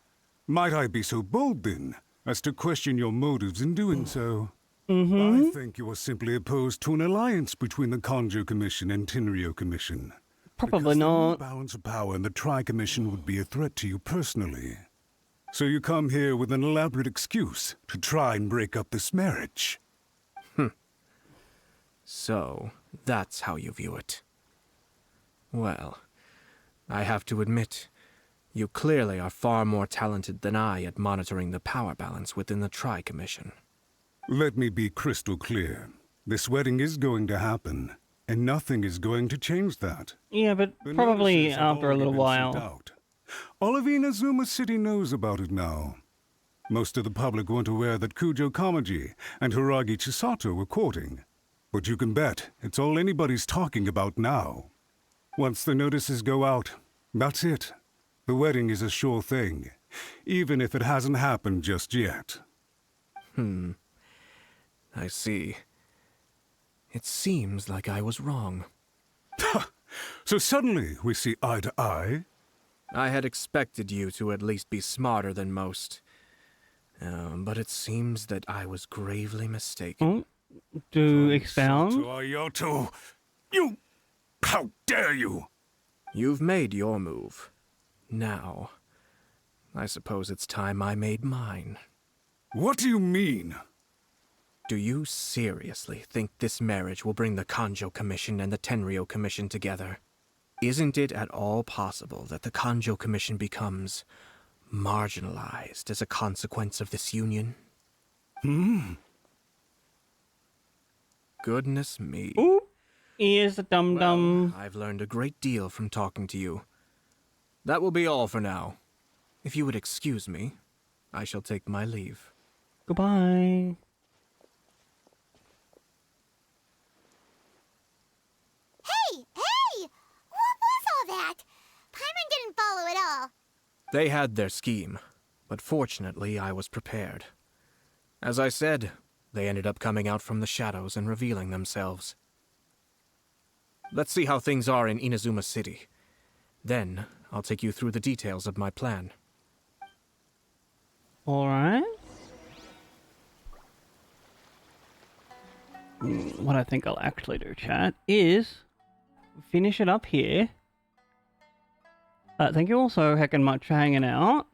might I be so bold, then, as to question your motives in doing so? I think you are simply opposed to an alliance between the Kanjo Commission and Tenryo Commission. Probably not. The balance of power in the Tri-Commission would be a threat to you personally. So you come here with an elaborate excuse to try and break up this marriage. So, that's how you view it. Well, I have to admit, you clearly are far more talented than I at monitoring the power balance within the Tri-Commission. Let me be crystal clear. This wedding is going to happen, and nothing is going to change that. Yeah, but The probably notices have after a little already been sent while. out. All of Inazuma City knows about it now. Most of the public weren't aware that Kujo Kamaji and Hiragi Chisato were courting. But you can bet it's all anybody's talking about now. Once the notices go out, that's it. The wedding is a sure thing, even if it hasn't happened just yet. I see. It seems like I was wrong. So suddenly we see eye to eye? I had expected you to at least be smarter than most. But it seems that I was gravely mistaken. Do expound? Ayato, you... How dare you! You've made your move. Now, I suppose it's time I made mine. What do you mean? Do you seriously think this marriage will bring the Kanjo Commission and the Tenryo Commission together? Isn't it at all possible that the Kanjo Commission becomes marginalized as a consequence of this union? Goodness me. Ooh, he is a dum-dum. Well, I've learned a great deal from talking to you. That will be all for now. If you would excuse me, I shall take my leave. Goodbye. Hey! What was all that? Paimon didn't follow at all. They had their scheme, but fortunately I was prepared. As I said, they ended up coming out from the shadows and revealing themselves. Let's see how things are in Inazuma City. Then, I'll take you through the details of my plan. Alright. What I think I'll actually do, chat, is finish it up here. Thank you all so heckin' much for hanging out.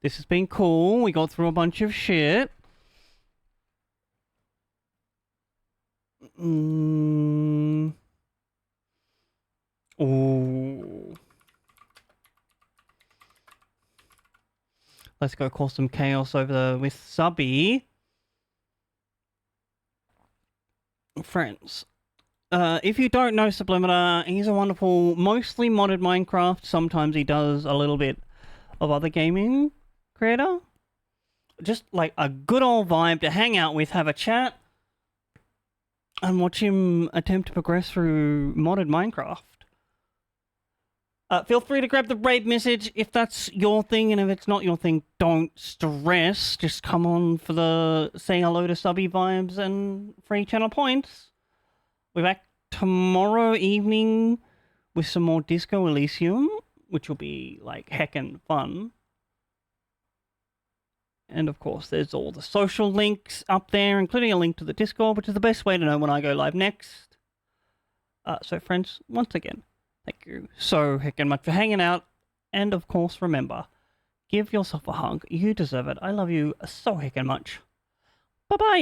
This has been cool. We got through a bunch of shit. Ooh. Let's go cause some chaos over there with Subby. Friends. If you don't know Sublimeter, he's a wonderful, mostly modded Minecraft. Sometimes he does a little bit of other gaming creator. Just like a good old vibe to hang out with, have a chat, and watch him attempt to progress through modded Minecraft. Feel free to grab the raid message if that's your thing, and if it's not your thing, don't stress. Just come on for the say hello to Subby vibes and free channel points. We're back tomorrow evening with some more Disco Elysium, which will be like heckin' fun. And of course, there's all the social links up there, including a link to the Discord, which is the best way to know when I go live next. So friends, once again, thank you so heckin' much for hanging out. And of course, remember, give yourself a hug. You deserve it. I love you so heckin' much. Bye-bye!